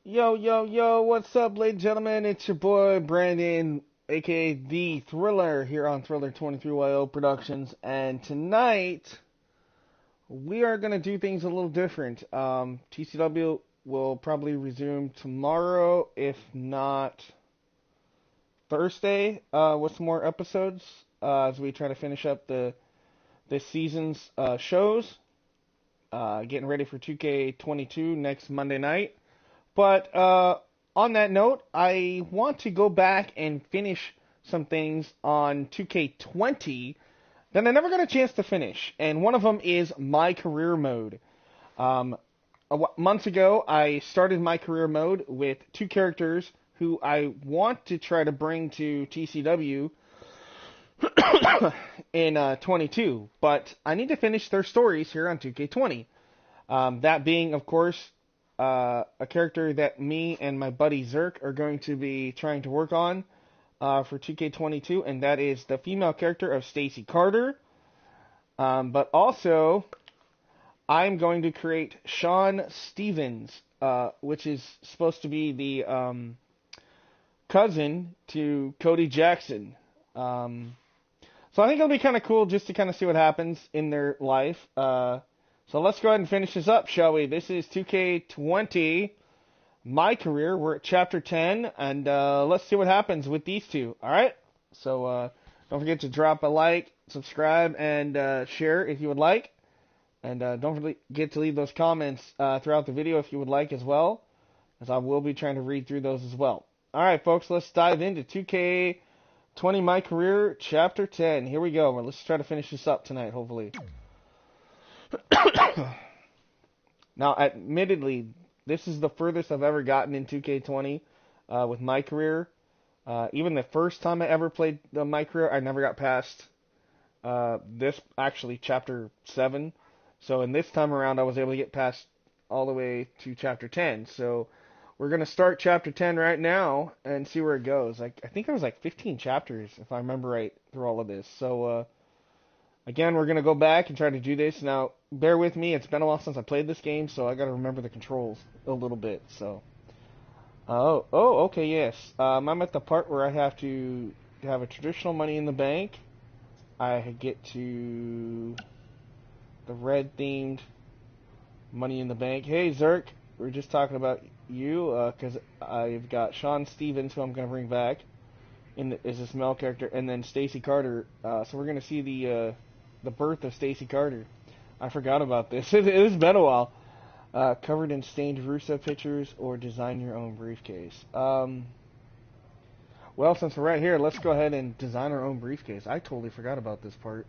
Yo, yo, yo, what's up, ladies and gentlemen? It's your boy, Brandon, aka The Thriller, here on Thriller 23YO Productions. And tonight, we are going to do things a little different. TCW will probably resume tomorrow, if not Thursday, with some more episodes, as we try to finish up this season's shows. Getting ready for 2K22 next Monday night. But on that note, I want to go back and finish some things on 2K20 that I never got a chance to finish. And one of them is My Career Mode. Months ago, I started My Career Mode with two characters who I want to try to bring to TCW in 22. But I need to finish their stories here on 2K20. That being, of course, a character that me and my buddy Zerk are going to be trying to work on for 2K22, and that is the female character of Stacy Carter. But also, I'm going to create Sean Stevens, which is supposed to be the cousin to Cody Jackson. So I think it'll be kind of cool just to kind of see what happens in their life. So let's go ahead and finish this up, shall we? This is 2K20, My Career. We're at Chapter 10, and let's see what happens with these two, alright? So don't forget to drop a like, subscribe, and share if you would like. And don't forget to leave those comments throughout the video if you would like as well, as I will be trying to read through those as well. Alright, folks, let's dive into 2K20, My Career, Chapter 10. Here we go. Well, let's try to finish this up tonight, hopefully. Now, admittedly, this is the furthest I've ever gotten in 2K20 with My Career. Even the first time I ever played My Career, I never got past this, actually, Chapter 7. So in this time around, I was able to get past all the way to Chapter 10. So we're going to start Chapter 10 right now and see where it goes. I think there was like 15 chapters, if I remember right, through all of this. So, again, we're going to go back and try to do this. Now, bear with me. It's been a while since I played this game, so I got to remember the controls a little bit. So, okay, yes. I'm at the part where I have to have a traditional Money in the Bank. I get to the red-themed Money in the Bank. Hey, Zerk, we are just talking about you, because I've got Sean Stevens, who I'm going to bring back, is this male character, and then Stacy Carter. So we're going to see the birth of Stacy Carter. I forgot about this. It's been a while. Covered in stained Russo pictures or design your own briefcase. Well, since we're right here, let's go ahead and design our own briefcase. I totally forgot about this part.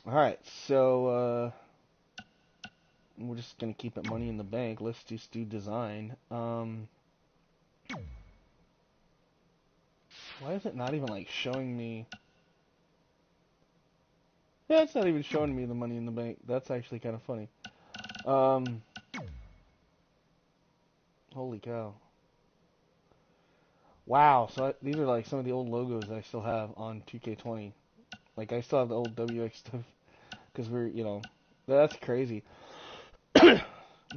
Alright, so we're just going to keep it Money in the Bank. Let's just do design. Why is it not even like showing me? Yeah, it's not even showing me the Money in the Bank. That's actually kind of funny. Holy cow. Wow, so these are like some of the old logos I still have on 2K20. Like, I still have the old WX stuff, because that's crazy.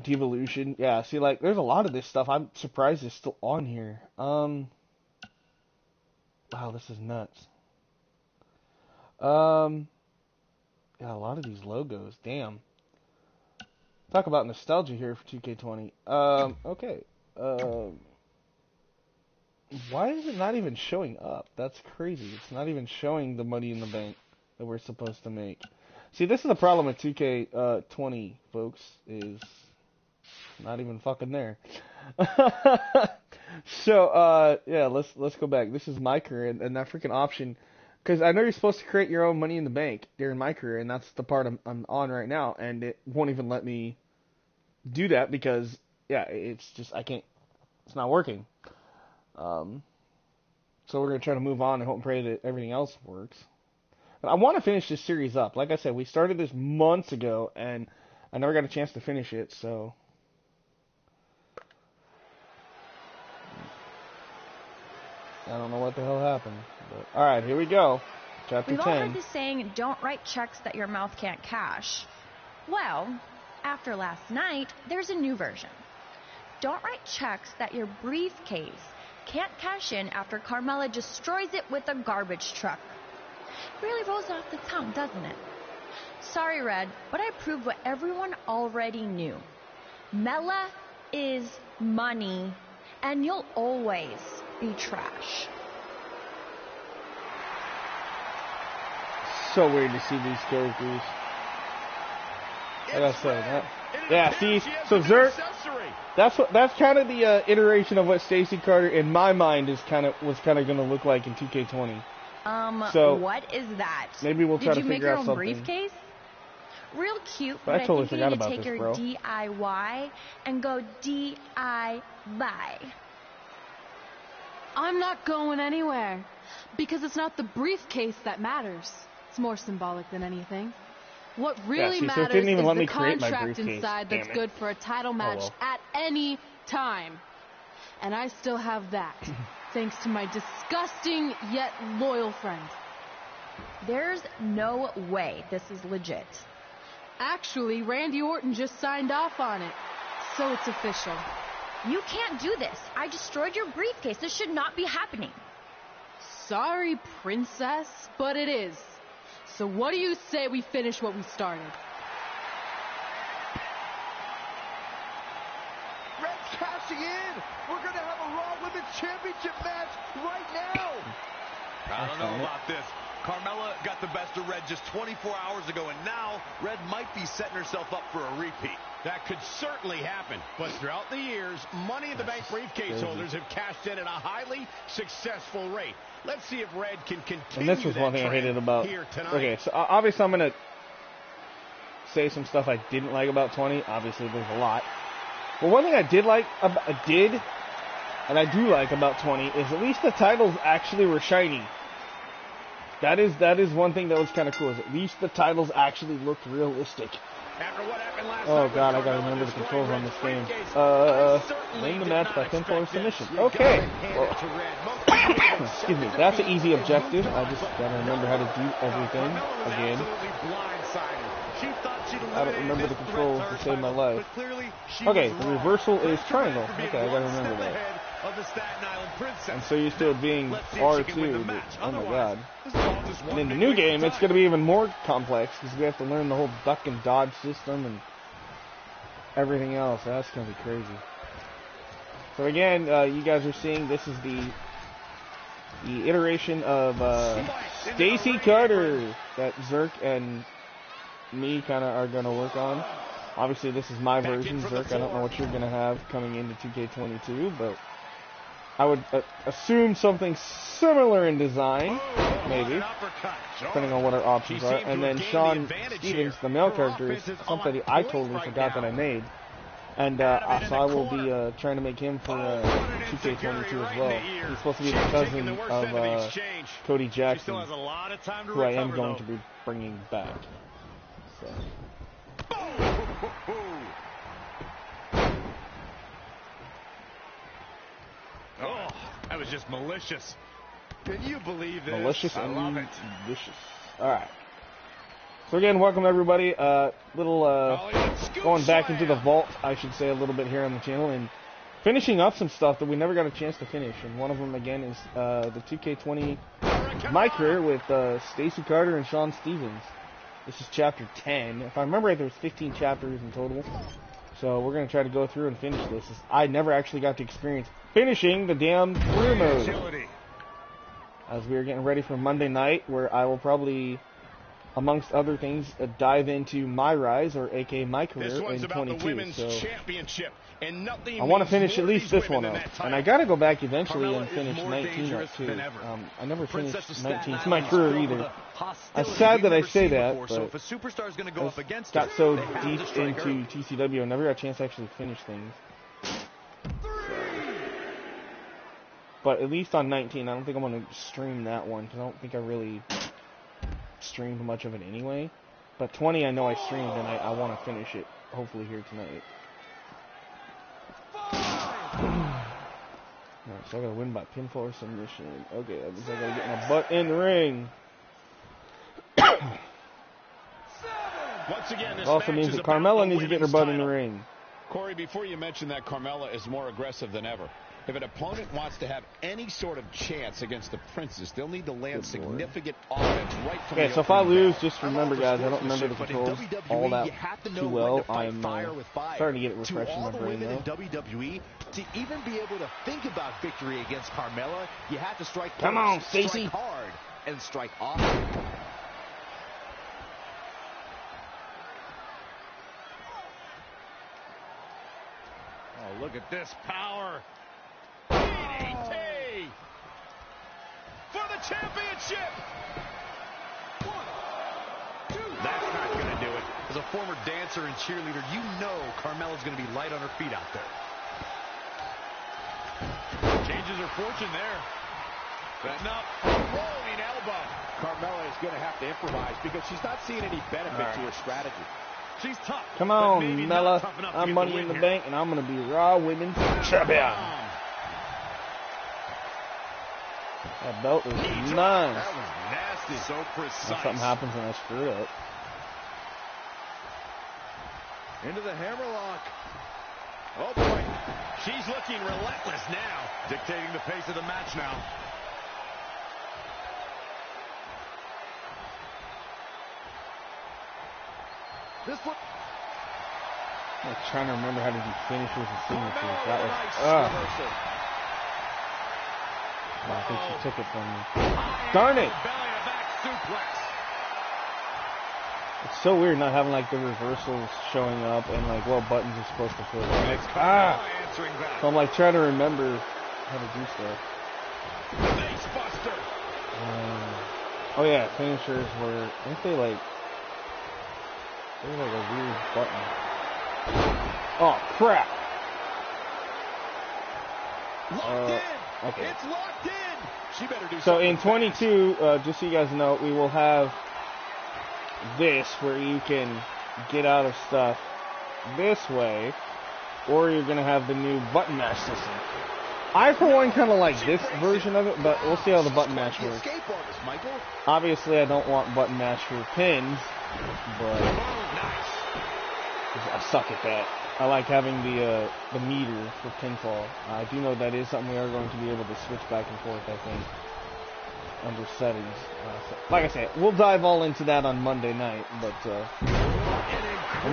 Devolution, yeah, see, like, there's a lot of this stuff I'm surprised is still on here. Wow, this is nuts. Yeah, a lot of these logos, damn. Talk about nostalgia here for 2K20. Okay. Why is it not even showing up? That's crazy. It's not even showing the Money in the Bank that we're supposed to make. See, this is the problem with 2K20, folks, is not even fucking there. So, yeah, let's go back. This is My Career, and that freaking option, because I know you're supposed to create your own Money in the Bank during My Career, and that's the part I'm on right now, and it won't even let me do that because, yeah, it's just, it's not working. So we're going to try to move on and hope and pray that everything else works. But I want to finish this series up. Like I said, we started this months ago, and I never got a chance to finish it, so... I don't know what the hell happened. But alright, here we go. Chapter 10. We've all heard the saying, don't write checks that your mouth can't cash. Well, after last night, there's a new version. Don't write checks that your briefcase can't cash in after Carmella destroys it with a garbage truck. Really rolls off the tongue, doesn't it? Sorry, Red, but I proved what everyone already knew. Mela is money, and you'll always be trash. So weird to see these characters. I gotta say that. Yeah, see, so Zerk, that's kind of the iteration of what Stacey Carter, in my mind, was kind of going to look like in 2K20. So what is that? Maybe we'll try to Did you make figure your out own something. briefcase? Real cute, But I but totally I think forgot you need to about take this, your bro. DIY and go DI-buy. I'm not going anywhere, because it's not the briefcase that matters. It's more symbolic than anything. What really so it matters didn't even is let me the create my contract briefcase. inside Damn that's it. good for a title match well. at any time. And I still have that, thanks to my disgusting yet loyal friend. There's no way this is legit. Actually, Randy Orton just signed off on it, so it's official. You can't do this. I destroyed your briefcase. This should not be happening. Sorry, princess, but it is. So what do you say we finish what we started? Red's cashing in. We're going to have a Raw Women's Championship match right now. I don't know about this. Carmella got the best of Red just 24 hours ago, and now Red might be setting herself up for a repeat. That could certainly happen, but throughout the years, Money in the Bank briefcase holders have cashed in at a highly successful rate. Let's see if Red can continue. And this was one thing I hated about. Okay, so obviously I'm gonna say some stuff I didn't like about 20. Obviously, there's a lot. But one thing I did like, and I do like about 20 is at least the titles actually were shiny. That is one thing that was kind of cool. Is at least the titles actually looked realistic. Oh god, I gotta remember the controls on this game. Win the match by pinfall or submission. Okay. Well, excuse me. That's an easy objective. I just gotta remember how to do everything again. I don't remember the controls to save my life. Okay, the reversal is triangle. Okay, I gotta remember that. I'm so used to it being R2, but oh my god. And in the new game, it's going to be even more complex because we have to learn the whole duck and dodge system and everything else. That's going to be crazy. So again, you guys are seeing this is the iteration of Stacey Carter that Zerk and me kind of are going to work on. Obviously, this is my version, Zerk. I don't know what you're going to have coming into 2K22, but I would assume something similar in design, maybe, depending on what our options are. And then Sean Stevens, the male character, is something I totally forgot that I made. And so I will be trying to make him for 2K22 as well. He's supposed to be the cousin of Cody Jackson, who I am going to be bringing back. So. Oh, that was just malicious. Can you believe this? Malicious I and love it. vicious. Alright. So again, welcome everybody. Going back into the vault, I should say, a little bit here on the channel, and finishing up some stuff that we never got a chance to finish. And one of them, again, is the 2K20 My Career with Stacey Carter and Sean Stevens. This is chapter 10. If I remember right, there was 15 chapters in total. So we're going to try to go through and finish this. I never actually got to experience finishing the damn career mode. As we are getting ready for Monday night, where I will probably, amongst other things, dive into my rise, or aka my career, in 22. So I want to finish at least this one up. And I got to go back eventually and finish 19 up too. I never finished 19 to my career either. I'm sad that I say that, but I got so deep into TCW, I never got a chance to actually finish things. But at least on 19, I don't think I'm going to stream that one, because I don't think I really streamed much of it anyway. But 20, I know I streamed, and I want to finish it, hopefully here tonight. Alright, so I got to win by pinfall or submission. Okay, that means I got to get my butt in the ring. Once again, this Also match means is that about Carmella the needs to get her women's butt in the title. ring. Corey, before you mention that Carmella is more aggressive than ever, if an opponent wants to have any sort of chance against the Princess, they'll need to land significant offense right from the Okay, so if I opening lose, bell. just remember, guys, I don't remember the But in controls WWE, all that you have to know too when well. to fight I'm fire with fire. starting to get it refreshed To in all my the brain, women though. in WWE, to even be able to think about victory against Carmella, you have to strike Come first, on, Stacey. strike hard, and strike often. Oh, look at this power. DDT for the championship. That's not going to do it. As a former dancer and cheerleader, you know Carmella's going to be light on her feet out there. Changes her fortune there. Setting up a rolling elbow. Carmella is going to have to improvise because she's not seeing any benefit to her strategy. She's tough. Come but on, maybe Mella. not tough enough to I'm get Money the in win the here. Bank, and I'm going to be Raw Women's Champion. That belt is nice. That was nasty. So precise. If something happens and I screw it up. Into the hammerlock. Oh, boy. She's looking relentless now. Dictating the pace of the match now. This one. I'm like trying to remember how to do finishers and signatures. That was, reversal. I think she took it from me. Darn it! Belly to back suplex. It's so weird not having like the reversals showing up and like what buttons you're supposed to push. It's Carmella answering back. So I'm like trying to remember how to do stuff. Face buster. Oh yeah, finishers were, aren't they like, they're like a weird button. Oh crap! Locked in. Okay. It's locked in. She better do So something. in 22, just so you guys know, we will have this where you can get out of stuff this way, or you're going to have the new button mash system. I, for one, kind of like this version of it, but we'll see how the button mash works. Escape artist, Michael. Obviously, I don't want button mash for pins, but Nice. I suck at that. I like having the meter for pinfall. I do know that is something we are going to be able to switch back and forth, I think, under settings. So, like I said, we'll dive all into that on Monday night, but for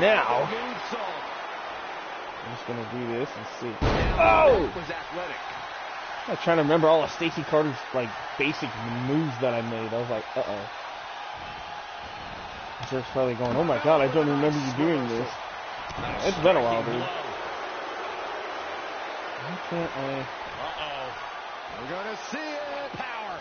now, I'm just going to do this and see. Oh! Was athletic. I'm trying to remember all of Stacey Carter's like basic moves that I made. I was like, uh-oh. Jerk's probably going, oh my god, I don't remember you doing this. It's been a while, dude. Why can't I? Uh-oh. We're going to see it. Power.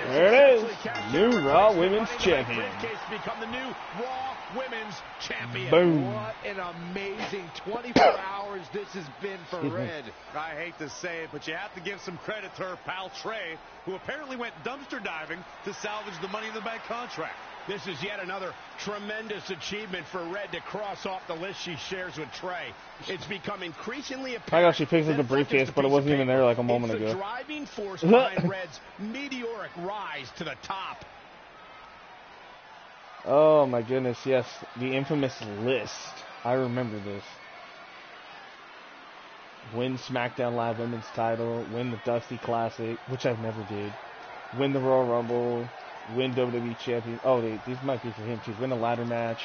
There it is. New Raw Women's Champion. Briefcase become the new Raw Women's Champion. Boom. What an amazing 24 hours this has been for Red. I hate to say it, but you have to give some credit to her pal Trey, who apparently went dumpster diving to salvage the Money in the Bank contract. This is yet another tremendous achievement for Red to cross off the list she shares with Trey. It's become increasingly apparent. I actually picked up the that it's not just briefcase, a but it piece wasn't of even paper. there like a moment It's ago. the driving force behind Red's meteoric rise to the top. Oh my goodness, yes. The infamous list. I remember this. Win SmackDown Live Women's title, win the Dusty Classic, which I've never did. Win the Royal Rumble, win WWE Champion. Oh, these might be for him too. Win a ladder match.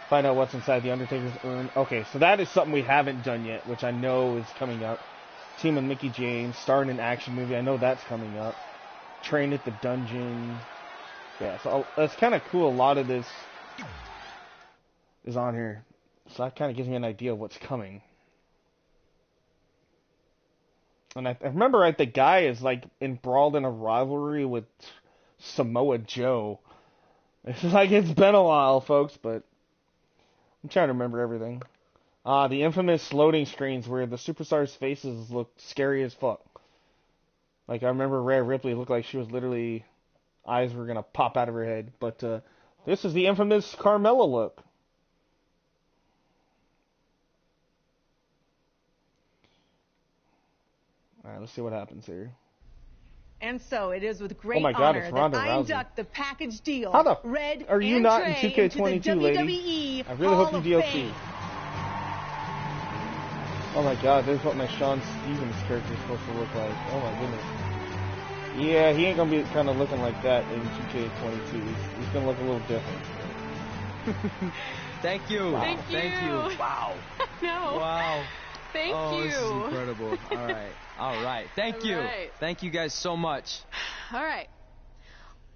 Find out what's inside the Undertaker's urn. Okay, so that is something we haven't done yet, which I know is coming up. Team with Mickie James, star in an action movie. I know that's coming up. Train at the dungeon. Yeah, so that's kind of cool. A lot of this is on here. So that kind of gives me an idea of what's coming. And I remember, right, the guy is like embroiled in a rivalry with Samoa Joe. It's like it's been a while, folks, but I'm trying to remember everything. The infamous loading screens where the superstars' faces look scary as fuck. Like I remember Rhea Ripley looked like she was literally, eyes were gonna pop out of her head. But this is the infamous Carmella look. Alright, let's see what happens here. And so it is with great Oh my God, honor it's that Ronda I Rousey. induct the package deal, How the Red are you and not Trey, in 2K22, into the lady? WWE I really Hall hope you of DLC. Fame. Oh my God, there's what my Sean Stevens character is supposed to look like. Oh my goodness. Yeah, he ain't gonna be kind of looking like that in 2K22. He's gonna look a little different. Thank you. Wow. Thank you. Thank you. Wow. No. Wow. Thank Oh, you. this is incredible. All right. All right. Thank you. right. Thank you guys so much. All right.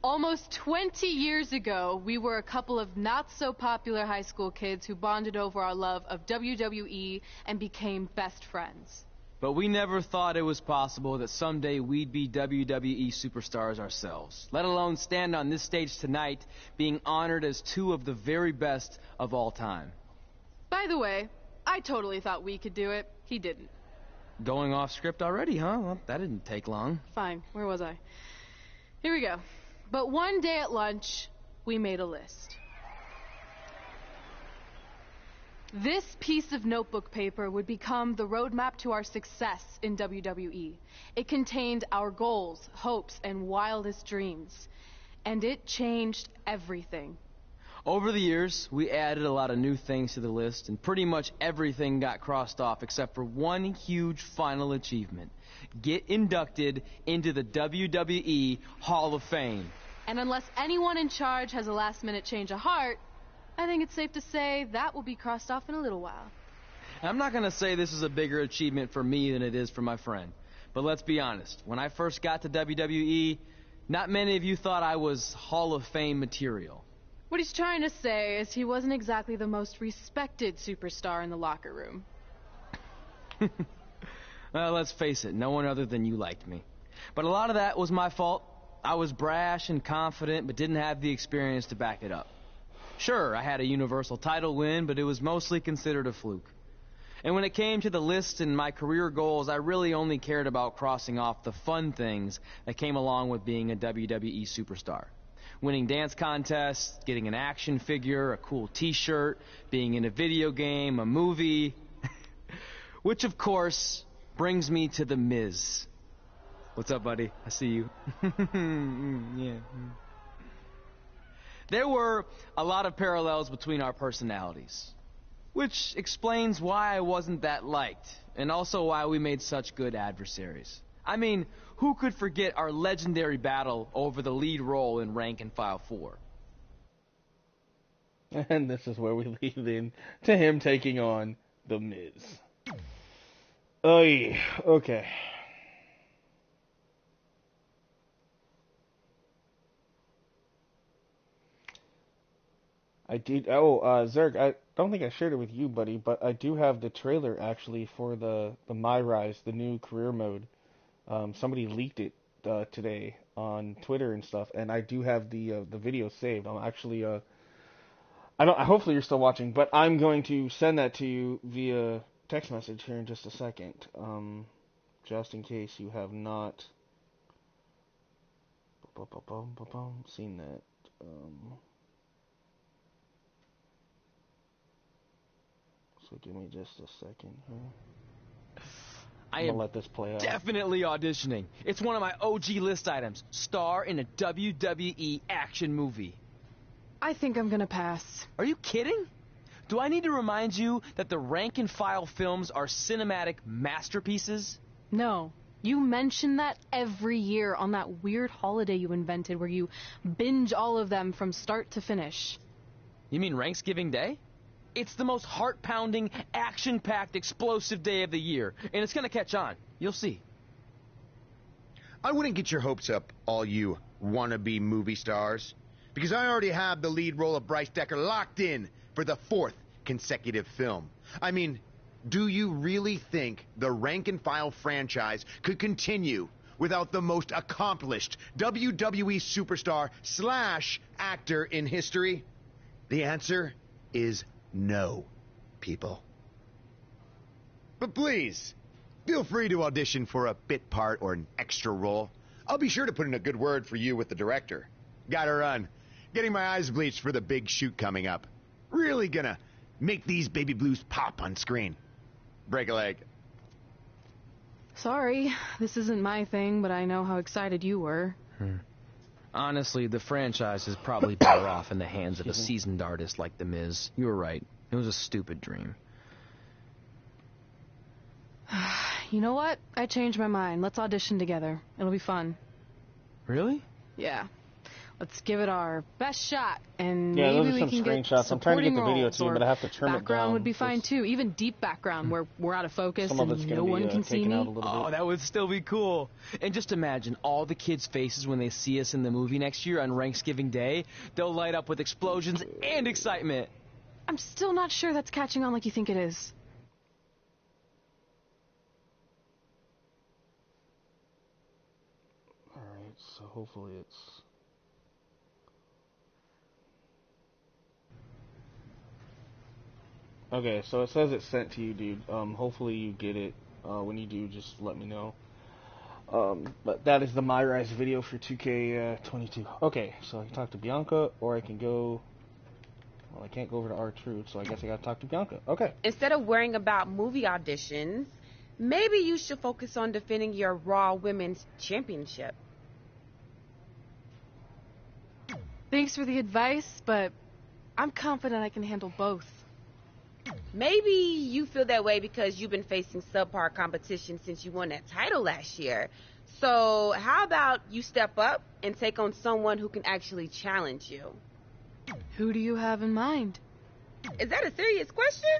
Almost 20 years ago, we were a couple of not-so-popular high school kids who bonded over our love of WWE and became best friends. But we never thought it was possible that someday we'd be WWE superstars ourselves, let alone stand on this stage tonight being honored as two of the very best of all time. By the way, I totally thought we could do it. He didn't. Going off script already, huh? Well, that didn't take long. Fine. Where was I? Here we go. But one day at lunch, we made a list. This piece of notebook paper would become the roadmap to our success in WWE. It contained our goals, hopes, and wildest dreams. And it changed everything. Over the years, we added a lot of new things to the list, and pretty much everything got crossed off except for one huge final achievement. Get inducted into the WWE Hall of Fame. And unless anyone in charge has a last-minute change of heart, I think it's safe to say that will be crossed off in a little while. I'm not going to say this is a bigger achievement for me than it is for my friend. But let's be honest, when I first got to WWE, not many of you thought I was Hall of Fame material. What he's trying to say is he wasn't exactly the most respected superstar in the locker room. Well, let's face it, no one other than you liked me. But a lot of that was my fault. I was brash and confident, but didn't have the experience to back it up. Sure, I had a Universal title win, but it was mostly considered a fluke. And when it came to the list and my career goals, I really only cared about crossing off the fun things that came along with being a WWE superstar. Winning dance contests, getting an action figure, a cool t-shirt, being in a video game, a movie. Which, of course, brings me to The Miz. What's up, buddy? I see you. Yeah. There were a lot of parallels between our personalities, which explains why I wasn't that liked, and also why we made such good adversaries. I mean, who could forget our legendary battle over the lead role in Rank and File 4? And this is where we lead in to him taking on The Miz. Oh yeah, okay. I did. Oh, Zerg, I don't think I shared it with you, buddy, but I do have the trailer actually for the My Rise, the new career mode. Somebody leaked it today on Twitter and stuff, and I do have the video saved. I'm actually I don't. Hopefully you're still watching, but I'm going to send that to you via text message here in just a second, just in case you have not seen that. So give me just a second here. I I'm am gonna let this play out. definitely auditioning. It's one of my OG list items. Star in a WWE action movie. I think I'm gonna pass. Are you kidding? Do I need to remind you that the rank and file films are cinematic masterpieces? No. You mention that every year on that weird holiday you invented where you binge all of them from start to finish. You mean Ranksgiving Day? It's the most heart-pounding, action-packed, explosive day of the year, and it's gonna catch on. You'll see. I wouldn't get your hopes up, all you wannabe movie stars, because I already have the lead role of Bryce Decker locked in for the 4th consecutive film. I mean, do you really think the rank and file franchise could continue without the most accomplished WWE superstar / actor in history? The answer is no, people. But please, feel free to audition for a bit part or an extra role. I'll be sure to put in a good word for you with the director. Gotta run. Getting my eyes bleached for the big shoot coming up. Really gonna make these baby blues pop on screen. Break a leg. Sorry, this isn't my thing, but I know how excited you were. Honestly, the franchise is probably better off in the hands of a seasoned artist like The Miz. You were right. It was a stupid dream. You know what? I changed my mind. Let's audition together. It'll be fun. Really? Yeah. Let's give it our best shot, and Yeah, maybe those are we some can get screenshots. I'm trying to get the video roles, to you, but I have to trim it down. Background would be fine too. Even deep background where we're out of focus Some of it's and gonna no be, one can see taken out a me. little Oh, bit. that would still be cool. And just imagine all the kids' faces when they see us in the movie next year on Thanksgiving Day. They'll light up with explosions and excitement. I'm still not sure that's catching on like you think it is. Alright, so hopefully it's... Okay, so it says it's sent to you, dude. Hopefully you get it. When you do, just let me know. But that is the My Rise video for 2K22. Okay, so I can talk to Bianca, or I can go... Well, I can't go over to R-Truth, so I guess I gotta talk to Bianca. Okay. Instead of worrying about movie auditions, maybe you should focus on defending your Raw Women's Championship. Thanks for the advice, but I'm confident I can handle both. Maybe you feel that way because you've been facing subpar competition since you won that title last year. So how about you step up and take on someone who can actually challenge you? Who do you have in mind? Is that a serious question?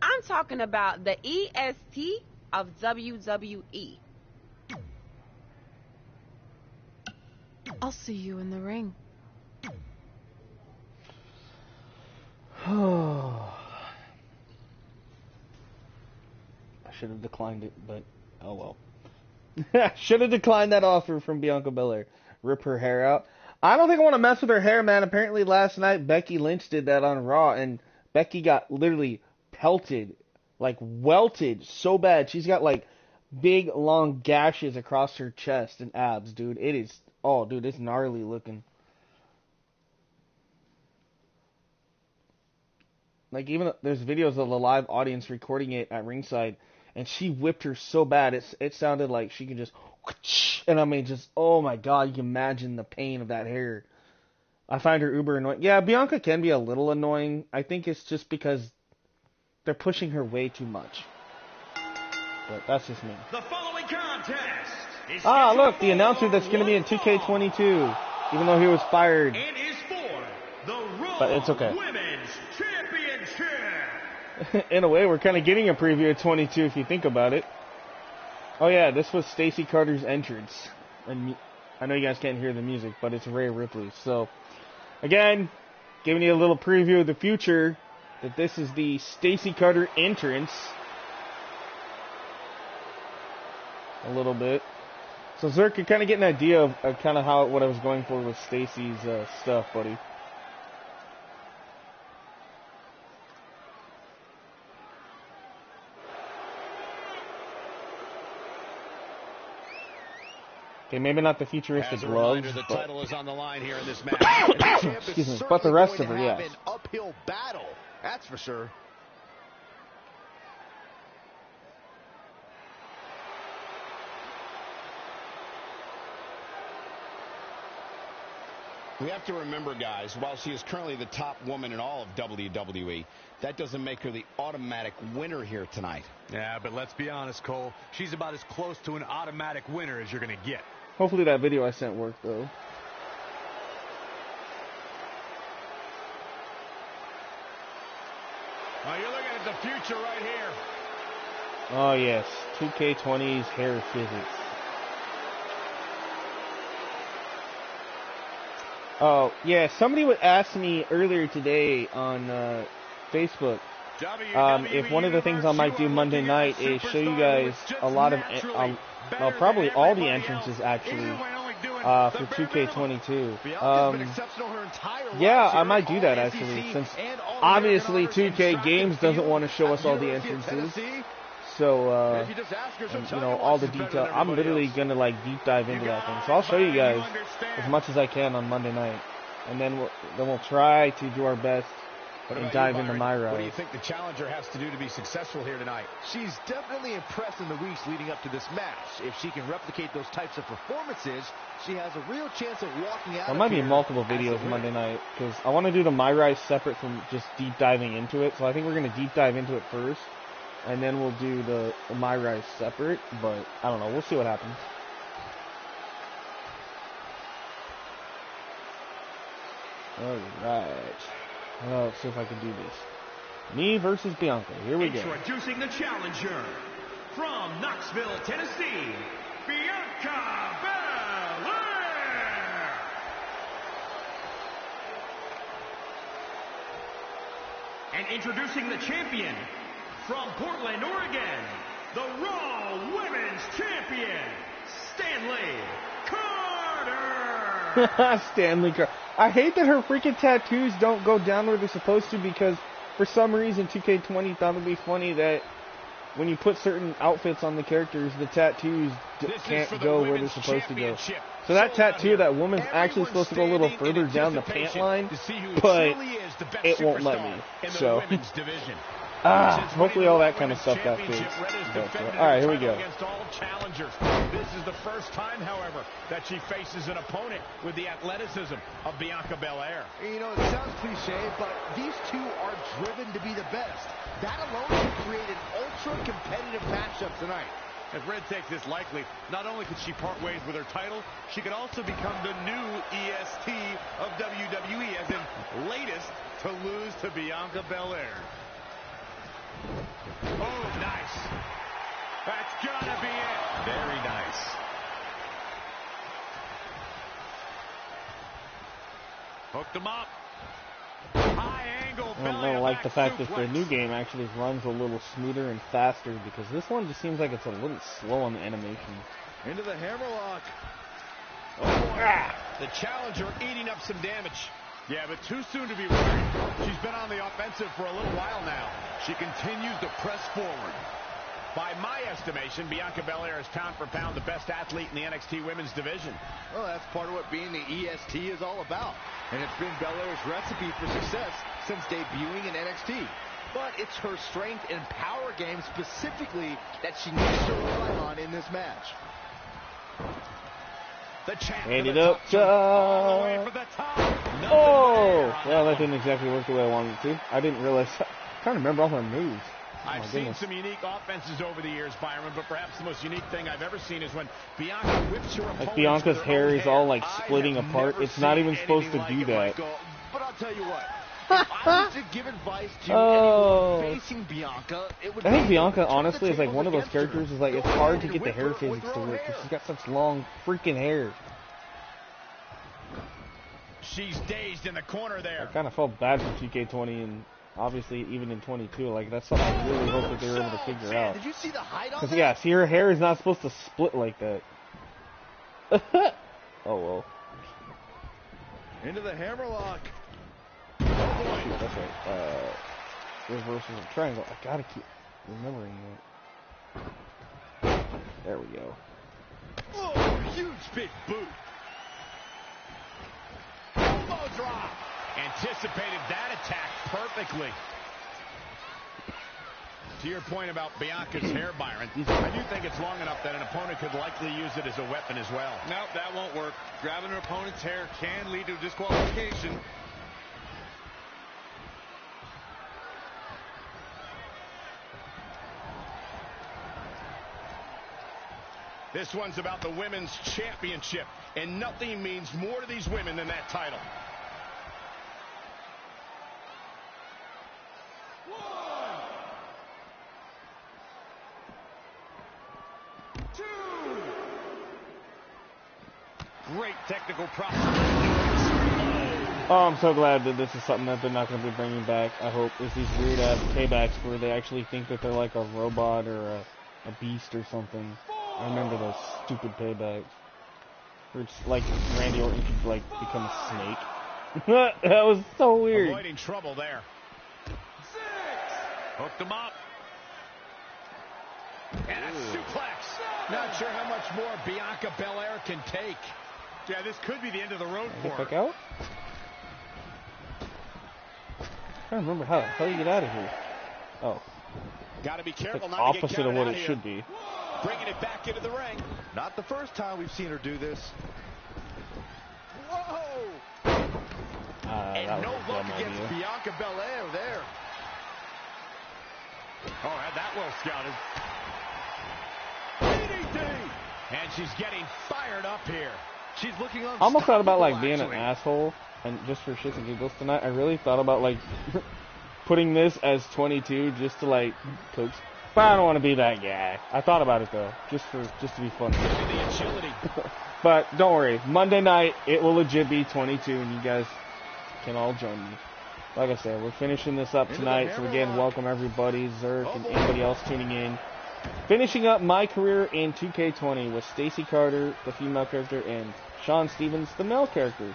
I'm talking about the EST of WWE. I'll see you in the ring. I should have declined it, but oh well. I should have declined that offer from Bianca Belair. Rip her hair out. I don't think I want to mess with her hair, man. Apparently last night Becky Lynch did that on Raw, and Becky got literally pelted, like welted so bad. She's got like big long gashes across her chest and abs, dude. It is, oh dude, it's gnarly looking. Like even there's videos of the live audience recording it at ringside, and she whipped her so bad it sounded like she could just, and I mean just, oh my god, you can imagine the pain of that hair. I find her uber annoying. Yeah, Bianca can be a little annoying. I think it's just because they're pushing her way too much. But that's just me. The following contest is look, the announcer that's going to be in 2K22, even though he was fired. and is for the Raw But it's okay. Women's Championship. In a way, we're kind of getting a preview of 22 if you think about it. Oh yeah, this was Stacey Carter's entrance. And I know you guys can't hear the music, but it's Rhea Ripley. So, again, giving you a little preview of the future, that this is the Stacey Carter entrance. A little bit. So Zerk, you kind of get an idea of kind of what I was going for with Stacey's stuff, buddy. Okay, maybe not the futuristic gloves, the but... title is on the line here in this match. Excuse me, but the rest of her, yes. An uphill battle, that's for sure. We have to remember, guys, while she is currently the top woman in all of WWE, that doesn't make her the automatic winner here tonight. Yeah, but let's be honest, Cole. She's about as close to an automatic winner as you're going to get. Hopefully that video I sent worked, though. Well, you're looking at the future right here. Oh, yes. 2K20's hair physics. Oh, yeah. Somebody would ask me earlier today on Facebook if one of the things I might do Monday night is show you guys a lot of, probably all the entrances, actually, for 2K22. Yeah, I might do that, actually, since obviously 2K Games doesn't want to show us all the entrances. So, and, you know, all the detail. I'm literally going to, like, deep dive into that thing. So I'll show you guys as much as I can on Monday night. And then we'll try to do our best and dive into my rise. What do you think the challenger has to do to be successful here tonight? She's definitely impressed in the weeks leading up to this match. If she can replicate those types of performances, she has a real chance of walking out. There might be multiple videos Monday night, because I want to do the my rise separate from just deep diving into it. So I think we're going to deep dive into it first, and then we'll do the my rise separate. But I don't know. We'll see what happens. Alright. Well, let's see if I can do this. Me versus Bianca. Here we go. Introducing the challenger from Knoxville, Tennessee, Bianca Belair. And introducing the champion from Portland, Oregon, the Raw Women's Champion, Stanley Carter. Stanley Carter. I hate that her freaking tattoos don't go down where they're supposed to, because for some reason 2K20 thought it would be funny that when you put certain outfits on the characters, the tattoos can't go where they're supposed to go. So that tattoo, that woman's actually supposed to go a little further down the pant line, but it won't let me. So, hopefully all that kind of stuff got fixed. Alright, here we go. This is the first time, however, that she faces an opponent with the athleticism of Bianca Belair. You know, it sounds cliche, but these two are driven to be the best. That alone can create an ultra-competitive matchup tonight. If Red takes this likely, not only could she part ways with her title, she could also become the new EST of WWE, as in latest to lose to Bianca Belair. Oh, nice. That's gotta be it. Very nice. Hooked him up. High angle. I don't like the fact that the new game actually runs a little smoother and faster, because this one just seems like it's a little slow on the animation. Into the hammerlock. Oh, the challenger eating up some damage. Yeah, but too soon to be worried. She's been on the offensive for a little while now. She continues to press forward. By my estimation, Bianca Belair is pound for pound the best athlete in the NXT women's division. Well, that's part of what being the EST is all about. And it's been Belair's recipe for success since debuting in NXT. But it's her strength and power game specifically that she needs to rely on in this match. The champ. And it up top. Oh! Well, that didn't exactly work the way I wanted it to. I didn't realize. I'm trying to remember all her moves. I've seen some unique offenses over the years, Byron, but perhaps the most unique thing I've ever seen is when Bianca whips her opponent. Like Bianca's hair is all like splitting apart. It's not even supposed to do that. But I'll tell you what. If I was to give advice to anyone facing Bianca, it would I think Bianca, honestly, is like one of those characters. Is like it's hard to get the hair physics to work because she's got such long freaking hair. She's dazed in the corner there. I kind of felt bad for TK20, and obviously even in 22, like that's something I really hope that they were able to figure out. Did you see the height on that? Because yeah, see, her hair is not supposed to split like that. Oh well. Into the hammerlock. Oh boy. That's right. Reversal of triangle. I gotta keep remembering that. There we go. Oh, huge big boot. Elbow drop. Anticipated that attack perfectly. To your point about Bianca's hair, Byron, I do think it's long enough that an opponent could likely use it as a weapon as well. Nope, that won't work. Grabbing an opponent's hair can lead to disqualification. This one's about the women's championship, and nothing means more to these women than that title. Great technical process. Oh, I'm so glad that this is something that they're not going to be bringing back. I hope is these weird ass paybacks where they actually think that they're like a robot or a beast or something. I remember those stupid paybacks. Where it's like Randy Orton could like become a snake. That was so weird. Avoiding trouble there. Hooked him up. And a suplex. Not sure how much more Bianca Belair can take. Yeah, this could be the end of the road for her. Back out? trying to remember how the hell you get out of here. Oh. Got to be careful It's not to get opposite of counted what out it here. should be. Bringing it back into the ring. Not the first time we've seen her do this. Whoa! And no luck against Bianca Belair there. Oh, had that well scouted. DDT! And she's getting fired up here. She's looking on. I almost thought about like being an asshole, and just for shits and giggles tonight, I really thought about like putting this as 22 just to like coax. But I don't want to be that guy. I thought about it though, just to be funny. The agility. But don't worry, Monday night it will legit be 22, and you guys can all join me. Like I said, we're finishing this up tonight, so again, welcome everybody, Zerk and anybody else tuning in. Finishing up my career in 2K20 with Stacy Carter, the female character, and Sean Stevens, the male character.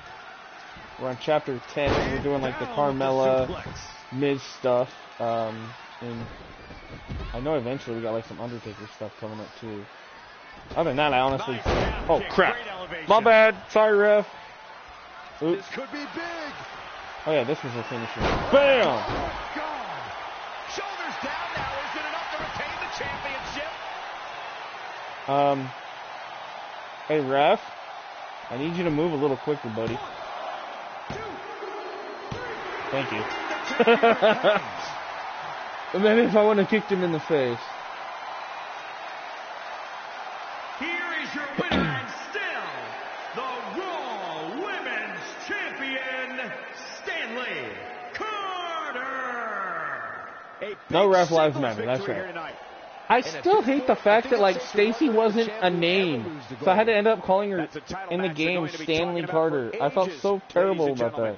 We're on chapter 10, and we're doing like the Carmella, Miz stuff. And I know eventually we got like some Undertaker stuff coming up too. Other than that, I honestly... Oh, crap. My bad. Sorry, ref. Oops. This could be big. Oh, yeah, this was a finisher. Bam! Oh, God. Shoulders down now. Is it enough to retain the championship? Hey, ref. I need you to move a little quicker, buddy. Thank you. And then if I would have kicked him in the face. Here is your winner and still the Raw Women's Champion, Stanley Carter. No ref lives matter, that's right. I still hate the fact that like Stacy wasn't a name, so I had to end up calling her in the game Stanley Carter. I felt so terrible about that.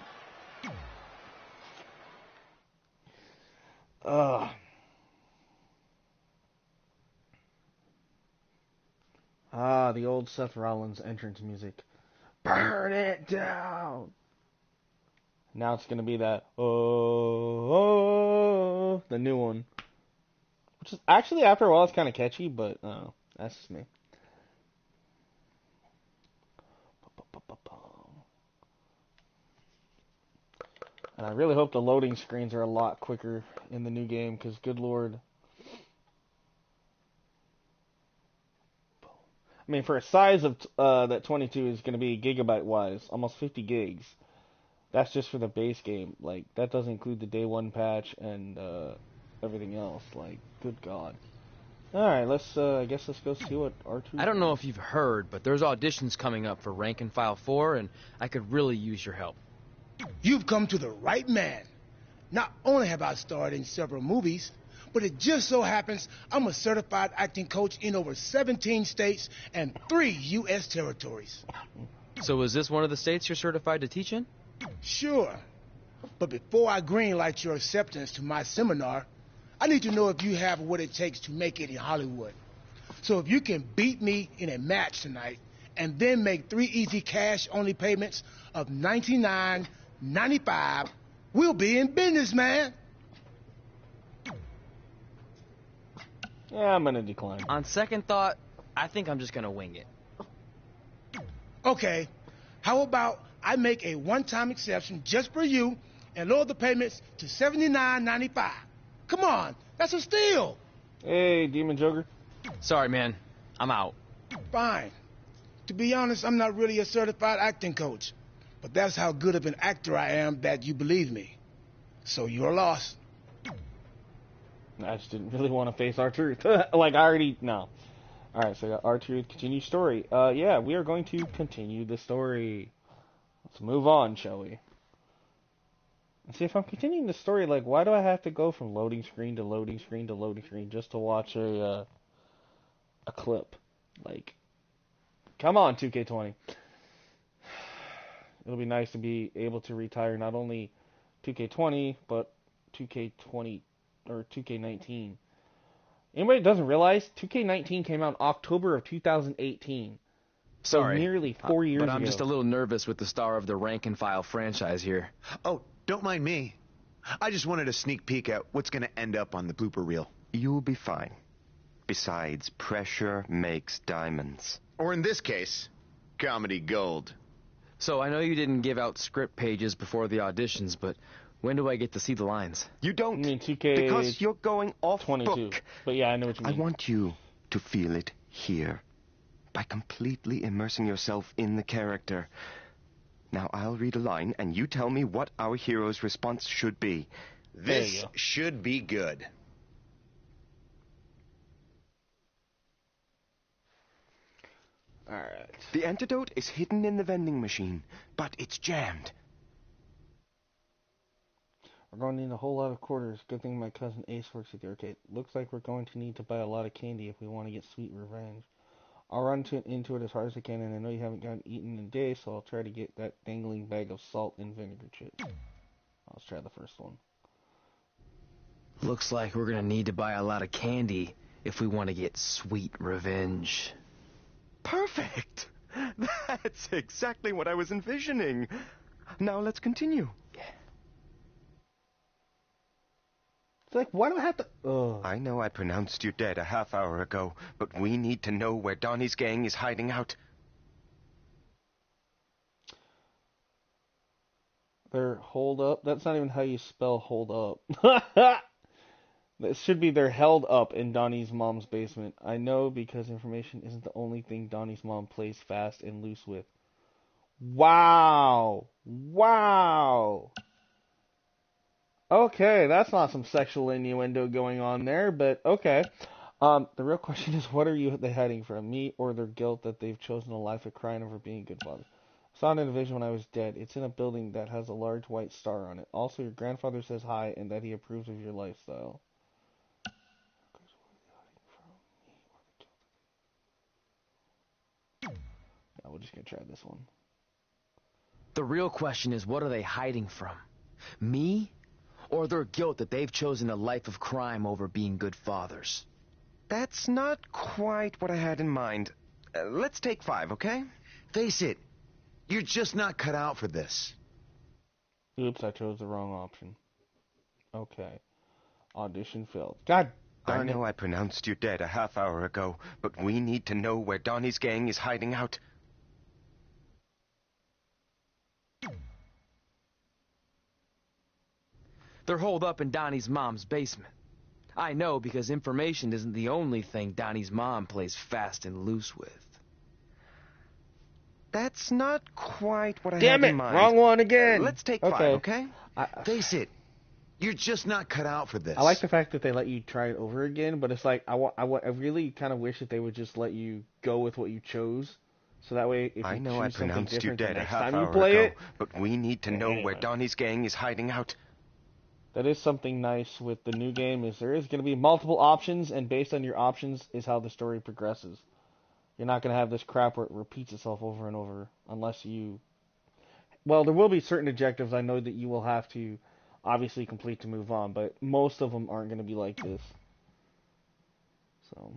The old Seth Rollins entrance music. Burn it down. Now it's gonna be that oh, the new one. Which is actually after a while it's kind of catchy, but that's just me. And I really hope the loading screens are a lot quicker in the new game, because good lord. I mean, for a size of that 22 is going to be gigabyte-wise, almost 50 gigs. That's just for the base game. Like, that doesn't include the day one patch and everything else. Like, good god. Alright, I guess let's go see what R2... I don't know if you've heard, but there's auditions coming up for Rank and File 4, and I could really use your help. You've come to the right man. Not only have I starred in several movies, but it just so happens I'm a certified acting coach in over 17 states and 3 U.S. territories. So is this one of the states you're certified to teach in? Sure. But before I greenlight your acceptance to my seminar, I need to know if you have what it takes to make it in Hollywood. So if you can beat me in a match tonight and then make 3 easy cash-only payments of $99.95, we'll be in business, man. Yeah, I'm going to decline. On second thought, I think I'm just going to wing it. Okay. How about I make a one-time exception just for you and lower the payments to $79.95? Come on, that's a steal. Hey, Demon Joker. Sorry, man. I'm out. Fine. To be honest, I'm not really a certified acting coach. But that's how good of an actor I am that you believe me. So you're lost. I just didn't really want to face R-Truth. Like, I already... No. Alright, so we got R-Truth, continue story. Yeah, we are going to continue the story. Let's move on, shall we? See, if I'm continuing the story, like, why do I have to go from loading screen to loading screen to loading screen just to watch a clip? Like, come on, 2K20. It'll be nice to be able to retire not only 2K20, but 2K20 or 2K19. Anybody that doesn't realize, 2K19 came out in October of 2018. Sorry. So nearly 4 years ago. But I'm just a little nervous with the star of the Rank and File franchise here. Oh, don't mind me. I just wanted a sneak peek at what's going to end up on the blooper reel. You'll be fine. Besides, pressure makes diamonds. Or in this case, comedy gold. So I know you didn't give out script pages before the auditions, but When do I get to see the lines? You don't. I mean 2K because you're going off 22. book. But yeah, I know what you mean. I want you to feel it here by completely immersing yourself in the character. Now I'll read a line and you tell me what our hero's response should be. This should be good. Alright. The antidote is hidden in the vending machine, but it's jammed. We're going to need a whole lot of quarters. Good thing my cousin Ace works at the arcade. Looks like we're going to need to buy a lot of candy if we want to get sweet revenge. I'll run into it as hard as I can, and I know you haven't gotten eaten in days, so I'll try to get that dangling bag of salt and vinegar chips. Let's try the first one. Looks like we're gonna need to buy a lot of candy if we want to get sweet revenge. Perfect! That's exactly what I was envisioning. Now let's continue. It's like, why do I have to... Ugh. I know I pronounced you dead a half hour ago, but we need to know where Donnie's gang is hiding out. They're hold up. That's not even how you spell hold up. It should be they're held up in Donnie's mom's basement. I know because information isn't the only thing Donnie's mom plays fast and loose with. Wow. Wow. Okay, that's not some sexual innuendo going on there, but okay. The real question is, what are they hiding from? Me or their guilt that they've chosen a life of crime over being a good father? I saw it in a vision when I was dead. It's in a building that has a large white star on it. Also, your grandfather says hi and that he approves of your lifestyle. Yeah, we're just gonna try this one. The real question is, what are they hiding from? Me? Or their guilt that they've chosen a life of crime over being good fathers? That's not quite what I had in mind. Let's take 5, okay? Face it, you're just not cut out for this. Oops, I chose the wrong option. Okay. Audition failed. God I darn it. know I pronounced you dead a half hour ago, but we need to know where Donnie's gang is hiding out. They're holed up in Donnie's mom's basement. I know because information isn't the only thing Donnie's mom plays fast and loose with. That's not quite what I Damn had it! in mind. Wrong one again. Let's take 5, okay? Face it, you're just not cut out for this. I like the fact that they let you try it over again, but it's like I really kind of wish that they would just let you go with what you chose, so that way if you I know choose I something pronounced you different the dead a next half time you hour play ago, it. but we need to know where Donnie's gang is hiding out. That is something nice with the new game, is there is going to be multiple options, and based on your options is how the story progresses. You're not going to have this crap where it repeats itself over and over, unless you... Well, there will be certain objectives I know that you will have to obviously complete to move on, but most of them aren't going to be like this. So...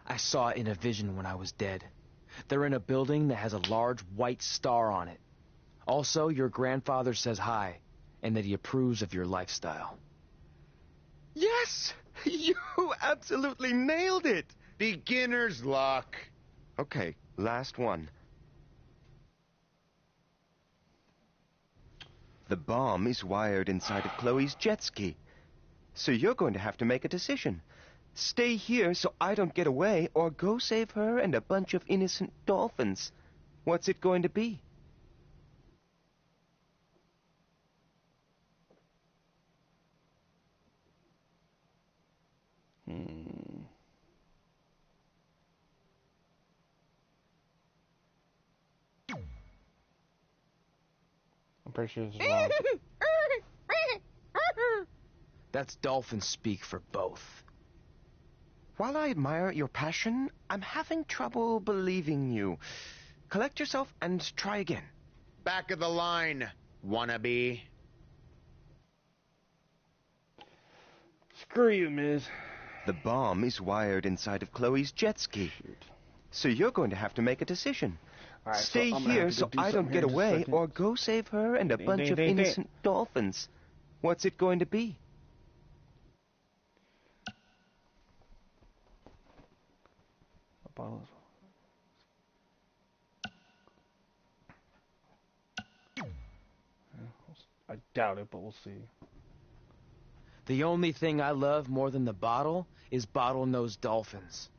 I saw it in a vision when I was dead. They're in a building that has a large white star on it. Also, your grandfather says hi, and that he approves of your lifestyle. Yes! You absolutely nailed it! Beginner's luck. Okay, last one. The bomb is wired inside of Chloe's jet ski. So you're going to have to make a decision. Stay here so I don't get away, or go save her and a bunch of innocent dolphins. What's it going to be? I'm pretty sure this is wrong. That's dolphin speak for both. While I admire your passion, I'm having trouble believing you. Collect yourself and try again. Back of the line, wannabe. Screw you, Miz. The bomb is wired inside of Chloe's jet ski. So you're going to have to make a decision. Right, Stay so here so I don't get away, or go save her and a bunch of innocent dolphins. What's it going to be? I doubt it, but we'll see. The only thing I love more than the bottle is bottlenose dolphins.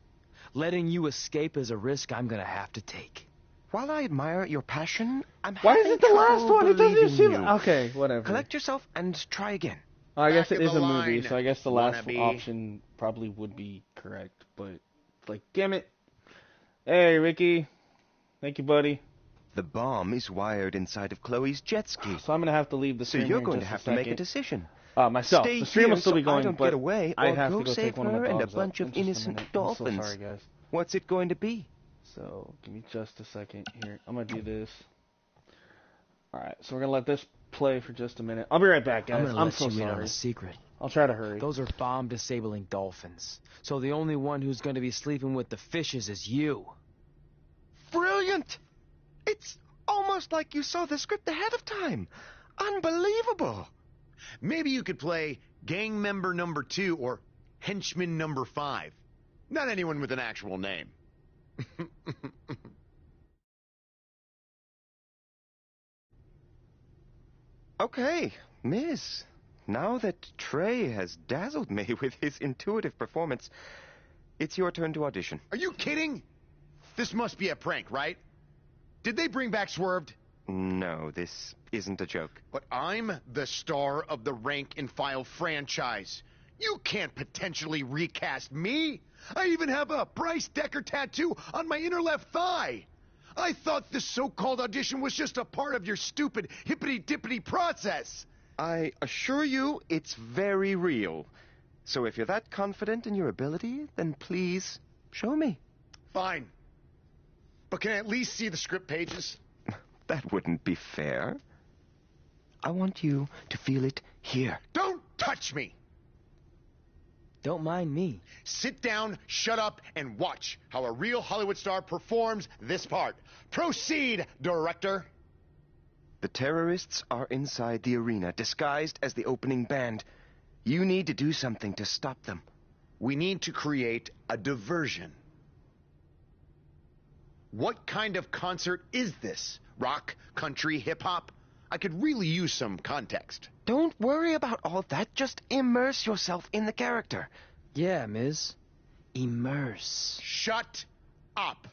Letting you escape is a risk I'm gonna have to take. While I admire your passion, I'm Why is having it the last trouble one? It doesn't even believing seem... you. Okay, whatever. Collect yourself and try again. I guess it Back is of a the movie, line, so I guess the last wannabe. option probably would be correct, but like, damn it. Hey, Ricky. Thank you, buddy. The bomb is wired inside of Chloe's jet ski. So I'm gonna have to leave the So stream you're here in going to just have a to make a second. decision. Myself. Stay The stream here will still so be going, I don't but get away, I'd or have go to go save take one of my her and a dogs up bunch in of just a innocent minute. dolphins. I'm so sorry, guys. What's it going to be? So, give me just a second here. I'm gonna do this. Alright, so we're gonna let this play for just a minute. I'll be right back, guys. I'm gonna I'm let so you in on sorry. a secret. I'll try to hurry. Those are bomb-disabling dolphins. So the only one who's gonna be sleeping with the fishes is you. Brilliant! It's almost like you saw the script ahead of time. Unbelievable! Maybe you could play gang member number 2 or henchman number 5. Not anyone with an actual name. Okay, Miss. Now that Trey has dazzled me with his intuitive performance, it's your turn to audition. Are you kidding? This must be a prank, right? Did they bring back Swerved? No, this isn't a joke. But I'm the star of the Rank and File franchise. You can't potentially recast me. I even have a Bryce Decker tattoo on my inner left thigh. I thought this so-called audition was just a part of your stupid hippity-dippity process. I assure you it's very real. So if you're that confident in your ability, then please show me. Fine. But can I at least see the script pages? That wouldn't be fair. I want you to feel it here. Don't touch me! Don't mind me. Sit down, shut up, and watch how a real Hollywood star performs this part. Proceed, director. The terrorists are inside the arena, disguised as the opening band. You need to do something to stop them. We need to create a diversion. What kind of concert is this? Rock, country, hip-hop? I could really use some context. Don't worry about all that. Just immerse yourself in the character. Yeah, Ms. Immerse. Shut up.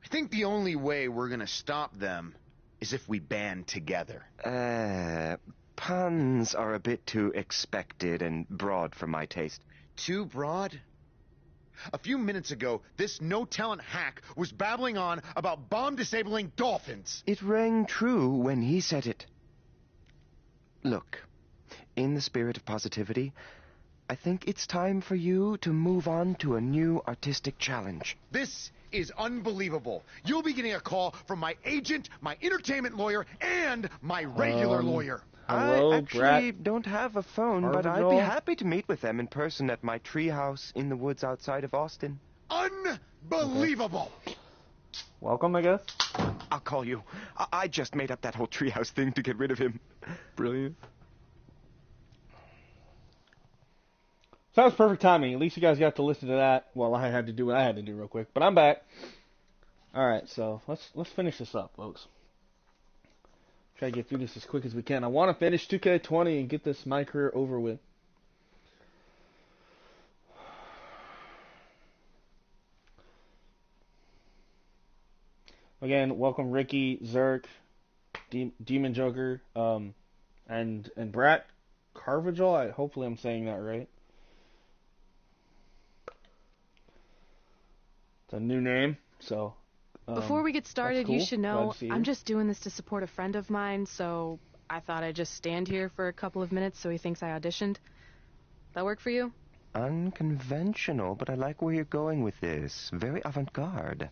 I think the only way we're gonna stop them is if we band together. Puns are a bit too expected and broad for my taste. Too broad? A few minutes ago, this no-talent hack was babbling on about bomb-disabling dolphins. It rang true when he said it. Look, in the spirit of positivity, I think it's time for you to move on to a new artistic challenge. This is unbelievable. You'll be getting a call from my agent, my entertainment lawyer, and my regular lawyer. Hello, I actually don't have a phone, but I'd be Arbitral. happy to meet with them in person at my treehouse in the woods outside of Austin. Unbelievable. Welcome, I guess. I'll call you. I just made up that whole treehouse thing to get rid of him. Brilliant. So that was perfect timing. At least you guys got to listen to that. Well, I had to do what I had to do real quick, but I'm back. All right, so let's finish this up, folks. Try to get through this as quick as we can. I want to finish 2K20 and get this My Career over with. Again, welcome Ricky, Zerk, Demon Joker, and Brat Carvajal. Hopefully I'm saying that right. It's a new name, so. Before we get started, cool. you should Glad know to see you. I'm just doing this to support a friend of mine, so I thought I'd just stand here for a couple of minutes so he thinks I auditioned. That work for you? Unconventional, but I like where you're going with this. Very avant-garde.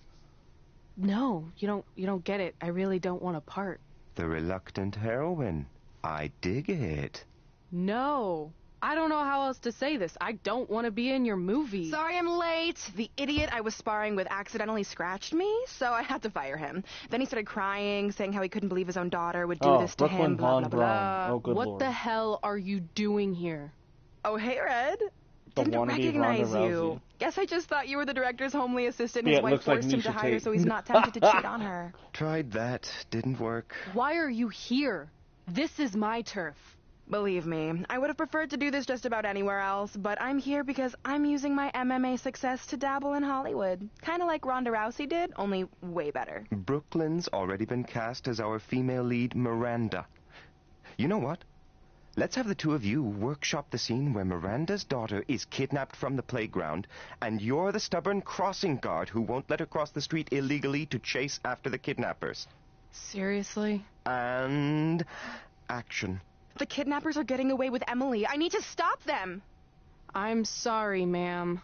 No, you don't get it. I really don't want a part. The reluctant heroine. I dig it. No. I don't know how else to say this. I don't want to be in your movie. Sorry I'm late. The idiot I was sparring with accidentally scratched me, so I had to fire him. Then he started crying, saying how he couldn't believe his own daughter would do this to Brooklyn him, blah, blah, Von blah. Braun. Oh, good What lord. the hell are you doing here? Oh, hey, Red. The Didn't wannabe recognize Ronda you. Rousey. Guess I just thought you were the director's homely assistant and Yeah, his it wife looks like forced him to Misha hire Tate. so he's not tempted to cheat on her. Tried that. Didn't work. Why are you here? This is my turf. Believe me, I would have preferred to do this just about anywhere else, but I'm here because I'm using my MMA success to dabble in Hollywood. Kind of like Ronda Rousey did, only way better. Brooklyn's already been cast as our female lead, Miranda. You know what? Let's have the two of you workshop the scene where Miranda's daughter is kidnapped from the playground, and you're the stubborn crossing guard who won't let her cross the street illegally to chase after the kidnappers. Seriously? And action. The kidnappers are getting away with Emily. I need to stop them. I'm sorry, ma'am,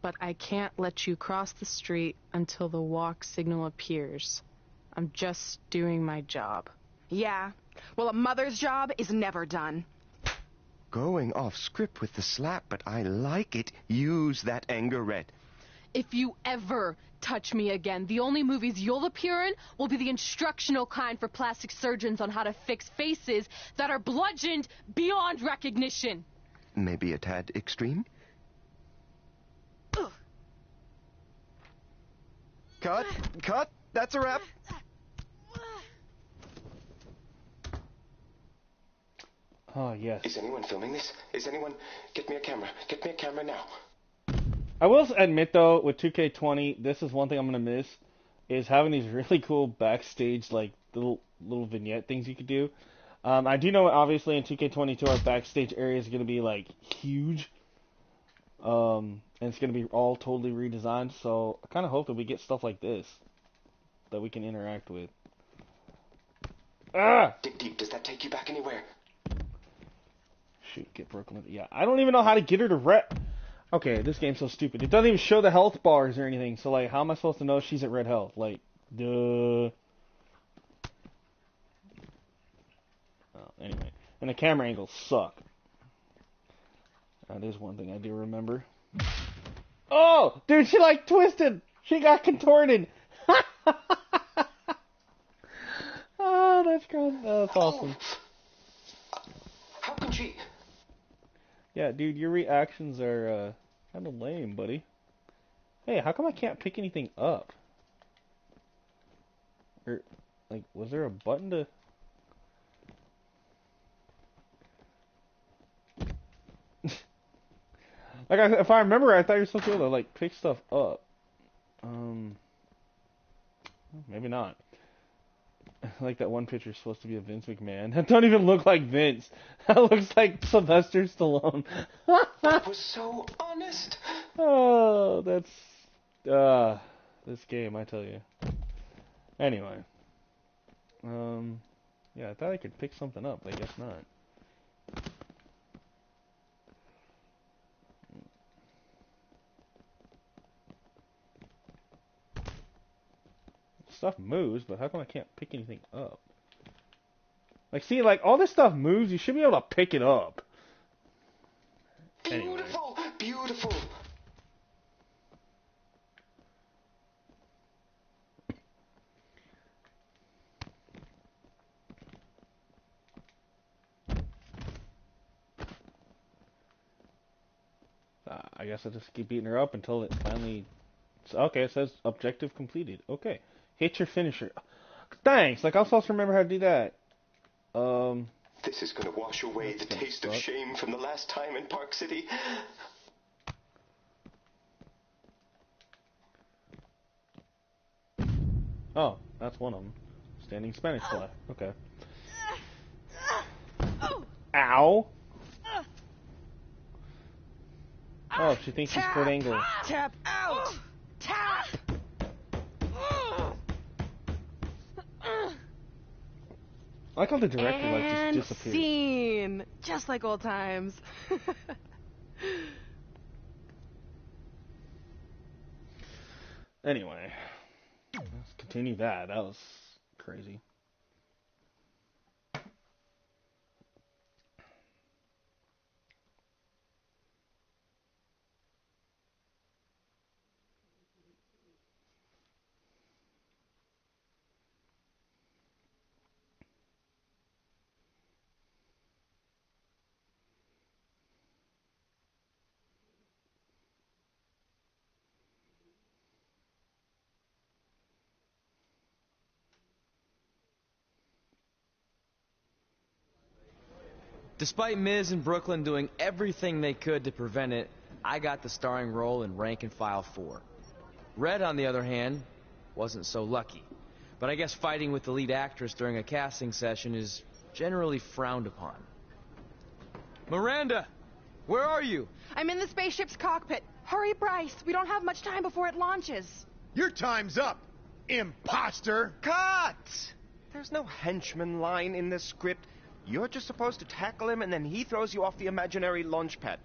but I can't let you cross the street until the walk signal appears. I'm just doing my job. Yeah. Well, a mother's job is never done. Going off script with the slap, but I like it. Use that anger red. If you ever touch me again, the only movies you'll appear in will be the instructional kind for plastic surgeons on how to fix faces that are bludgeoned beyond recognition. Maybe a tad extreme? Ugh. Cut! Cut! That's a wrap! Oh, yes. Is anyone filming this? Is anyone... Get me a camera. Get me a camera now. I will admit, though, with 2K20, this is one thing I'm going to miss, is having these really cool backstage, like, little vignette things you could do. I do know, obviously, in 2K22, our backstage area is going to be, like, huge. And it's going to be all totally redesigned, so I kind of hope that we get stuff like this that we can interact with. Ah! Dig deep. Does that take you back anywhere? Shoot, get Brooklyn. Yeah, I don't even know how to get her to rep. Okay, this game's so stupid. It doesn't even show the health bars or anything. So, like, how am I supposed to know she's at red health? Like, duh. Oh, anyway. And the camera angles suck. That is one thing I do remember. Oh! Dude, she, like, twisted! She got contorted! Oh, that's gross. That's awesome. How can she... Yeah, dude, your reactions are kind of lame, buddy. Hey, how come I can't pick anything up? Or, like, was there a button to... Like, if I remember, I thought you were supposed to be able to, like, pick stuff up. Maybe not. Like that one picture is supposed to be a Vince McMahon. That don't even look like Vince. That looks like Sylvester Stallone. That was so honest. Oh, that's this game, I tell you. Anyway, yeah, I thought I could pick something up. I guess not. Stuff moves, but how come I can't pick anything up? Like, see, like, all this stuff moves, you should be able to pick it up. Anyway. Beautiful! Beautiful! I guess I'll just keep beating her up until it finally... Okay, it says objective completed. Okay. Hit your finisher. Thanks! Like, I'm supposed to remember how to do that. This is gonna wash away the taste of shame from the last time in Park City. Oh, that's one of them. Standing Spanish flag. Okay. Ow! Oh, she thinks she's Kurt Angle. Tap out! Tap! I like how the director like And just disappeared. scene! Just like old times. Anyway, let's continue that. That was crazy. Despite Miz and Brooklyn doing everything they could to prevent it, I got the starring role in Rank and File 4. Red, on the other hand, wasn't so lucky. But I guess fighting with the lead actress during a casting session is generally frowned upon. Miranda! Where are you? I'm in the spaceship's cockpit. Hurry, Bryce. We don't have much time before it launches. Your time's up, imposter! Cut! There's no henchman line in this script. You're just supposed to tackle him and then he throws you off the imaginary launch pad.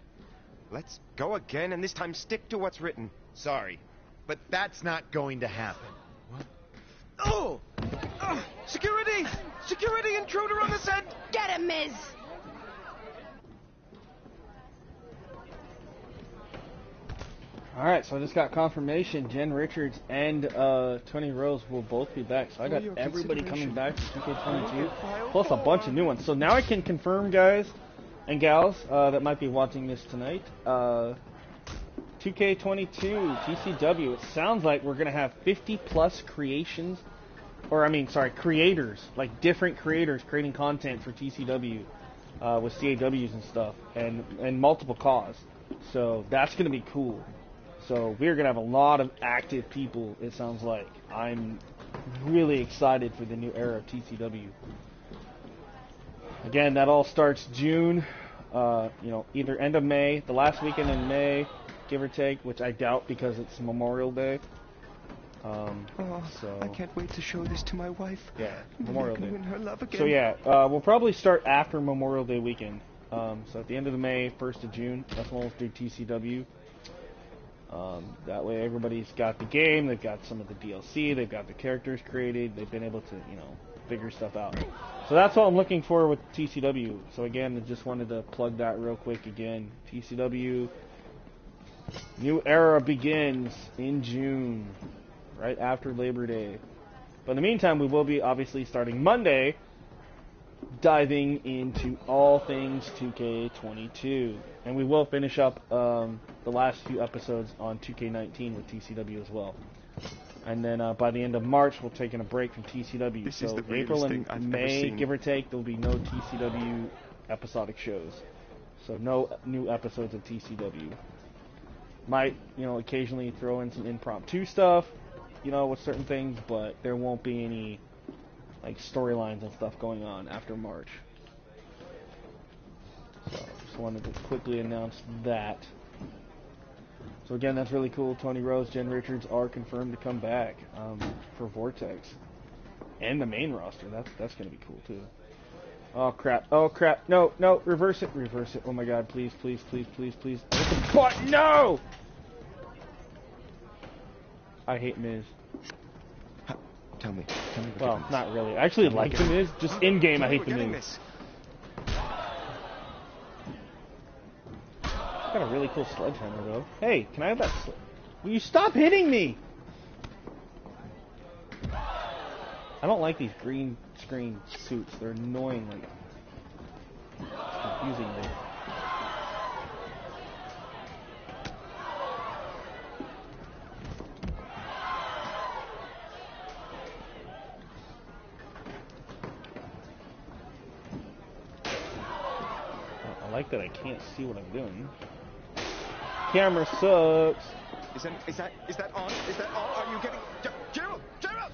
Let's go again and this time stick to what's written. Sorry, but that's not going to happen. What? Oh! Security! Security intruder on the set! Get him, Miz! Alright, so I just got confirmation Jen Richards and Tony Rose will both be back. So I got everybody coming back to 2K22, plus a bunch of new ones. So now I can confirm, guys and gals that might be watching this tonight. 2K22 TCW, it sounds like we're going to have 50 plus creations, creators, like different creators creating content for TCW with CAWs and stuff, and multiple CAWs. So that's going to be cool. So we're going to have a lot of active people, it sounds like. I'm really excited for the new era of TCW. Again, that all starts June, either end of May, the last weekend in May, give or take, which I doubt because it's Memorial Day. So I can't wait to show this to my wife. Yeah, Memorial Day. Win her love again. So yeah, we'll probably start after Memorial Day weekend. So at the end of the May, 1st of June, that's when we'll do TCW. That way everybody's got the game, they've got some of the DLC, they've got the characters created, they've been able to, figure stuff out. So that's what I'm looking for with TCW. So again, I just wanted to plug that real quick again. TCW, new era begins in June, right after Labor Day. But in the meantime, we will be obviously starting Monday, diving into all things 2K22. And we will finish up the last few episodes on 2K19 with TCW as well. And then by the end of March, we're taking a break from TCW. This so is the April and I've May, seen. give or take, there will be no TCW episodic shows. So no new episodes of TCW. Might, occasionally throw in some impromptu stuff, with certain things, but there won't be any storylines and stuff going on after March. So just wanted to quickly announce that. So again, that's really cool. Tony Rose, Jen Richards are confirmed to come back for Vortex and the main roster. That's gonna be cool too. Oh crap! Oh crap! No! Reverse it! Reverse it! Oh my God! Please! Please! Please! Please! Please! What? No! I hate Miz. Tell me. Well, not really. I actually like the Miz. Just in game, I hate the Miz. Got a really cool sledgehammer though. Hey, can I have that? Will you stop hitting me? I don't like these green screen suits. They're annoying. It's confusing me. I like that I can't see what I'm doing. Camera sucks. Is that on? Is that on? Are you getting... Gerald! Gerald!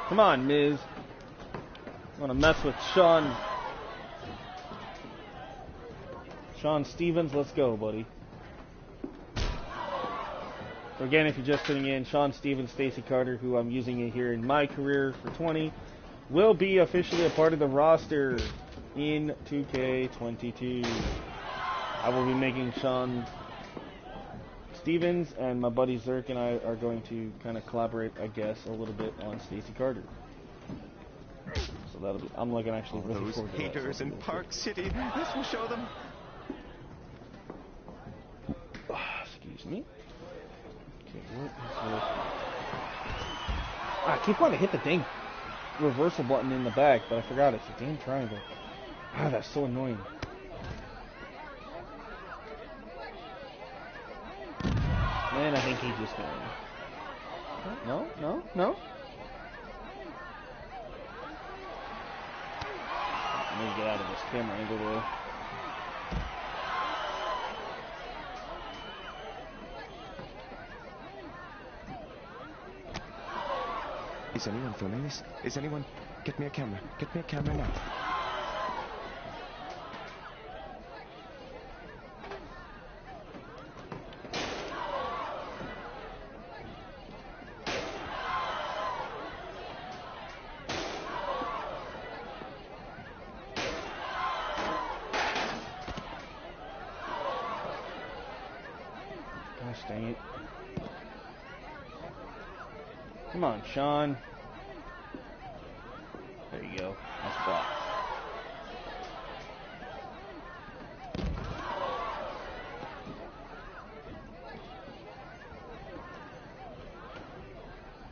Come on, Miz. I want to mess with Sean Stevens. Let's go, buddy. So again, if you're just tuning in, Sean Stevens, Stacy Carter, who I'm using it here in my career for 20, will be officially a part of the roster in 2K22. I will be making Sean Stevens, and my buddy Zerk and I are going to kind of collaborate, I guess, a little bit on Stacy Carter. So that'll be, I'm looking actually really Those forward to that. haters in Park City. This will show them. Excuse me. What is this? I keep wanting to hit the dang reversal button in the back, but I forgot it's a dang triangle. That's so annoying. And I think he's just going. No, no, no. I'm gonna get out of this camera angle though. Is anyone filming this? Is anyone... Get me a camera. Get me a camera now. Gosh dang it. Come on, Sean. There you go. That's blocked.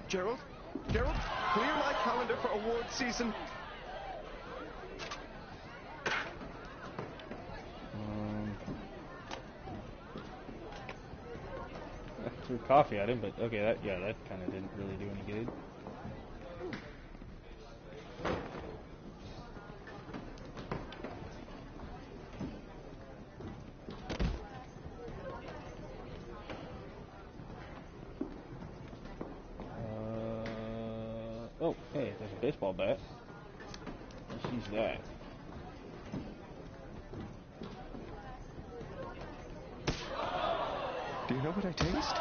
Gerald? Gerald? Clear my calendar for award season. I threw coffee at him, but okay, that kind of didn't really do any good. Oh, hey, there's a baseball bat. Let's use that. Do you know what I taste?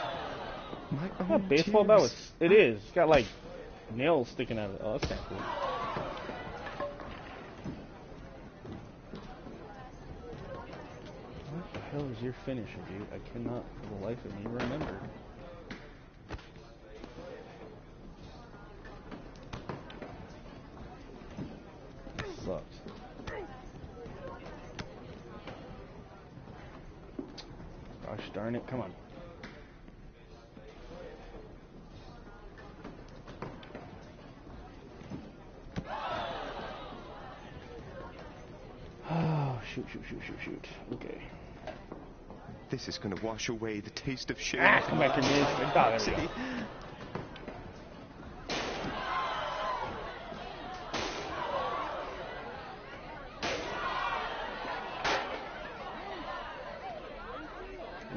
My own That baseball bat was... It is. It's got, like, nails sticking out of it. Oh, that's kind of cool. What the hell is your finisher, dude? I cannot, for the life of me, remember. Sucks. Gosh darn it, come on. Oh, shoot. Okay. This is gonna wash away the taste of shame. Ah, come back here, Miz. Oh, there we go.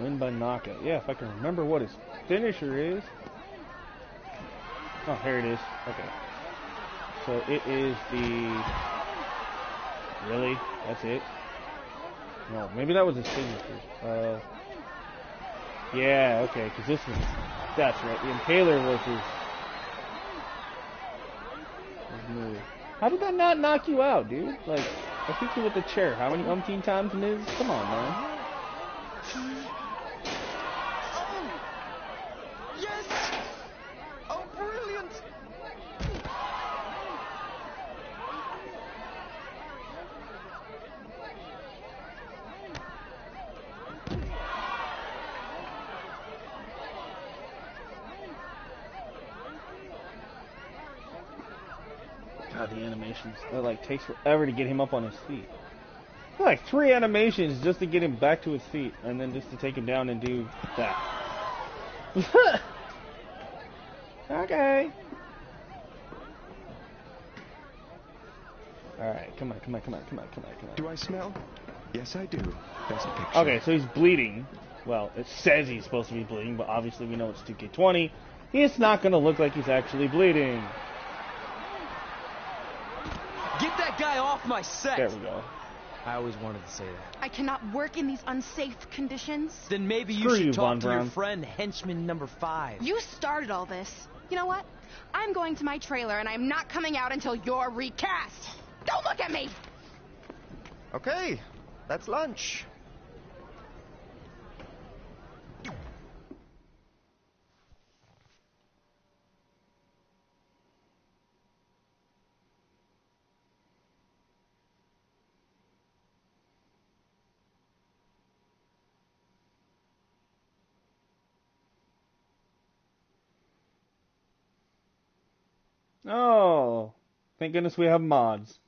Win by knockout. Yeah, if I can remember what his finisher is. Oh, here it is. Okay. So it is the... Really? That's it? No, maybe that was his signature. Yeah, okay, because this was... That's right. The Impaler was his move. How did that not knock you out, dude? Like, I hit you with the chair. How many umpteen times, Miz? Come on, man. God, the animations. It like takes forever to get him up on his feet. Like 3 animations just to get him back to his feet, and then just to take him down and do that. Okay. Alright, come on. Do I smell? Yes, I do. Best picture. Okay, so he's bleeding. Well, it says he's supposed to be bleeding, but obviously we know it's 2K20. It's not going to look like he's actually bleeding. Get that guy off my set! There we go. I always wanted to say that. I cannot work in these unsafe conditions. Then maybe you Screw should you, talk Von to your Braun. friend, henchman number 5. You started all this. You know what? I'm going to my trailer, and I'm not coming out until you're recast. Don't look at me! Okay, that's lunch. Oh, thank goodness we have mods.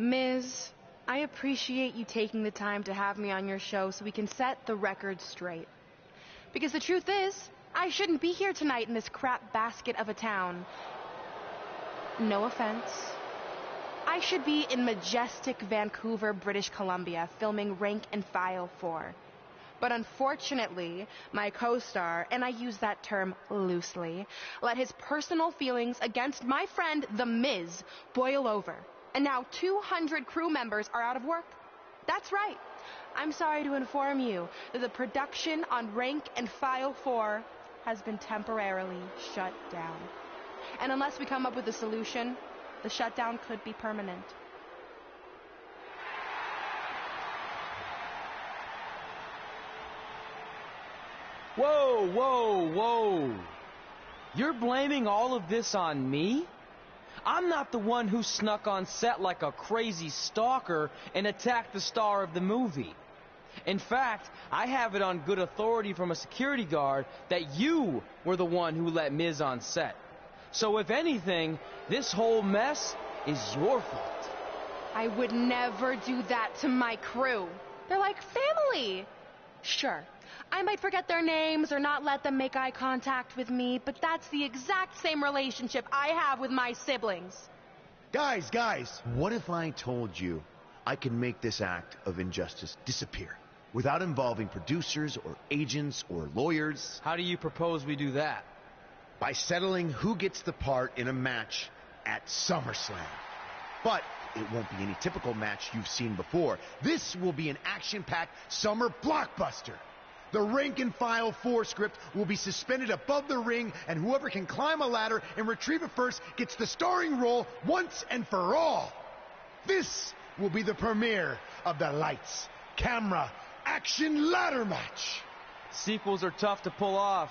Miz, I appreciate you taking the time to have me on your show so we can set the record straight. Because the truth is, I shouldn't be here tonight in this crap basket of a town. No offense. I should be in majestic Vancouver, British Columbia, filming Rank and File 4. But unfortunately, my co-star, and I use that term loosely, let his personal feelings against my friend, The Miz, boil over. And now 200 crew members are out of work. That's right. I'm sorry to inform you that the production on Rank and File 4 has been temporarily shut down. And unless we come up with a solution, the shutdown could be permanent. Whoa, whoa, whoa. You're blaming all of this on me? I'm not the one who snuck on set like a crazy stalker and attacked the star of the movie. In fact, I have it on good authority from a security guard that you were the one who let Miz on set. So if anything, this whole mess is your fault. I would never do that to my crew. They're like family. Sure, I might forget their names or not let them make eye contact with me, but that's the exact same relationship I have with my siblings. Guys, what if I told you I can make this act of injustice disappear without involving producers or agents or lawyers? How do you propose we do that? By settling who gets the part in a match at SummerSlam. But it won't be any typical match you've seen before. This will be an action-packed summer blockbuster. The Rank and File 4 script will be suspended above the ring, and whoever can climb a ladder and retrieve it first gets the starring role once and for all. This will be the premiere of the lights, camera, action ladder match. Sequels are tough to pull off,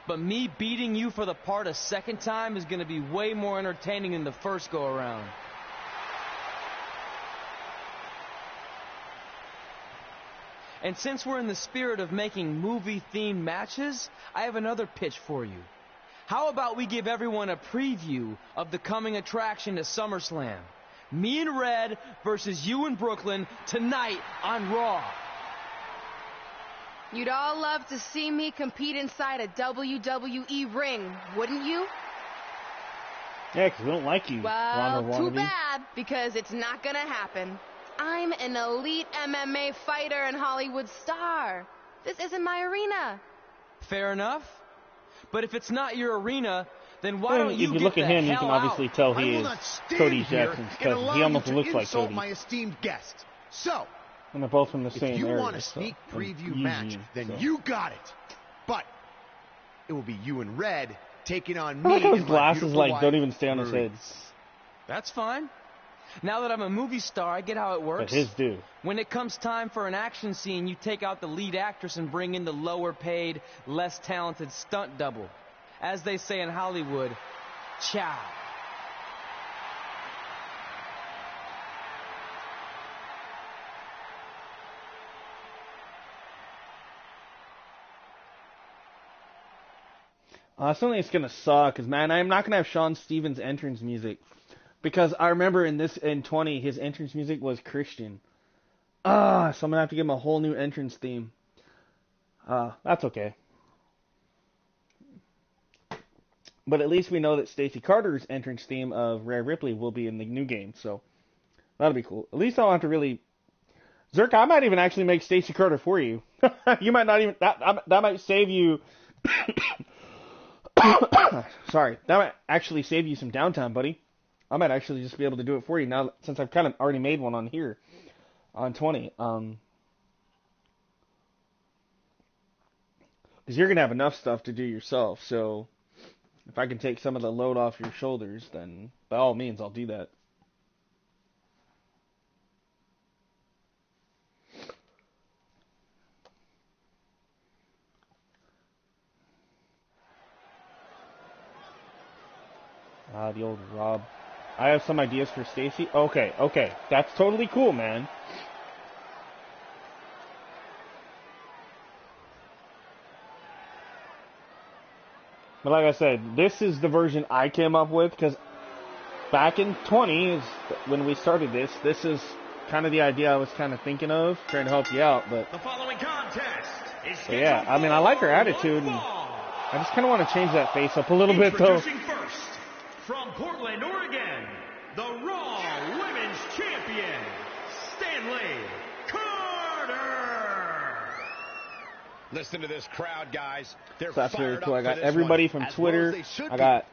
but me beating you for the part a second time is going to be way more entertaining than the first go-around. And since we're in the spirit of making movie-themed matches, I have another pitch for you. How about we give everyone a preview of the coming attraction to SummerSlam? Me and Red versus you in Brooklyn tonight on Raw. You'd all love to see me compete inside a WWE ring, wouldn't you? Yeah, because we don't like you, Well, Ronda too wannabe. bad, because it's not gonna happen. I'm an elite MMA fighter and Hollywood star. This isn't my arena. Fair enough. But if it's not your arena, then why don't you If you get look the at him, you hell can obviously out? tell I he will is not stand Cody here Jackson's and cousin. allow He almost you to looks like insult Cody. my esteemed guest. So, And they're both from the same if you area. want a sneak so, preview easy, match, then so. you got it. But it will be you and Red taking on I me like how his and my glasses beautiful wife, don't even stay on his Marie. head. That's fine. Now that I'm a movie star, I get how it works. But his do. When it comes time for an action scene, you take out the lead actress and bring in the lower-paid, less talented stunt double. As they say in Hollywood, ciao. Certainly it's gonna suck, cause man, I'm not gonna have Sean Stevens' entrance music, because I remember in 20 his entrance music was Christian. So I'm gonna have to give him a whole new entrance theme. That's okay. But at least we know that Stacey Carter's entrance theme of Rhea Ripley will be in the new game, so that'll be cool. At least I don't have to really. Zerk, I might even actually make Stacey Carter for you. You might not even that might save you. Sorry, that might actually save you some downtime, buddy. I might actually just be able to do it for you now, since I've kind of already made one on here, on 20. Because you're gonna have enough stuff to do yourself. So if I can take some of the load off your shoulders, then by all means, I'll do that. The old Rob. I have some ideas for Stacy. Okay. That's totally cool, man. But like I said, this is the version I came up with, because back in 20 is when we started this. This is kind of the idea I was kind of thinking of, trying to help you out. But The following contest is yeah, I mean, I like her attitude, and I just kind of want to change that face up a little bit, though. Introducing first, from Portland, Oregon, the Raw Women's Champion, Stanley Carter. Listen to this crowd, guys. So that's very cool. I got everybody from Twitter. I got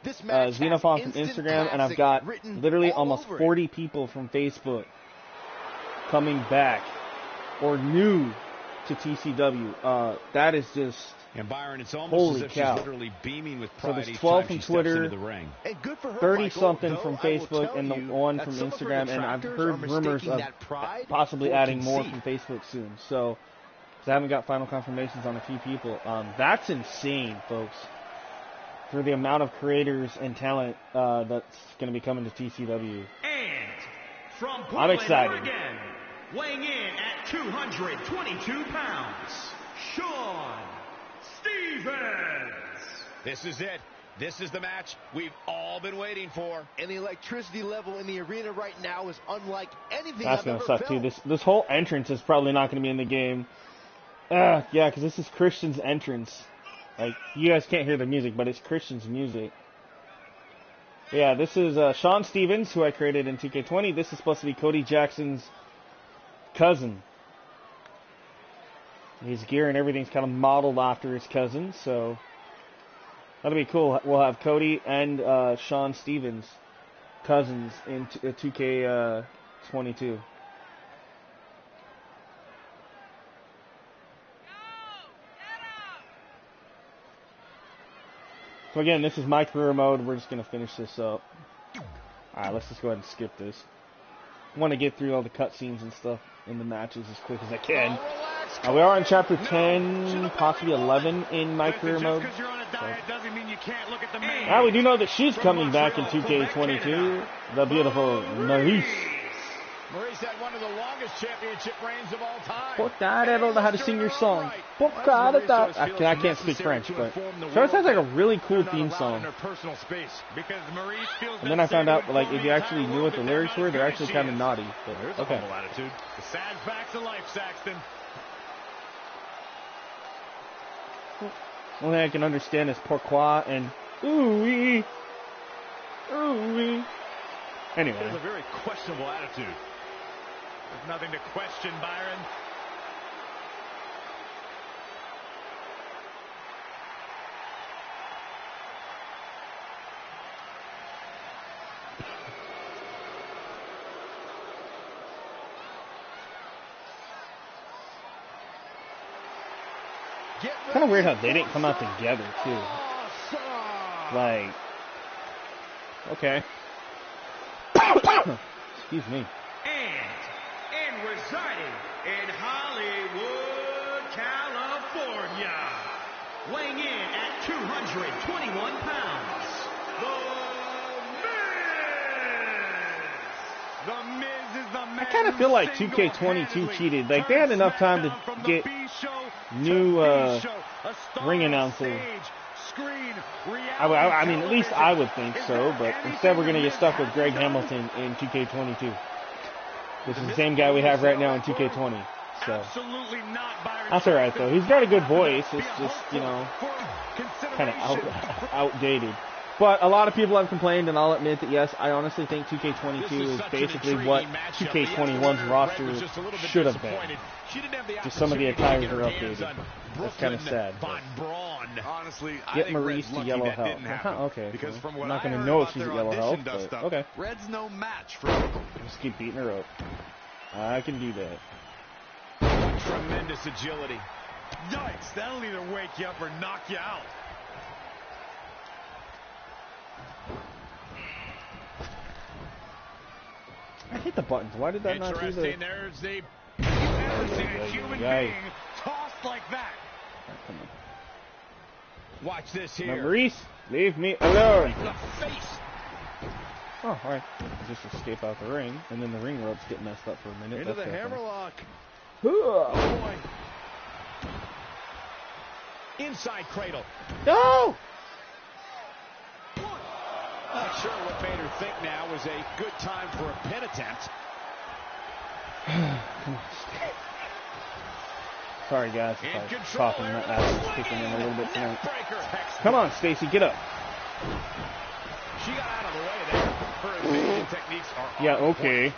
Xenophon from Instagram, and I've got literally almost 40 people from Facebook coming back or new to TCW. That is just and Byron, it's almost holy as if cow. she's literally beaming with So pride there's each 12 time from she steps Twitter, into the ring. 30-something from Facebook, and the one from Instagram, and I've heard rumors of possibly adding more from Facebook soon. So, because I haven't got final confirmations on a few people. That's insane, folks. For the amount of creators and talent that's going to be coming to TCW. And from I'm Portland, excited. Oregon, weighing in at 222 pounds, Sean Stevens. This is it. This is the match we've all been waiting for. And the electricity level in the arena right now is unlike anything That's I've going ever to suck, felt. too. This whole entrance is probably not going to be in the game. Yeah, because this is Christian's entrance. Like, you guys can't hear the music, but it's Christian's music. Yeah, this is Sean Stevens, who I created in 2K20. This is supposed to be Cody Jackson's cousin. His gear and everything's kind of modeled after his cousin, so that'll be cool. We'll have Cody and Sean Stevens, cousins, in 2K22. So again, this is my career mode. We're just going to finish this up. Alright, let's just go ahead and skip this. I want to get through all the cutscenes and stuff in the matches as quick as I can. We are on chapter 10, possibly 11 in my career mode. We do know that she's coming back in 2K22. The beautiful Maurice. Maurice had one of the longest championship reigns of all time. I don't know how to sing your song. I can't speak French, but so it sounds like a really cool theme song. And then I found out, like, if you actually knew what the lyrics were, they're actually kind of naughty. But, okay. The sad facts of life, Saxton. Only thing I can understand is pourquoi and ooh-wee. Ooh-wee. Anyway. It was a very questionable attitude. There's nothing to question, Byron. Kind of weird how they didn't come out together, too. Like, okay. Excuse me. And residing in Hollywood, California, weighing in at 221 pounds, The Miz is the man. I kind of feel like 2K22 cheated. Like, they had enough time to get new ring announcers. I mean, at least I would think so, but instead we're going to get stuck with Greg Hamilton in 2K22. Which is the same guy we have right now in 2K20. So that's alright, though. He's got a good voice. It's just, you know, kind of outdated. But a lot of people have complained, and I'll admit that, yes, I honestly think 2K22 is basically what 2K21's roster should have been. Just some of the attires are updated. That's kind of sad. Honestly, get Maurice to yellow health. Okay. Because from what I'm not going to I know heard if she's at about yellow their health, audition but dust-up, okay. Red's no match for Just keep beating her up. I can do that. Tremendous agility. Yikes, that'll either wake you up or knock you out. I hate the buttons. Why did that not do the... Interesting. There's the... You've never seen a human being tossed like that. Come on. Watch this here. Now, Maurice, leave me alone. Right in the face. Oh, alright. Just escape out the ring, and then the ring ropes get messed up for a minute. Into the hammerlock. Oh, boy. Inside cradle. No! Not sure what made her think now was a good time for a pin attempt. Sorry, guys, if I was coughing. That ass is kicking in a little bit tonight. Come on, Stacy, get up. She got out of the way there. Her evasion techniques are yeah, okay.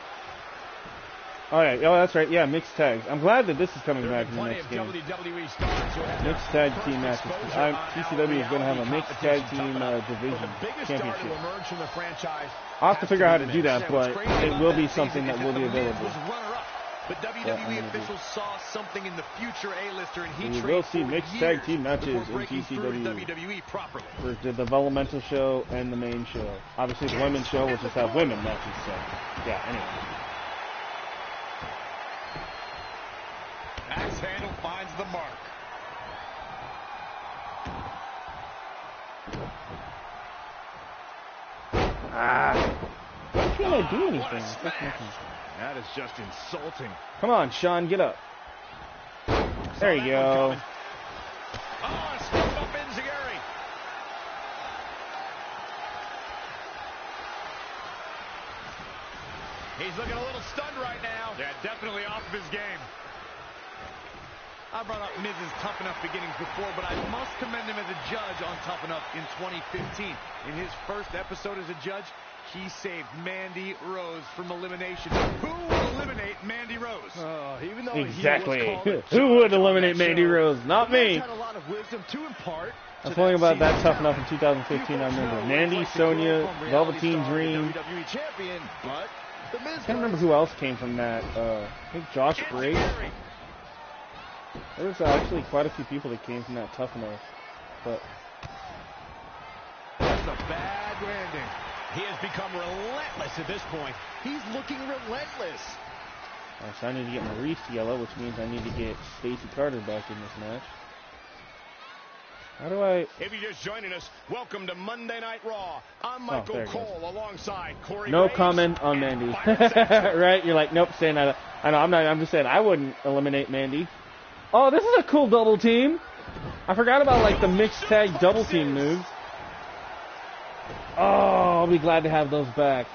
Oh, yeah, oh, that's right. Yeah, mixed tags. I'm glad that this is coming back in the next game. Mixed tag team matches. TCW is going to have a mixed tag team division championship. I'll have to figure out how to do that, but it will be something that will be available. But WWE officials saw something in the future A-lister, and he we will see mixed tag team matches in TCW for the developmental show and the main show. Obviously, the women's show will just have women matches. So, yeah. Anyway. Axe handle finds the mark. Why can't I do anything? That is just insulting. Come on, Sean, get up. There you go. Oh, a step up Enziguri. He's looking a little stunned right now. Yeah, definitely off of his game. I brought up Miz's Tough Enough beginnings before, but I must commend him as a judge on Tough Enough in 2015. In his first episode as a judge, he saved Mandy Rose from elimination. Who would eliminate Mandy Rose? Even though exactly. Who would eliminate Mandy Rose? Not me. Had a lot of wisdom to impart. That's one thing about that Tough Enough in 2015. I remember Mandy, Sonya, Velveteen Dream. But I can't remember who else came from that. I think Josh Grace. There was actually quite a few people that came from that Tough Enough. But that's a bad landing. He has become relentless at this point. He's looking relentless. So I need to get Maurice yellow, which means I need to get Stacey Carter back in this match. How do I... If you're just joining us, welcome to Monday Night Raw. I'm Michael Cole alongside Corey No Graves comment on Mandy. Right? You're like, nope, saying that. I know, I'm just saying I wouldn't eliminate Mandy. Oh, this is a cool double team. I forgot about, like, the mixed tag double team moves. Oh, I'll be glad to have those back.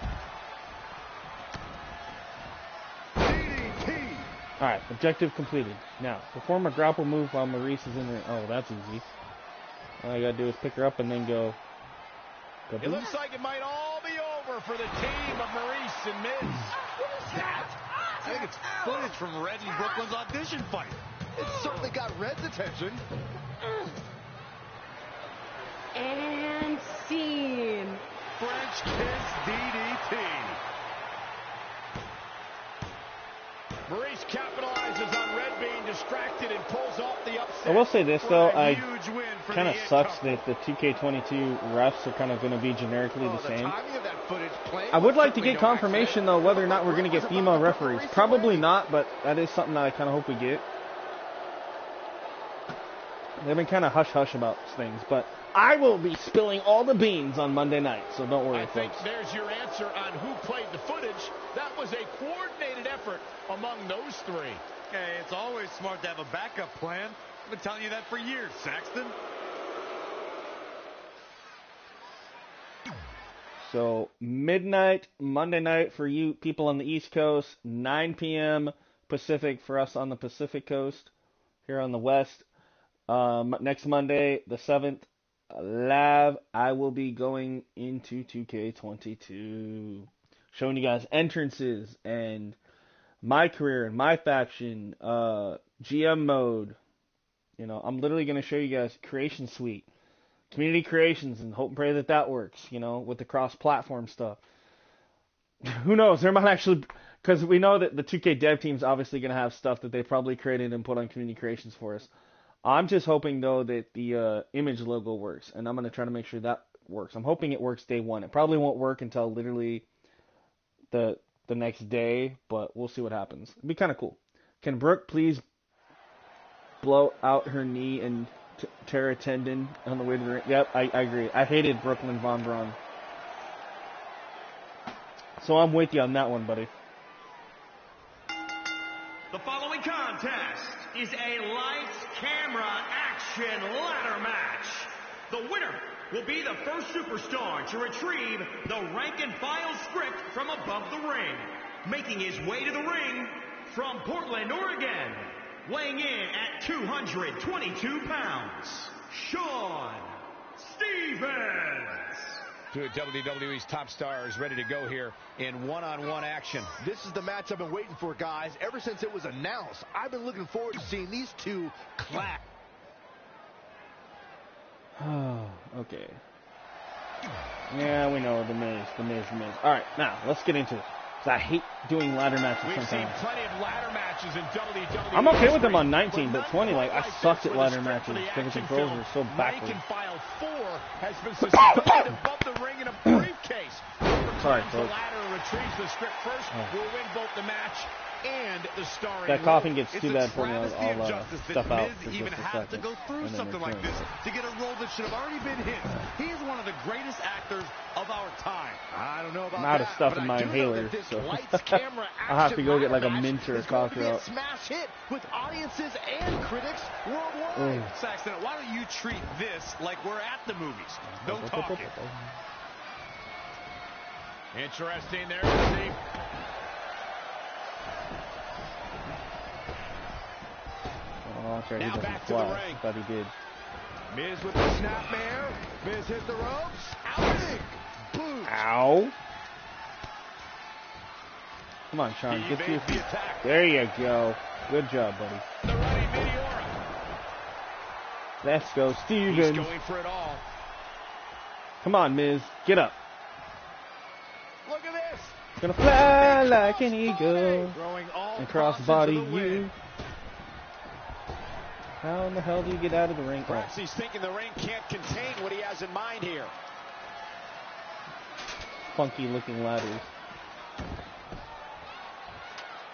Alright, objective completed. Now, perform a grapple move while Maurice is in there. Oh, that's easy. All I gotta do is pick her up and then go. It looks like it might all be over for the team of Maurice and Miz. What is that? I think it's footage from Red and Brooklyn's audition fight. It certainly got Red's attention. And scene. French kiss DDT. Maurice capitalizes on Red being distracted and pulls off the upset. I will say this though, I kind of sucks that the 2K22 refs are kind of going to be generically the same. I would like to get confirmation though whether or not we're going to get female referees. Probably not, but that is something that I kind of hope we get. They've been kind of hush-hush about things, but I will be spilling all the beans on Monday night, so don't worry, folks. I think there's your answer on who played the footage. That was a coordinated effort among those three. Hey, it's always smart to have a backup plan. I've been telling you that for years, Saxton. So, midnight, Monday night for you people on the East Coast, 9 p.m. Pacific for us on the Pacific Coast, here on the West. Next Monday, the 7th, live, I will be going into 2K22, showing you guys entrances and my career and my faction, GM mode. You know, I'm literally going to show you guys Creation Suite, community creations, and hope and pray that that works, you know, with the cross-platform stuff. Who knows? There might actually, because we know that the 2K dev team's obviously going to have stuff that they probably created and put on community creations for us. I'm just hoping, though, that the image logo works, and I'm going to try to make sure that works. I'm hoping it works day one. It probably won't work until literally the next day, but we'll see what happens. It'd be kind of cool. Can Brooke please blow out her knee and tear a tendon on the way to the ring? Yep, I agree. I hated Brooklyn Von Braun. So I'm with you on that one, buddy. The following contest is a lights, camera, action ladder match The winner will be the first superstar to retrieve the rank-and-file script from above the ring. Making his way to the ring from Portland, Oregon, weighing in at 222 pounds, Sean Stevens. Two of WWE's top stars ready to go here in one-on-one action. This is the match I've been waiting for, guys. Ever since it was announced, I've been looking forward to seeing these two clash. Oh, okay. Yeah, we know the Miz. All right, now let's get into it. 'Cause I hate doing ladder matches We've seen sometimes. plenty of ladder matches in WWE. I'm okay with them on 19, but 20, like, I sucked at ladder matches because the controls are so backwards. Rank and File 4 has been suspended above the ring in a briefcase. Sorry, The folks. ladder retrieves the script first, will win both the match and the starring That role. coughing gets It's too a bad for me. travesty of I'll justice step that out Miz for even just a has to second. go through and then something like return. this to get a role that should have already been his. He is one of the greatest actors of our time. I don't know about I'm out of that, stuff but in I my do know inhaler, that this so lights camera I'll have to action go get like a ladder mint or a match is going to be a cocktail. smash hit with audiences and critics worldwide. Saxton, why don't you treat this like we're at the movies? No talking. Interesting there to see. Oh, that's right. Now He doesn't back to the fly. ring. I thought he did. Miz with the snapmare. Miz hit the ropes. Outing. Boom. Ow. Come on, Sean. Get to your feet. There you go. Good job, buddy. The running Meteora. Let's go, He's Stevens. going for it all. Come on, Miz. Get up. Look at this. Gonna fly like an eagle Throwing all and crossbody caution to the you. wind. How in the hell do you get out of the ring? Perhaps he's thinking the ring can't contain what he has in mind here. Funky looking ladders.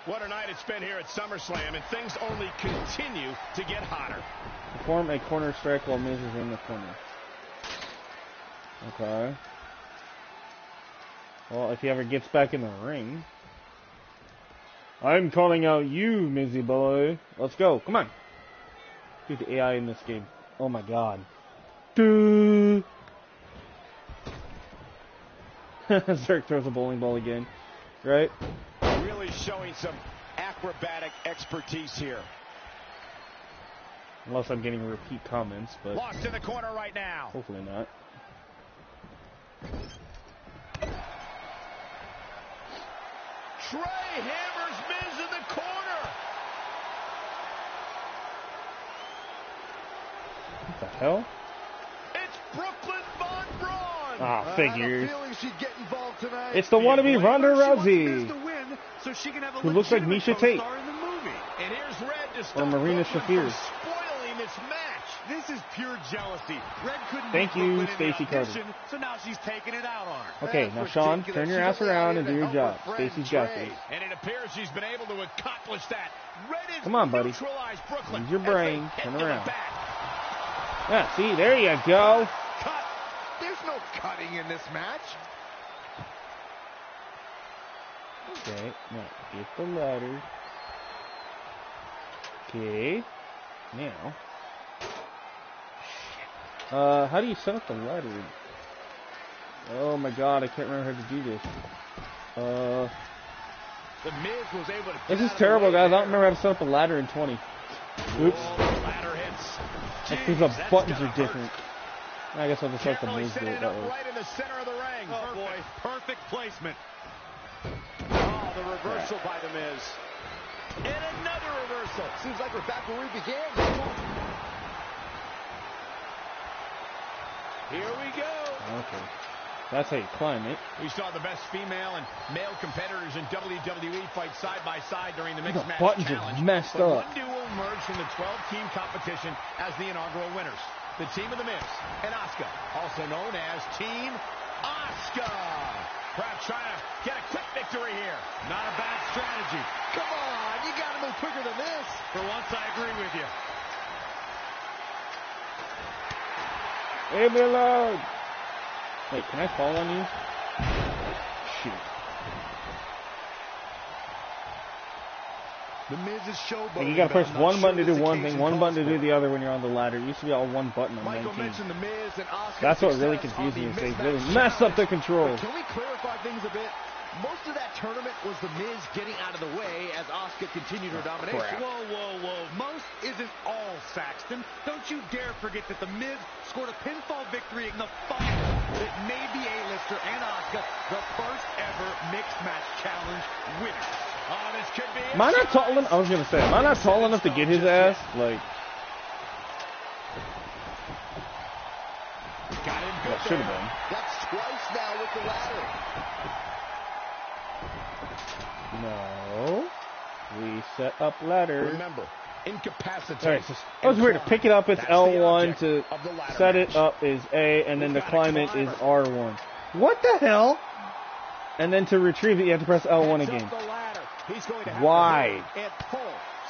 What a night it's been here at SummerSlam, and things only continue to get hotter. Perform a corner strike while Miz is in the corner. Okay. Well, if he ever gets back in the ring. I'm calling out you, Mizzy boy. Let's go. Come on. Dude, the AI in this game. Oh my god. Dude. Zerk throws a bowling ball again. Right? Really showing some acrobatic expertise here. Unless I'm getting repeat comments, but Lost in the corner right now. hopefully not. Trey hammers Miz in the corner. What the hell? It's Brooklyn Von Braun. Ah, figures. I have a feeling she'd get involved tonight. It's the wannabe Ronda Rousey. So she can have a Who looks like legitimate Misha Tate. co-star in the movie. And here's Red to Or stop Marina Brooklyn Shafir. from spoiling this match. This is pure jealousy. Red couldn't Thank beat you, Brooklyn in the Stacey Carter. audition, so now she's taking it out on her. Okay, now Sean, turn your ass around and do your job. Stacey's got this. And it appears she's been able to accomplish that. Red is Come on, buddy. neutralized Brooklyn. Use your as they brain. head Turn to the around. back. Yeah, see, there you go. Cut. There's no cutting in this match. Okay, now get the ladder. Okay, now. How do you set up the ladder? Oh my god, I can't remember how to do this. The Miz was able to This get is out of terrible, the way guys. I there. don't remember how to set up a ladder in 20. Oops. Oh, the ladder hits. Because the Jeez, buttons that's are gotta different. I guess I'll just let the Carefully Miz do setting it it that up way. right in the center of the ring. Oh, boy. Perfect placement. Oh, the reversal by the Miz. And another reversal. Seems like we're back where we began. Here we go. Okay. That's how you climb it. We saw the best female and male competitors in WWE fight side by side during the mixed The match buttons challenge. are messed but up. one duo emerged from the 12-team competition as the inaugural winners. The team of the Miz and Asuka, also known as Team Asuka. Perhaps trying to get a quick victory here. Not a bad strategy. Come on, you got to move quicker than this. For once, I agree with you. Leave me alone. Wait, can I fall on you? Shoot. The Miz is showboating. Like you gotta press one button to do one thing, one button to do the the other when you're on the ladder. It used to be all one button on Michael 19. mentioned the Miz and Asuka's That's what really success confused on me. the Is they mismatch really mess up their challenge. control. But can we clarify things a bit? Most of that tournament was the Miz getting out of the way as Asuka continued her domination. Crap. Whoa, whoa, whoa. Most isn't all, Saxton. Don't you dare forget that the Miz scored a pinfall victory in the final that made the A-lister and Asuka the first ever mixed match challenge winner. Oh, this could be Am I not tall enough? I was gonna say, am I not tall enough to get his ass? Like, got him good. should have been. That's twice now with the ladder. No. We set up ladder. Remember, incapacitated. Alright, so that was weird. To pick it up, it's L1. To set it up is A, and then to climb it is R1. What the hell? And then to retrieve it, you have to press L1 again. Why?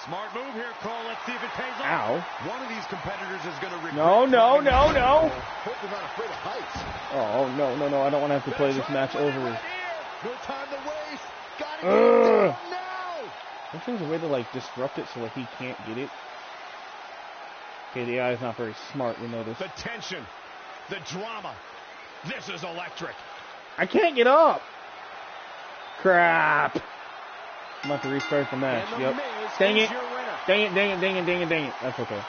Smart move here, Cole. Let's see if it pays off. Ow. One of these competitors is going to regret. No. Hope they're not afraid of heights. Oh, no. I don't want to have to play this match over. No time to waste. Gotta get it down now. If there's a way to, like, disrupt it so that he can't get it. Okay, the AI is not very smart, we know this. The tension, the drama. This is electric. I can't get up! Crap! I'm about to restart the match. Yep. Dang it. Dang it. That's okay.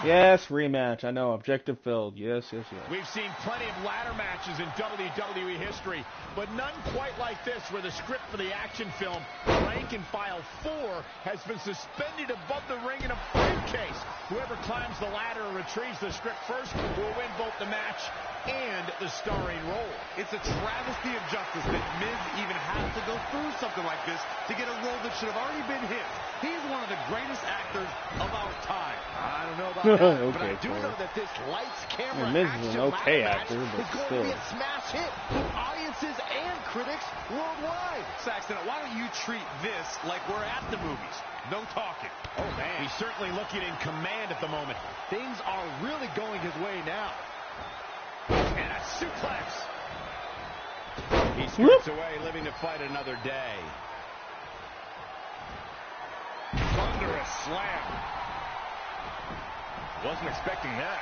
Yes, rematch. I know. Objective filled. Yes. We've seen plenty of ladder matches in WWE history, but none quite like this, where the script for the action film, Rank and File 4, has been suspended above the ring in a briefcase. Whoever climbs the ladder or retrieves the script first will win both the match and the starring role. It's a travesty of justice that Miz even has to go through something like this to get a role that should have already been his. He's one of the greatest actors of our time. I don't know about that, Okay, but I do know that this lights, camera, Miz action is an okay ladder actor, match but is going still. to be a smash hit with audiences and critics worldwide. Saxton, why don't you treat this like we're at the movies? No talking. Oh, man. He's certainly looking in command at the moment. Things are really going his way now. And a suplex. He skirts away, living to fight another day. Thunderous slam. Wasn't expecting that.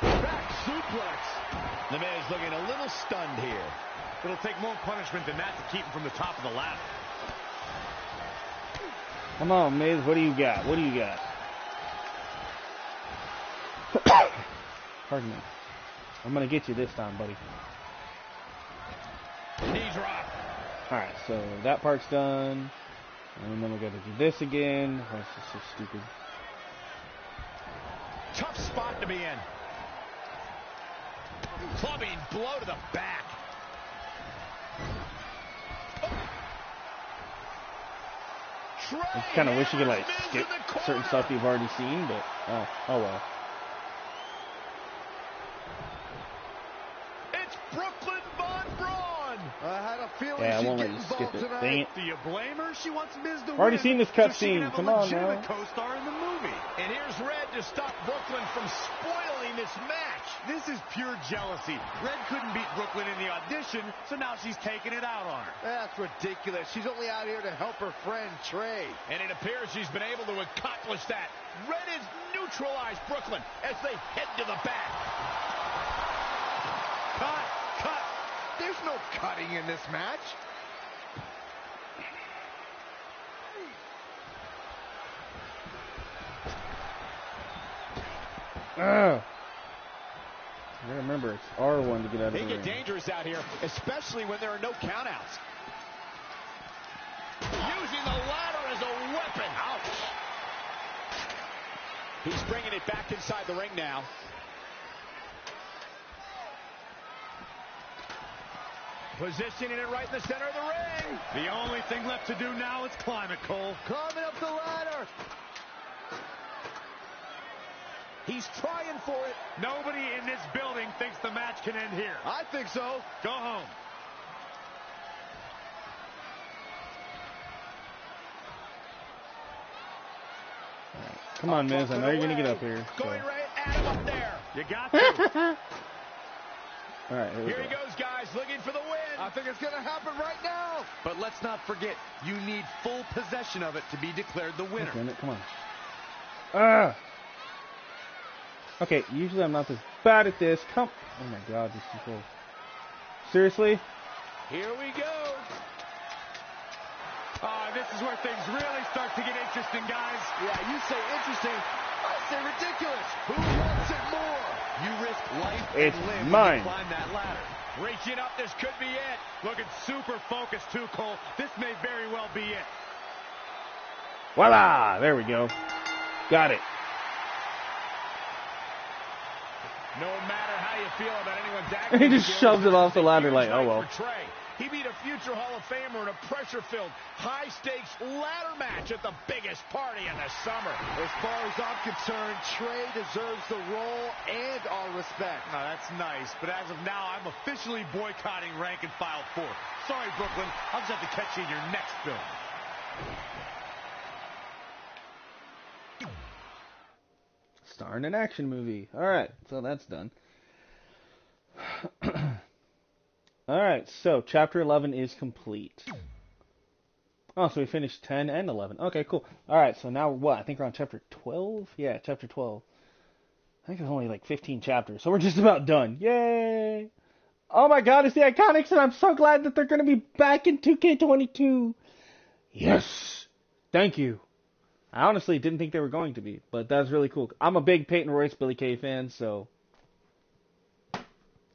Back suplex. The Miz looking a little stunned here. It'll take more punishment than that to keep him from the top of the ladder. Come on, Miz. What do you got? Pardon me. I'm going to get you this time, buddy. Knee drop. Alright, so that part's done. And then we got to do this again. Oh, this is so stupid. Tough spot to be in. Clubbing blow to the back. I just kind of wish you could, like, skip certain stuff you've already seen, but oh well. It's Brooklyn Von Braun. I had a feeling Yeah, I she'd won't get let you skip involved it. tonight. Dang it. Do you blame her? She wants Miz to Already win seen this so she cutscene. can have Come a on legitimate now. co-star in the movie. And here's Red to stop Brooklyn from spoiling this match. This is pure jealousy. Red couldn't beat Brooklyn in the audition, so now she's taking it out on her. That's ridiculous. She's only out here to help her friend Trey. And it appears she's been able to accomplish that. Red has neutralized Brooklyn as they head to the back. Cut. There's no cutting in this match. You gotta remember, it's R1 to get out of the They ring. get dangerous out here, especially when there are no countouts. Using the ladder as a weapon. Ouch. He's bringing it back inside the ring now. Positioning it right in the center of the ring. The only thing left to do now is climb it, Cole. Climbing up the ladder. He's trying for it. Nobody in this building thinks the match can end here. I think so. Go home. Come on, Miz. I know you're gonna get up here. So. Going right at him up there. You got to. All right, Here he goes, guys, looking for the win. I think it's going to happen right now. But let's not forget, you need full possession of it to be declared the winner. Damn it, come on. Ah! Okay, usually I'm not this bad at this. Oh my god, these people. Seriously? Here we go. This is where things really start to get interesting, guys. Yeah, you say interesting, I say ridiculous. Who wants it more? You risk life It's and limb mine. when you climb that ladder. Reaching up, this could be it. Looking super focused too, Cole. This may very well be it. Voila! There we go. Got it. No matter how you feel about anyone's He acting just skills, shoves it off the ladder huge like, oh night well. for Trey. He beat a future Hall of Famer in a pressure-filled, high-stakes ladder match at the biggest party in the summer. As far as I'm concerned, Trey deserves the role and our respect. Now, that's nice, but as of now, I'm officially boycotting Rank and File 4. Sorry, Brooklyn. I'll just have to catch you in your next film. Star in an action movie. Alright, so that's done. Alright, so chapter 11 is complete. Oh, so we finished 10 and 11. Okay, cool. Alright, so now what? I think we're on chapter 12? Yeah, chapter 12. I think there's only like 15 chapters, so we're just about done. Yay! Oh my god, it's the Iconics, and I'm so glad that they're going to be back in 2K22. Yes! Thank you. I honestly didn't think they were going to be, but that's really cool. I'm a big Peyton Royce, Billy Kay fan, so...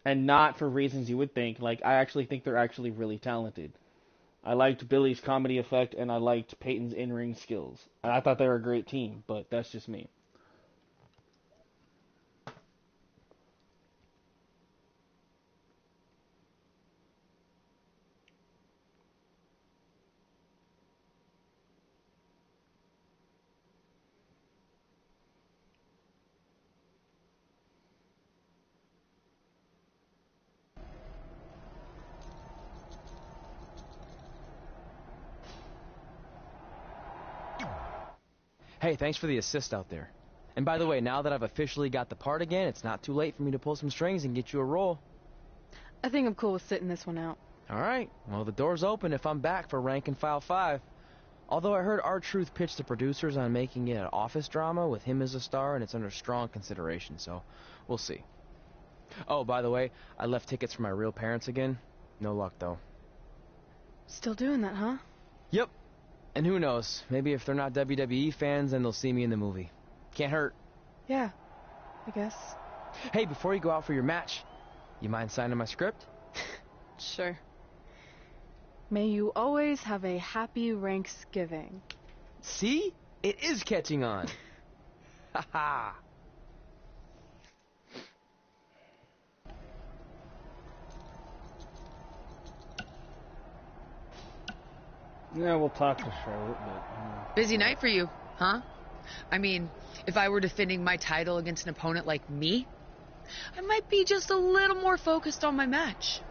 And not for reasons you would think. Like, I actually think they're actually really talented. I liked Billy's comedy effect, and I liked Peyton's in-ring skills. And I thought they were a great team, but that's just me. Hey, thanks for the assist out there. And by the way, now that I've officially got the part again, it's not too late for me to pull some strings and get you a role. I think I'm cool with sitting this one out. All right. Well, the door's open if I'm back for Rank and File 5. Although I heard R-Truth pitch the producers on making it an office drama with him as a star, and it's under strong consideration, so we'll see. Oh, by the way, I left tickets for my real parents again. No luck, though. Still doing that, huh? Yep. And who knows, maybe if they're not WWE fans, then they'll see me in the movie. Can't hurt. Yeah, I guess. Hey, before you go out for your match, you mind signing my script? Sure. May you always have a happy Ranksgiving. See? It is catching on. Haha. Yeah, we'll talk to Charlotte, but... Busy night for you, huh? I mean, if I were defending my title against an opponent like me, I might be just a little more focused on my match.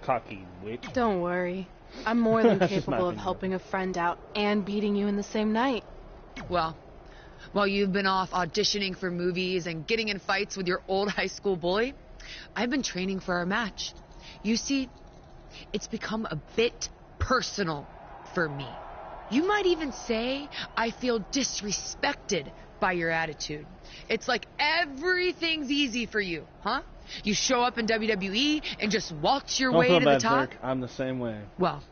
Cocky witch. Don't worry. I'm more than That's just capable my of opinion. helping a friend out and beating you in the same night. Well, while you've been off auditioning for movies and getting in fights with your old high school bully, I've been training for our match. You see, it's become a bit personal for me. You might even say I feel disrespected by your attitude. It's like everything's easy for you, huh? You show up in WWE and just waltz your Don't way feel to bad, the top. Zerk. I'm the same way. Well,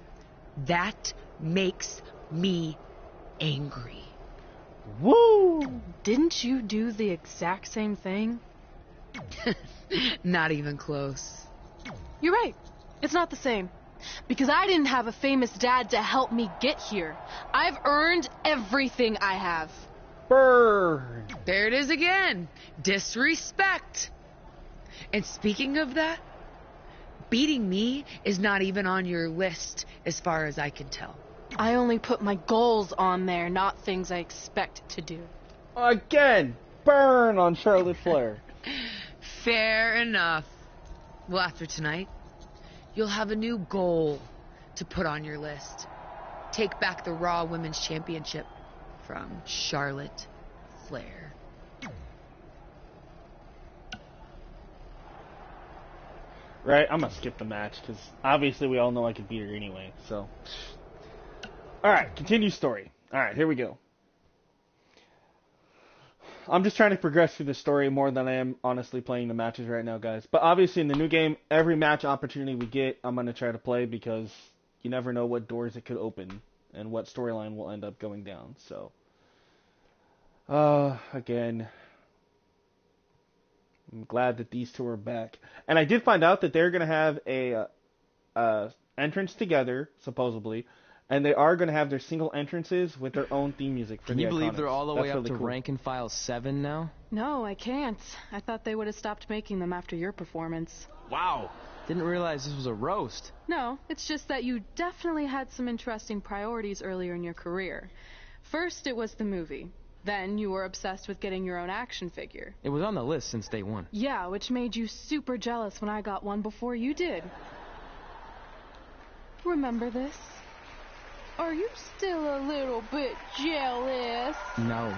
that makes me angry. Woo! Didn't you do the exact same thing? Not even close. You're right. It's not the same. Because I didn't have a famous dad to help me get here. I've earned everything I have. Burn! There it is again. Disrespect. And speaking of that, beating me is not even on your list as far as I can tell. I only put my goals on there, not things I expect to do. Again! Burn on Charlotte Flair. Fair enough. Well, after tonight, you'll have a new goal to put on your list. Take back the Raw Women's Championship from Charlotte Flair. Right? I'm going to skip the match, because obviously we all know I could beat her anyway, so. Alright, continue story. Alright, here we go. I'm just trying to progress through the story more than I am honestly playing the matches right now, guys. But obviously in the new game, every match opportunity we get, I'm going to try to play, because you never know what doors it could open and what storyline will end up going down. So, again, I'm glad that these two are back. And I did find out that they're going to have a entrance together, supposedly, and they are going to have their single entrances with their own theme music for Can the you believe Iconics. they're all the way That's up really to cool. rank and file 7 now? No, I can't. I thought they would have stopped making them after your performance. Wow. Didn't realize this was a roast. No, it's just that you definitely had some interesting priorities earlier in your career. First, it was the movie. Then you were obsessed with getting your own action figure. It was on the list since day one. Yeah, which made you super jealous when I got one before you did. Remember this? Are you still a little bit jealous? No.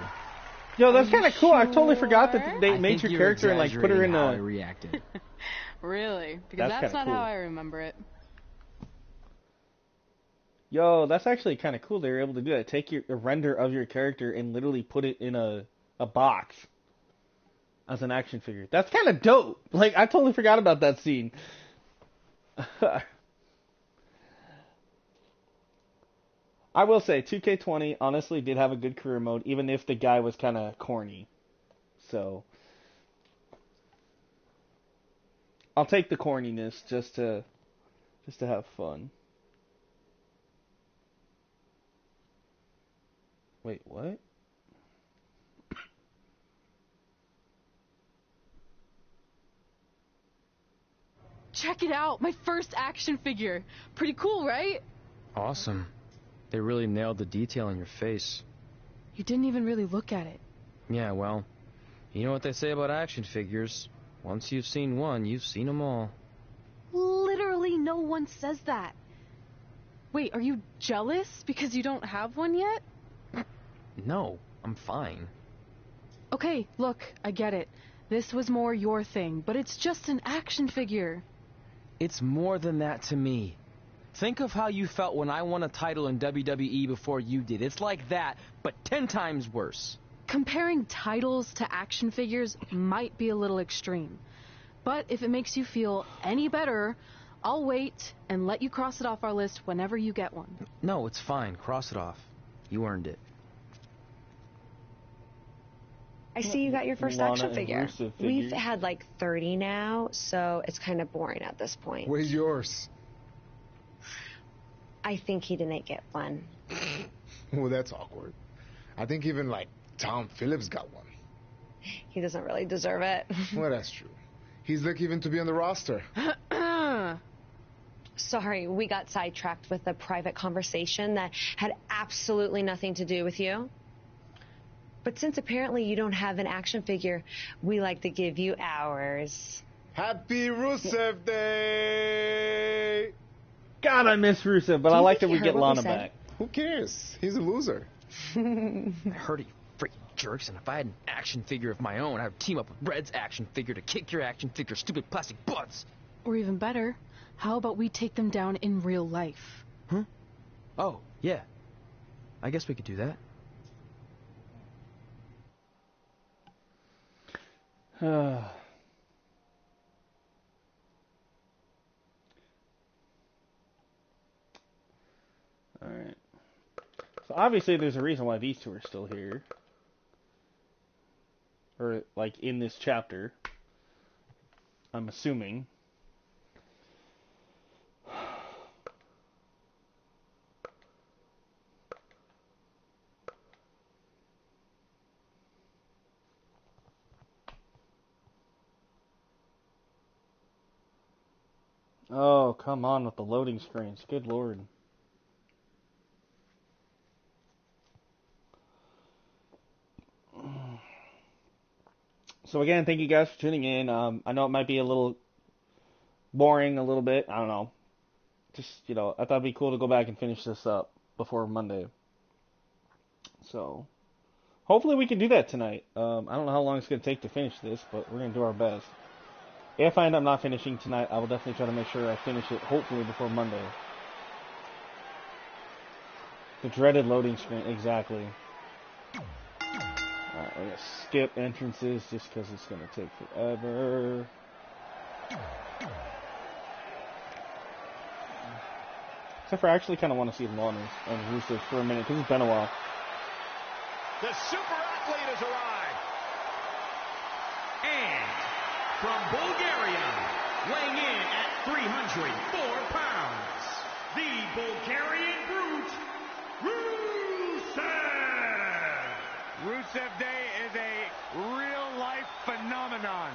Yo, that's kind of cool. I totally forgot that they I made think your you're character and like put her in exaggerating how I a. reacted. Really? Because that's not kinda how cool. I remember it. Yo, that's actually kind of cool. They were able to do that. Take a render of your character and literally put it in a box as an action figure. That's kind of dope. Like, I totally forgot about that scene. I will say, 2K20 honestly did have a good career mode, even if the guy was kind of corny. So, I'll take the corniness just to have fun. Wait, what? Check it out, my first action figure. Pretty cool, right? Awesome. They really nailed the detail on your face. You didn't even really look at it. Yeah, well, you know what they say about action figures. Once you've seen one, you've seen them all. Literally no one says that. Wait, are you jealous because you don't have one yet? No, I'm fine. Okay, look, I get it. This was more your thing, but it's just an action figure. It's more than that to me. Think of how you felt when I won a title in WWE before you did. It's like that, but 10 times worse. Comparing titles to action figures might be a little extreme. But if it makes you feel any better, I'll wait and let you cross it off our list whenever you get one. No, it's fine. Cross it off. You earned it. I see you got your first Lana action figure. and Rusev We've figures. had like 30 now, so it's kind of boring at this point. Where's yours? I think he didn't get one. Well, that's awkward. I think even like Tom Phillips got one. He doesn't really deserve it. Well, that's true. He's lucky even to be on the roster. Sorry, we got sidetracked with a private conversation that had absolutely nothing to do with you. But since apparently you don't have an action figure, we like to give you ours. Happy Rusev Day! God, I miss Rusev, but I like that we get Lana back. Who cares? He's a loser. I heard it, you freaking jerks, and if I had an action figure of my own, I would team up with Red's action figure to kick your action figure stupid plastic butts. Or even better, how about we take them down in real life? Huh? Oh, yeah. I guess we could do that. Alright. So obviously there's a reason why these two are still here. Or, like, in this chapter. I'm assuming. Oh, come on with the loading screens. Good lord. So again, thank you guys for tuning in. I know it might be a little boring a little bit. I don't know. Just, I thought it'd be cool to go back and finish this up before Monday. So, hopefully we can do that tonight. I don't know how long it's going to take to finish this, but we're going to do our best. If I end up not finishing tonight, I will definitely try to make sure I finish it, hopefully before Monday. The dreaded loading screen, exactly. Alright, I'm going to skip entrances just because it's going to take forever. Except for I actually kind of want to see Lana and Rusev for a minute because it's been a while. The super athlete has arrived. And from Bulgaria, weighing in at 304 pounds, the Bulgarian Brute, Rusev! Rusev Day is a real-life phenomenon,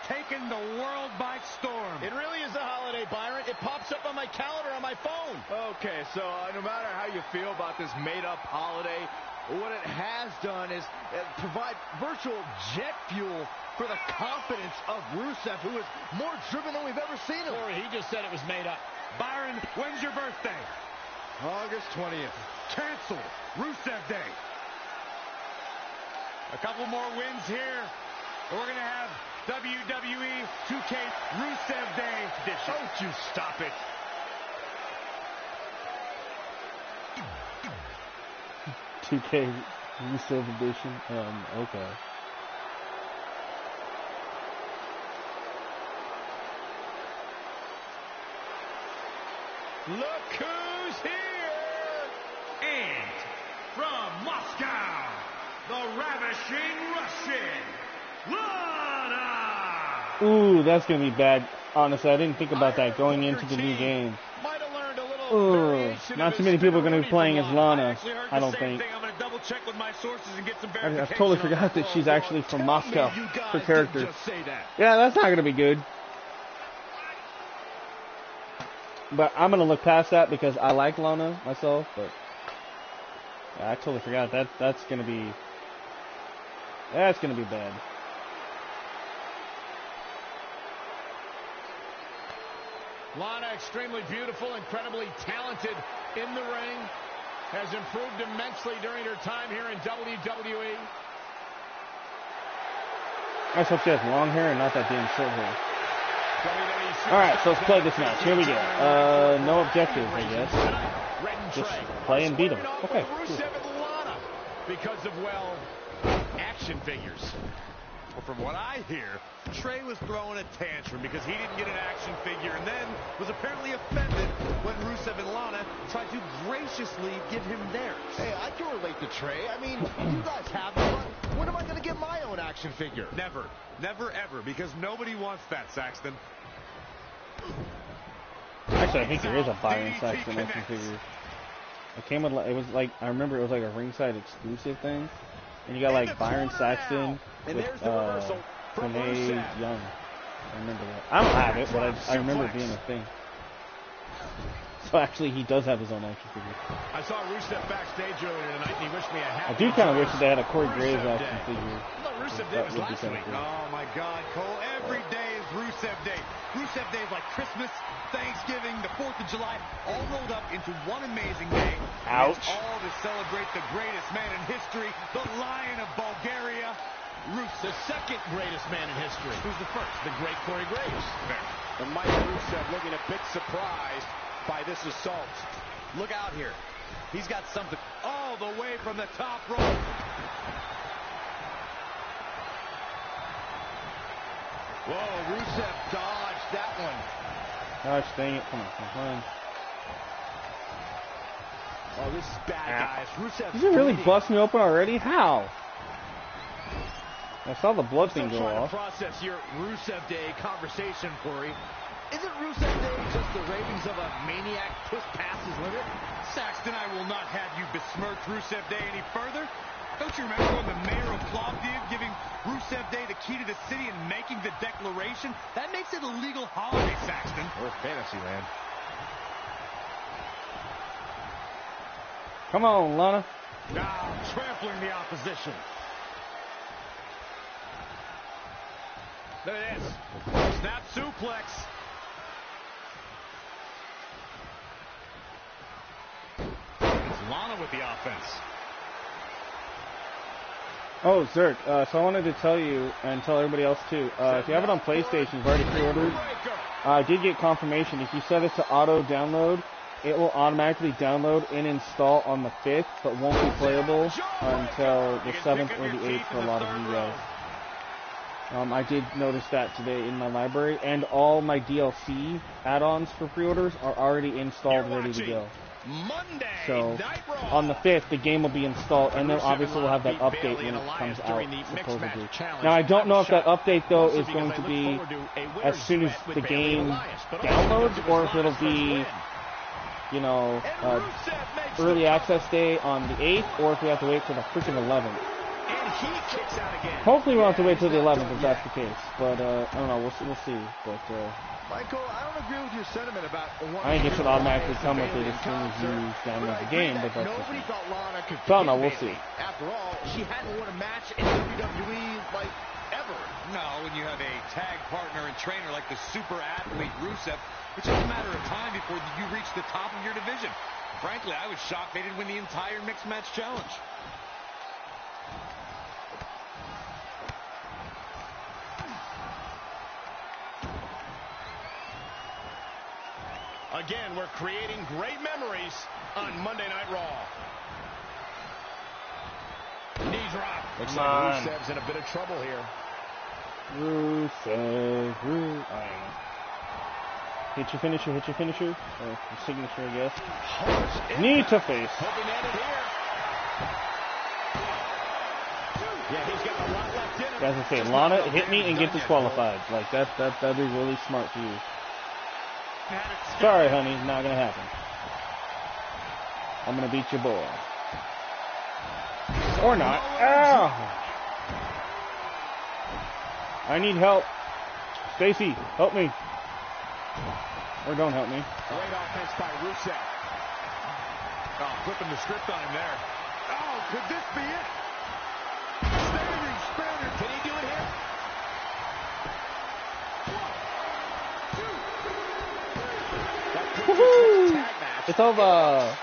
taking the world by storm. It really is a holiday, Byron. It pops up on my calendar on my phone. Okay, so no matter how you feel about this made-up holiday, what it has done is provide virtual jet fuel for the confidence of Rusev, who is more driven than we've ever seen him. Corey, he just said it was made up. Byron, when's your birthday? August 20th. Canceled. Rusev Day. A couple more wins here. We're going to have WWE2K Rusev Day edition. Don't you stop it. $2K Rusev edition. Okay. Look who's here! And from Moscow, the ravishing Russian, Lana! Ooh, that's going to be bad. Honestly, I didn't think about that going into the new game. Might have learned a little variation Not of too many people are going to be playing as Lana, actually heard I the don't same think. thing. I'm going to double check with my sources and get some I verification. totally on forgot that she's actually from Moscow, you guys her character. didn't just say that. Yeah, that's not going to be good. But I'm going to look past that because I like Lana myself, but yeah, I totally forgot. That's going to be bad. Lana, extremely beautiful, incredibly talented in the ring, has improved immensely during her time here in WWE. I just hope she has long hair and not that damn short hair. Alright, so let's play this match. Here we go. No objectives, I guess. Just play and beat them. Okay, cool. Because of, well, action figures. Well, from what I hear, Trey was throwing a tantrum because he didn't get an action figure and then was apparently offended when Rusev and Lana tried to graciously give him theirs. Hey, I can relate to Trey. I mean, you guys have them, but when am I going to get my own action figure? Never. Never, ever, because nobody wants that, Saxton. Actually, I think there is a Byron Saxton action figure. It came with, it was like, I remember it was like a ringside exclusive thing. And you got like Byron Saxton with Renee Young. I remember that. I don't have it, but I remember it being a thing. So actually, he does have his own action figure. I saw Rusev backstage earlier tonight, and he wished me a happy. I do kind of wish that they had a Corey Graves action figure. Rusev Day was last week. Oh my God, Cole! Every day is Rusev Day. Rusev Day is like Christmas, Thanksgiving, the 4th of July, all rolled up into one amazing day. Ouch! It's all to celebrate the greatest man in history, the Lion of Bulgaria, Rusev, the second greatest man in history. Who's the first? The great Corey Graves. Fair. And Mike Rusev looking a bit surprised by this assault. Look out here. He's got something all the way from the top rope. Whoa, Rusev dodged that one. Gosh dang it. Come on. Oh, this is bad, guys. Rusev. Did you really bust me open already? How? I saw the blood thing go off. Process your Rusev Day conversation, Corey. Isn't Rusev Day just the ravings of a maniac pushed past his limit? Saxton, I will not have you besmirch Rusev Day any further. Don't you remember when the mayor of Plovdiv giving Rusev Day the key to the city and making the declaration? That makes it a legal holiday, Saxton. Or fantasy land. Come on, Lana. Now trampling the opposition. There it is. Snap suplex. It's Lana with the offense. Oh, Zerk, so I wanted to tell you, and tell everybody else too, if you have it on PlayStation, you've already pre-ordered, I did get confirmation. If you set it to auto-download, it will automatically download and install on the 5th, but won't be playable until the 7th or the 8th for a lot of you guys. I did notice that today in my library, and all my DLC add-ons for pre-orders are already installed, ready to go. So, on the 5th, the game will be installed, and then obviously we'll have that update when it comes out, supposedly. Now, I don't know if that update, though, is going to be as soon as the game downloads, or if it'll be, you know, early access day on the 8th, or if we have to wait for the freaking 11th. Hopefully we won't have to wait till the 11th if that's the case, but I don't know, we'll see. But Michael, I don't agree with your sentiment about. I think it should automatically come with it as soon as you download the game, but that's Nobody thought Lana could. So no, we'll see. After all, she hadn't won a match in WWE like ever. No, when you have a tag partner and trainer like the super athlete Rusev, it's just a matter of time before you reach the top of your division. Frankly, I was shocked they didn't win the entire mixed match challenge. Again, we're creating great memories on Monday Night Raw. Knee drop. Looks like Rusev's in a bit of trouble here. Rusev. Hit your finisher, or your signature, I guess. Knee to face. Hoping to end it here. Yeah, he's got a lot left in him. As I say, Lana, hit me and get disqualified. Like, that'd be really smart for you. Sorry, honey, not gonna happen. I'm gonna beat your boy. Or not. Ow! I need help. Stacy, help me. Or don't help me. Great offense by Rusev. Oh, flipping the script on him there. Oh, could this be it? Standing Spaniard. Can he do it here? Woohoo! It's over.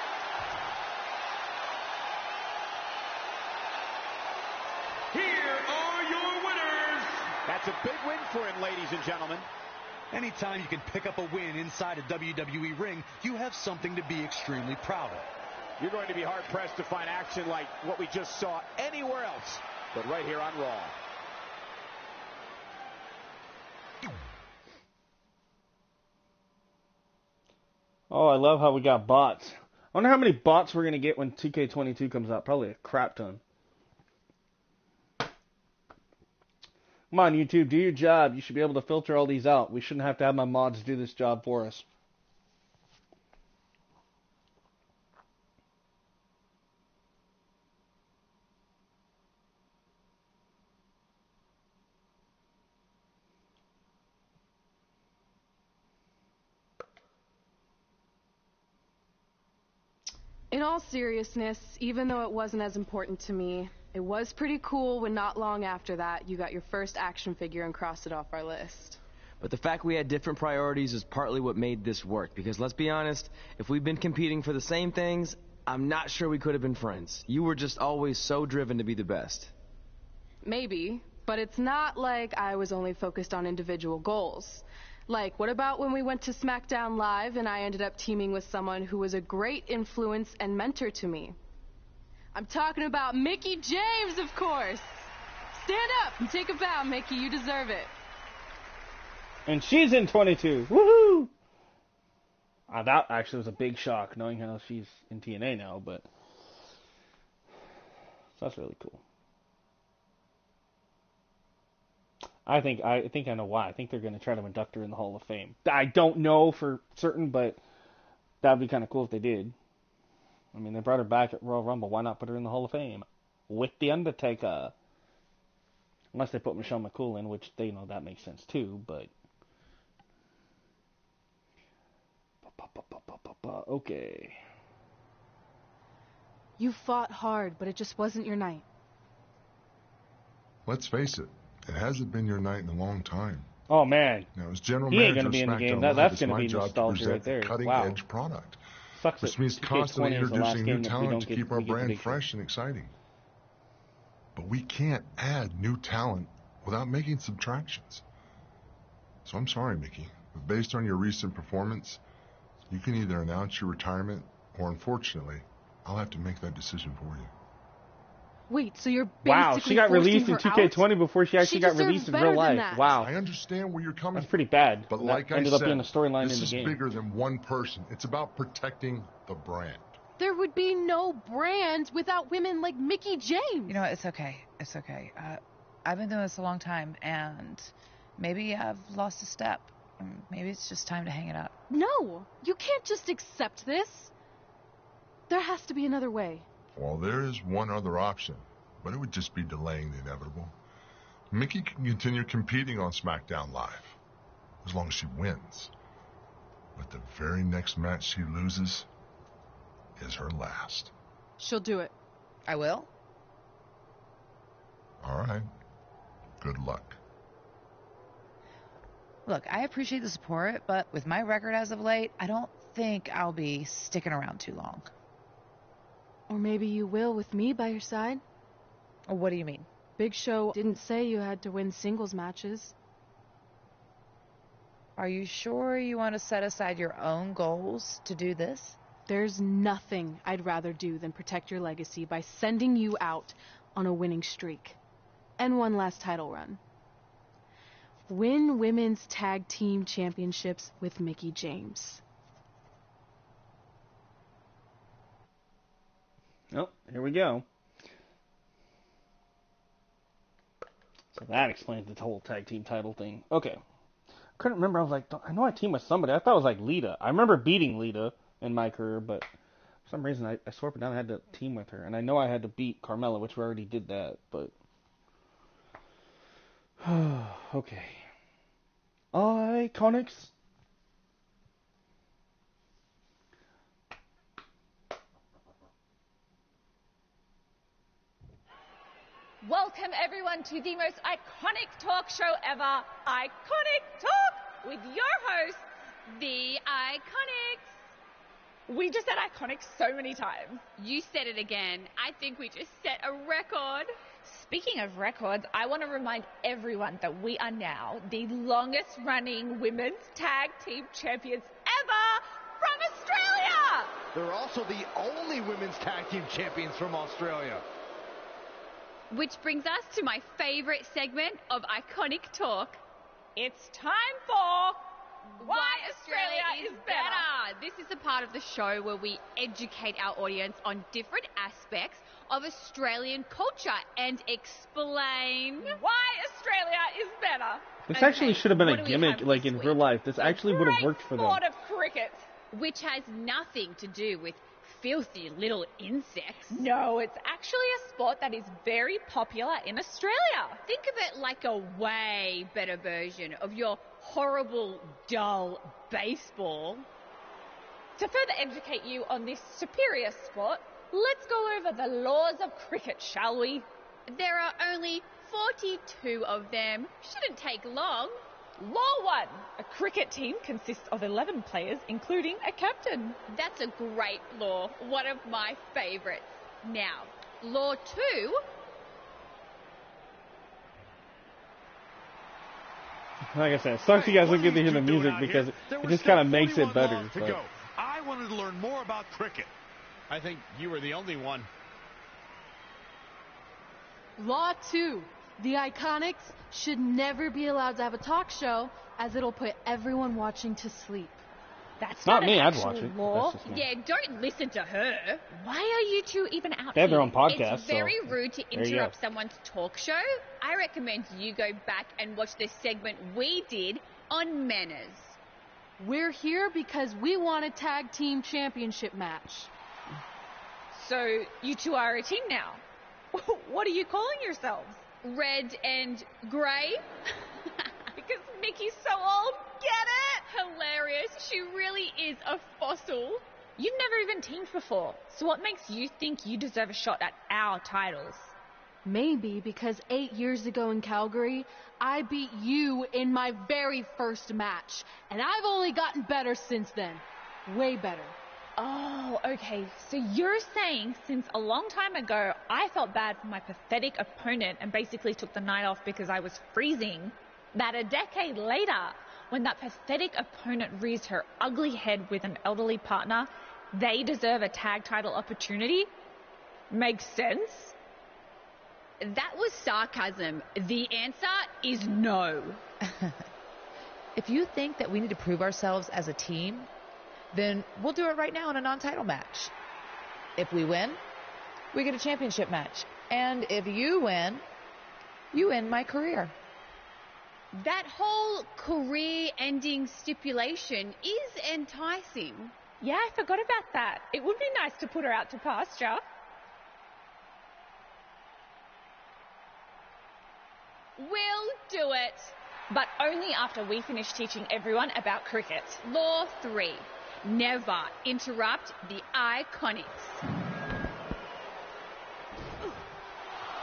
Here are your winners. That's a big win for him, ladies and gentlemen. Anytime you can pick up a win inside a WWE ring, you have something to be extremely proud of. You're going to be hard-pressed to find action like what we just saw anywhere else, but right here on Raw. Oh, I love how we got bots. I wonder how many bots we're going to get when 2K22 comes out. Probably a crap ton. Come on, YouTube, do your job. You should be able to filter all these out. We shouldn't have to have my mods do this job for us. In all seriousness, even though it wasn't as important to me, it was pretty cool when not long after that you got your first action figure and crossed it off our list. But the fact we had different priorities is partly what made this work, because let's be honest, if we'd been competing for the same things, I'm not sure we could have been friends. You were just always so driven to be the best. Maybe, but it's not like I was only focused on individual goals. Like, what about when we went to SmackDown Live and I ended up teaming with someone who was a great influence and mentor to me? I'm talking about Mickie James, of course! Stand up and take a bow, Mickie. You deserve it. And she's in 22. Woohoo! That actually was a big shock, knowing how she's in TNA now, but so that's really cool. I think I know why. I think they're going to try to induct her in the Hall of Fame. I don't know for certain, but that would be kind of cool if they did. I mean, they brought her back at Royal Rumble. Why not put her in the Hall of Fame with The Undertaker? Unless they put Michelle McCool in, which they know that makes sense too, but okay. You fought hard, but it just wasn't your night. Let's face it, it hasn't been your night in a long time. Oh man, now as general he ain't manager gonna be in the game. SmackDown That's Live, gonna be it's my job to nostalgia right present there. a cutting-edge product, Sucks which that means constantly 2K20 is the last introducing game new that we talent don't to get keep our we get the brand big fresh and exciting. But we can't add new talent without making subtractions. So I'm sorry, Mickey. But based on your recent performance, you can either announce your retirement, or unfortunately, I'll have to make that decision for you. Wait, so you're basically Wow, she got released in forcing her 2K20 out? before she actually got released in real life. that. Wow. I understand where you're coming That's pretty bad. But That like I ended said, up being a storyline this in the is game. bigger than one person. It's about protecting the brand. There would be no brand without women like Mickey James. You know what? It's okay. It's okay. I've been doing this a long time, and maybe I've lost a step. Maybe it's just time to hang it up. No, you can't just accept this. There has to be another way. Well, there is one other option, but it would just be delaying the inevitable. Mickey can continue competing on SmackDown Live, as long as she wins. But the very next match she loses is her last. She'll do it. I will? All right. Good luck. Look, I appreciate the support, but with my record as of late, I don't think I'll be sticking around too long. Or maybe you will with me by your side. What do you mean? Big Show didn't say you had to win singles matches. Are you sure you want to set aside your own goals to do this? There's nothing I'd rather do than protect your legacy by sending you out on a winning streak. And one last title run. Win Women's Tag Team Championships with Mickey James. Oh, here we go. So that explains the whole tag team title thing. Okay. Couldn't remember. I was like, I know I teamed with somebody. I thought it was like Lita. I remember beating Lita in my career, but for some reason I swore up and down I had to team with her. And I know I had to beat Carmella, which we already did that, but... okay. Tonix. Welcome everyone to the most iconic talk show ever, Iconic Talk, with your hosts, the Iconics. We just said Iconics so many times. You said it again. I think we just set a record. Speaking of records, I want to remind everyone that we are now the longest running women's tag team champions ever from Australia. They're also the only women's tag team champions from Australia. Which brings us to my favorite segment of Iconic Talk. It's time for Why Australia is Better. This is a part of the show where we educate our audience on different aspects of Australian culture and explain why Australia is better. This actually should have been a gimmick, like in real life. This actually would have worked for them. Sport of cricket. Which has nothing to do with filthy little insects. No, it's actually a sport that is very popular in Australia. Think of it like a way better version of your horrible, dull baseball. To further educate you on this superior sport, let's go over the laws of cricket, shall we? There are only 42 of them. Shouldn't take long. Law 1. A cricket team consists of 11 players, including a captain. That's a great law. One of my favourites. Now, Law 2. Like I said, it sucks you guys don't get to hear the music because it just kind of makes it better. Go. I wanted to learn more about cricket. I think you were the only one. Law 2. The Iconics should never be allowed to have a talk show, as it'll put everyone watching to sleep. That's not me. I'd watch it. Law. Yeah, don't listen to her. Why are you two even out They have here? their own podcast. It's very so rude to interrupt someone's talk show. I recommend you go back and watch the segment we did on manners. We're here because we want a tag team championship match. So you two are a team now. What are you calling yourselves? Red and grey? Because Mickey's so old. Get it? Hilarious. She really is a fossil. You've never even teamed before. So what makes you think you deserve a shot at our titles? Maybe because 8 years ago in Calgary, I beat you in my very first match. And I've only gotten better since then. Way better. Oh, okay. So you're saying since a long time ago I felt bad for my pathetic opponent and basically took the night off because I was freezing, that a decade later, when that pathetic opponent rears her ugly head with an elderly partner, they deserve a tag title opportunity? Makes sense? That was sarcasm. The answer is no. If you think that we need to prove ourselves as a team, then we'll do it right now in a non-title match. If we win, we get a championship match. And if you win, you end my career. That whole career-ending stipulation is enticing. Yeah, I forgot about that. It would be nice to put her out to pasture. We'll do it. But only after we finish teaching everyone about cricket. Law 3. Never interrupt the Iconics.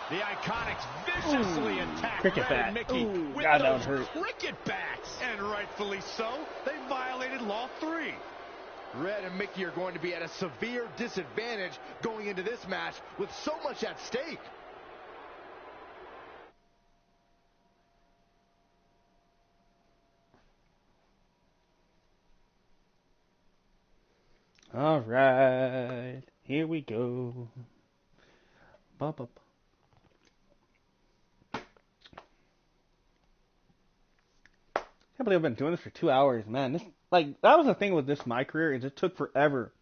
The Iconics viciously attack cricket Red bat. and Mickey Ooh, with God, that those would hurt. cricket bats. And rightfully so. They violated Law 3. Red and Mickey are going to be at a severe disadvantage going into this match with so much at stake. All right, here we go. Bop, bop. I can't believe I've been doing this for 2 hours, man. This, like, that was the thing with this My Career, is it took forever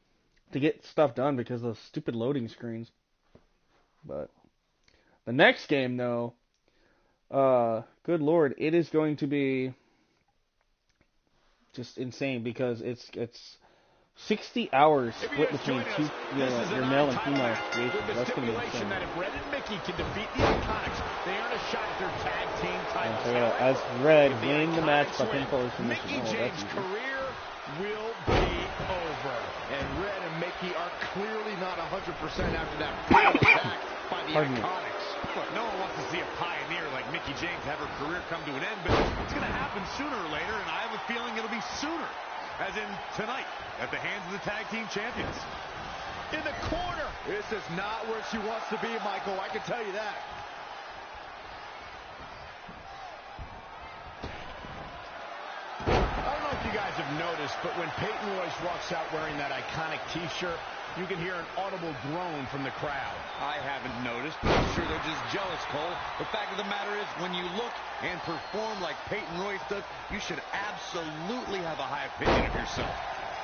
to get stuff done because of those stupid loading screens. But the next game, though, good lord, it is going to be just insane because it's 60 hours split between two, your male and female creations. That's going to be insane. That if Red and Mickey can defeat the Iconics, they earn a shot at their tag team titles. So as Red win the match by pinfall or submission. Mickey James' career will be over. And Red and Mickey are clearly not 100% after that brutal attack by the Iconics. Look, no one wants to see a pioneer like Mickey James have her career come to an end, but it's going to happen sooner or later, and I have a feeling it'll be sooner, as in tonight, at the hands of the tag team champions. In the corner. This is not where she wants to be, Michael. I can tell you that. I don't know if you guys have noticed, but when Peyton Royce walks out wearing that iconic T-shirt, you can hear an audible groan from the crowd. I haven't noticed, but I'm sure they're just jealous, Cole. The fact of the matter is, when you look and perform like Peyton Royce does, you should absolutely have a high opinion of yourself.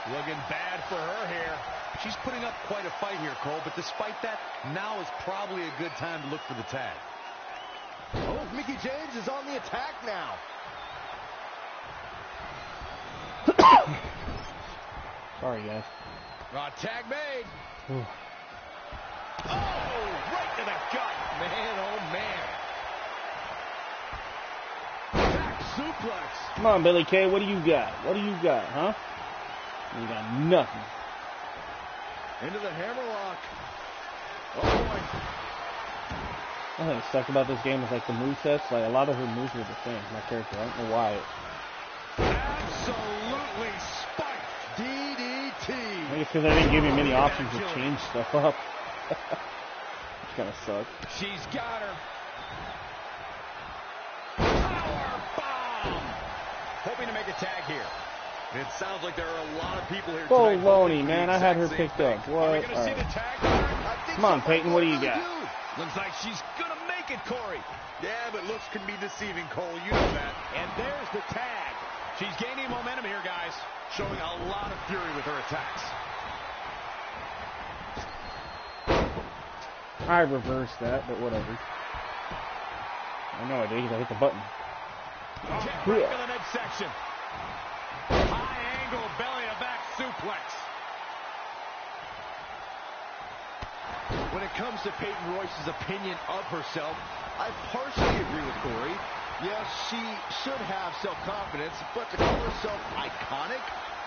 Looking bad for her here. She's putting up quite a fight here, Cole, but despite that, now is probably a good time to look for the tag. Oh, Mickey James is on the attack now. Sorry, guys. Tag made. Ooh. Oh, right to the gut. Man, oh, man. Back suplex. Come on, Billy Kay, what do you got? What do you got, huh? You got nothing. Into the hammerlock. Oh, boy. I think suck about this game is like the movesets. Like, a lot of her moves are the same. My character, I don't know why. Absolutely spiked. DDT. I think it's because I didn't give you many options to change stuff up. Which kind of sucks. She's got her. Power bomb. Hoping to make a tag here. It sounds like there are a lot of people here tonight. Baloney, man. I had her picked up. What? See the tag here? Come on, Peyton. What do you got? Looks like she's going to make it, Corey. Yeah, but looks can be deceiving, Cole. You know that. And there's the tag. She's gaining momentum here, guys. Showing a lot of fury with her attacks. I reversed that, but whatever. I know I did because I hit the button. Kick right to the midsection. High angle belly to back suplex. When it comes to Peyton Royce's opinion of herself, I partially agree with Corey. Yes, she should have self-confidence, but to call herself iconic?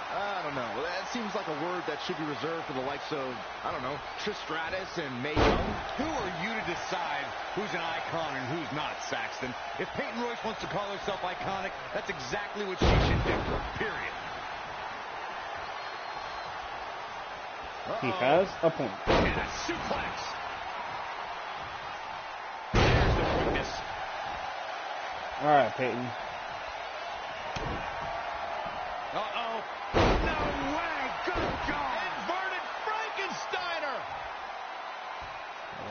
I don't know. That seems like a word that should be reserved for the likes of, I don't know, Trish Stratus and Mae Young. Who are you to decide who's an icon and who's not, Saxton? If Peyton Royce wants to call herself iconic, that's exactly what she should do, period. He has a point. And a suplex. There's the quickness. All right, Peyton. Uh-oh. No way. Good God. Inverted Frankensteiner.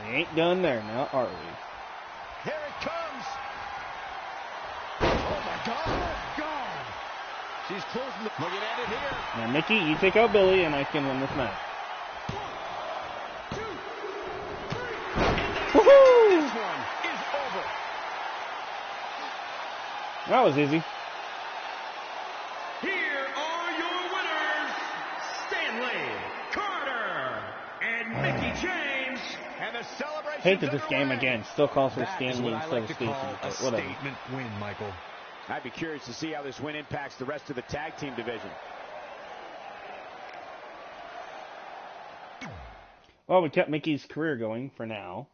We ain't done there now, are we? Here it comes. Oh, my God. Oh, God. She's closing the... Looking at it here. Now, Nikki, you take out Billy, and I can win this match. Woohoo! This one is over. That was easy. Here are your winners, Stanley, Carter, and Mickey James. And the celebration. Hate that this game again still calls for That is Stanley what I instead like of to Stacy, call a but whatever. statement win, Michael. I'd be curious to see how this win impacts the rest of the tag team division. Well, we kept Mickey's career going for now.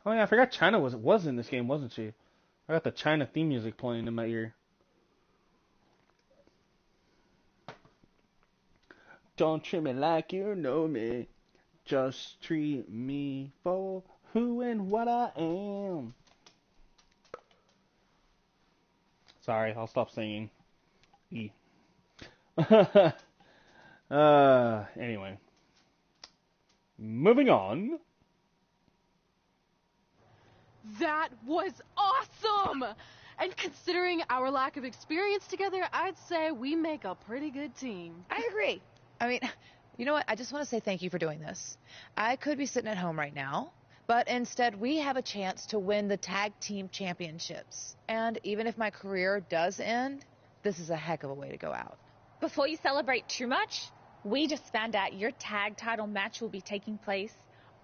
Oh yeah, I forgot China was in this game, wasn't she? I got the China theme music playing in my ear. Don't treat me like you know me. Just treat me for who and what I am. Sorry, I'll stop singing. E. Anyway. Moving on. That was awesome! And considering our lack of experience together, I'd say we make a pretty good team. I agree. I mean, you know what? I just want to say thank you for doing this. I could be sitting at home right now, but instead we have a chance to win the tag team championships. And even if my career does end, this is a heck of a way to go out. Before you celebrate too much, we just found out your tag title match will be taking place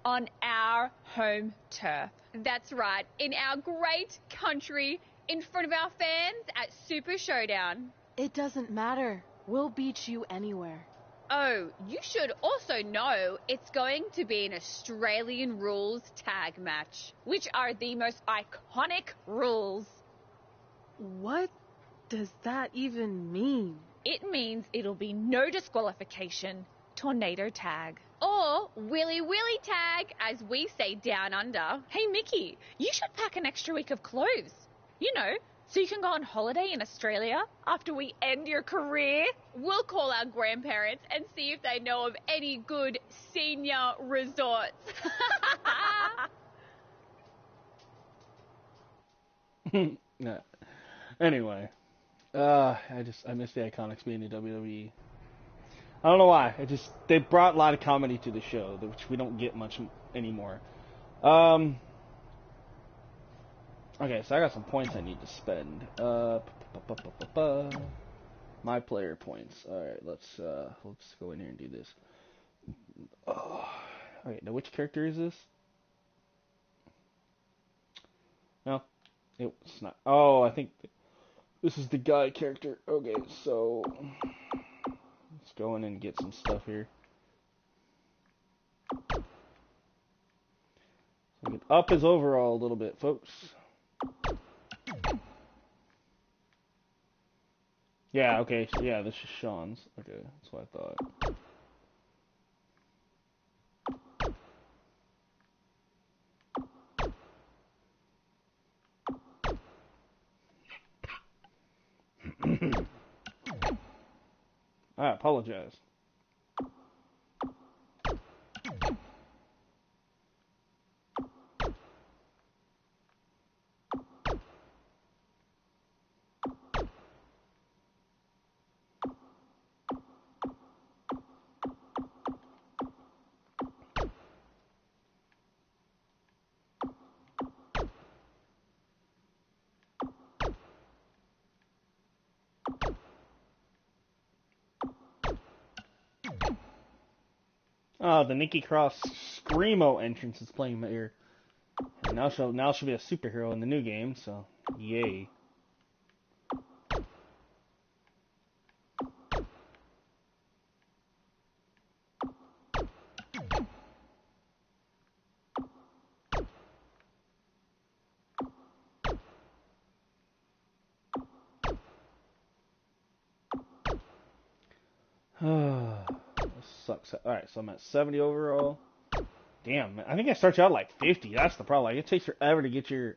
on our home turf. That's right, in our great country, in front of our fans at Super Showdown. It doesn't matter. We'll beat you anywhere. Oh, you should also know it's going to be an Australian rules tag match, which are the most iconic rules. What does that even mean? It means it'll be no disqualification, tornado tag. Or willy willy tag, as we say down under. Hey Mickey, you should pack an extra week of clothes. You know, so you can go on holiday in Australia after we end your career. We'll call our grandparents and see if they know of any good senior resorts. No. Anyway. I miss the Iconics being in WWE. I don't know why. They brought a lot of comedy to the show, which we don't get much anymore. Okay, so I got some points I need to spend. My player points. All right, let's go in here and do this. Okay, now which character is this? No, it's not. Oh, I think this is the guy character. Okay, so let's go in and get some stuff here. So we can up his overall a little bit, folks. Yeah, okay, so yeah, this is Sean's. Okay, that's what I thought. I apologize. Oh, the Nikki Cross Screamo entrance is playing in my ear. And now she'll be a superhero in the new game, so yay. This sucks. Alright, so I'm at 70 overall. Damn, man. I think I start you out like 50. That's the problem. Like, it takes forever to get your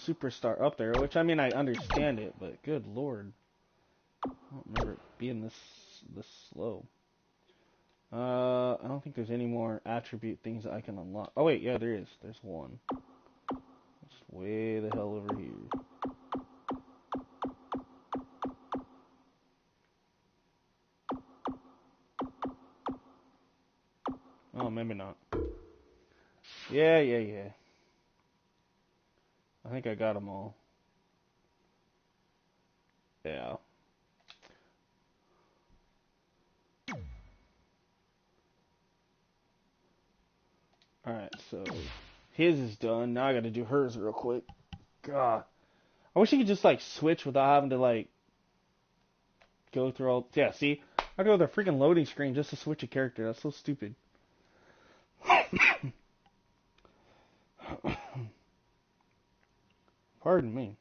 superstar up there, which, I mean, I understand it, but good lord. I don't remember it being this slow. I don't think there's any more attribute things that I can unlock. Oh, wait, yeah, there is. There's one. It's way the hell over here. Oh, maybe not. Yeah. I think I got them all. Yeah. Alright, so his is done. Now I gotta do hers real quick. God. I wish you could just, like, switch without having to, like, go through all... Yeah, see? I go to the freaking loading screen just to switch a character. That's so stupid. Pardon me.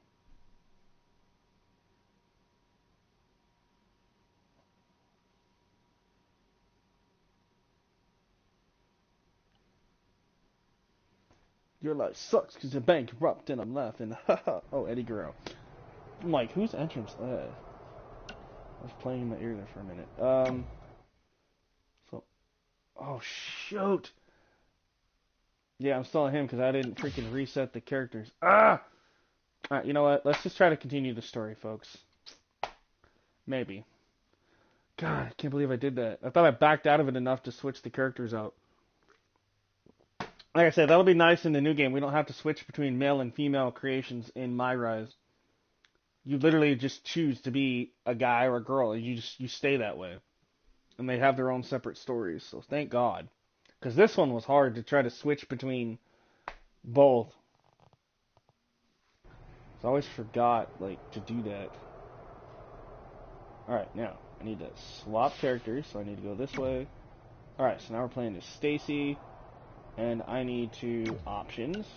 Your life sucks because you're bankrupt and I'm laughing. Oh, Eddie Guerrero. I'm like, whose entrance that? I was playing in my ear there for a minute. Oh, shoot. Yeah, I'm still on him because I didn't freaking reset the characters. Ah! Alright, you know what? Let's just try to continue the story, folks. Maybe. God, I can't believe I did that. I thought I backed out of it enough to switch the characters out. Like I said, that'll be nice in the new game. We don't have to switch between male and female creations in My Rise. You literally just choose to be a guy or a girl, and you stay that way. And they have their own separate stories, so thank God. Because this one was hard to try to switch between both. So I always forgot, like, to do that. Alright, now, I need to swap characters, so I need to go this way. Alright, so now we're playing as Stacy, and I need to options.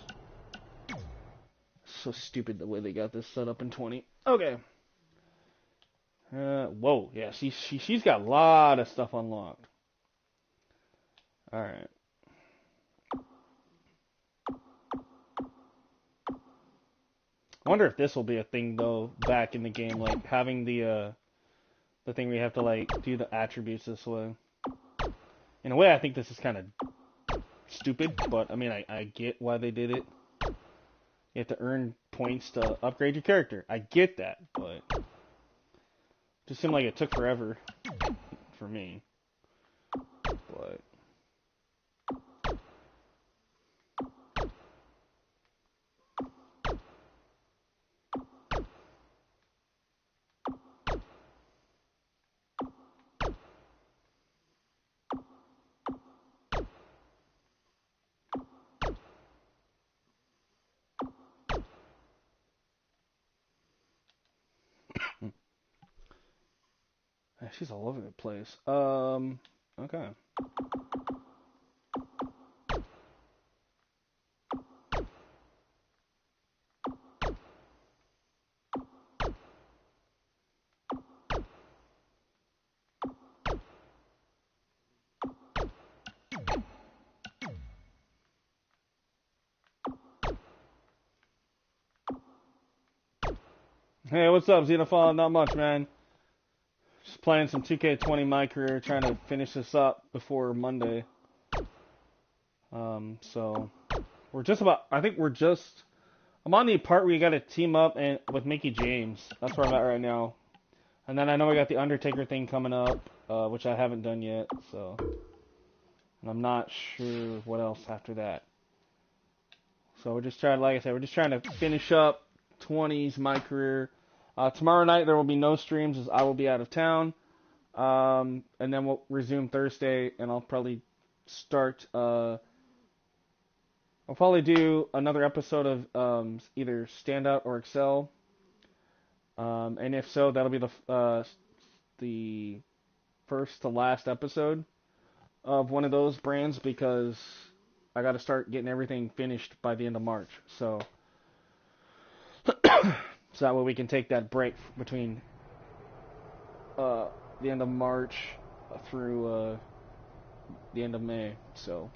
So stupid the way they got this set up in 20. Okay. Whoa, yeah, she's got a lot of stuff unlocked. Alright. I wonder if this will be a thing, though, back in the game, like, having the thing where you have to, like, do the attributes this way. In a way, I think this is kind of stupid, but, I mean, I get why they did it. You have to earn points to upgrade your character. I get that, but it just seemed like it took forever for me. But... she's all over the place. Okay. Hey, what's up, Xenophon? Not much, man. Just playing some 2K20 My Career, trying to finish this up before Monday. So we're just about. I think we're just. I'm on the part where you got to team up and with Mickey James. That's where I'm at right now. And then I know I got the Undertaker thing coming up, which I haven't done yet. So, and I'm not sure what else after that. So we're just trying, like I said, we're just trying to finish up 20s My Career. Tomorrow night there will be no streams as I will be out of town. And then we'll resume Thursday, and I'll probably start. I'll probably do another episode of either Standout or Excel. And if so, that'll be the first to last episode of one of those brands, because I got to start getting everything finished by the end of March. So that way we can take that break between the end of March through the end of May. So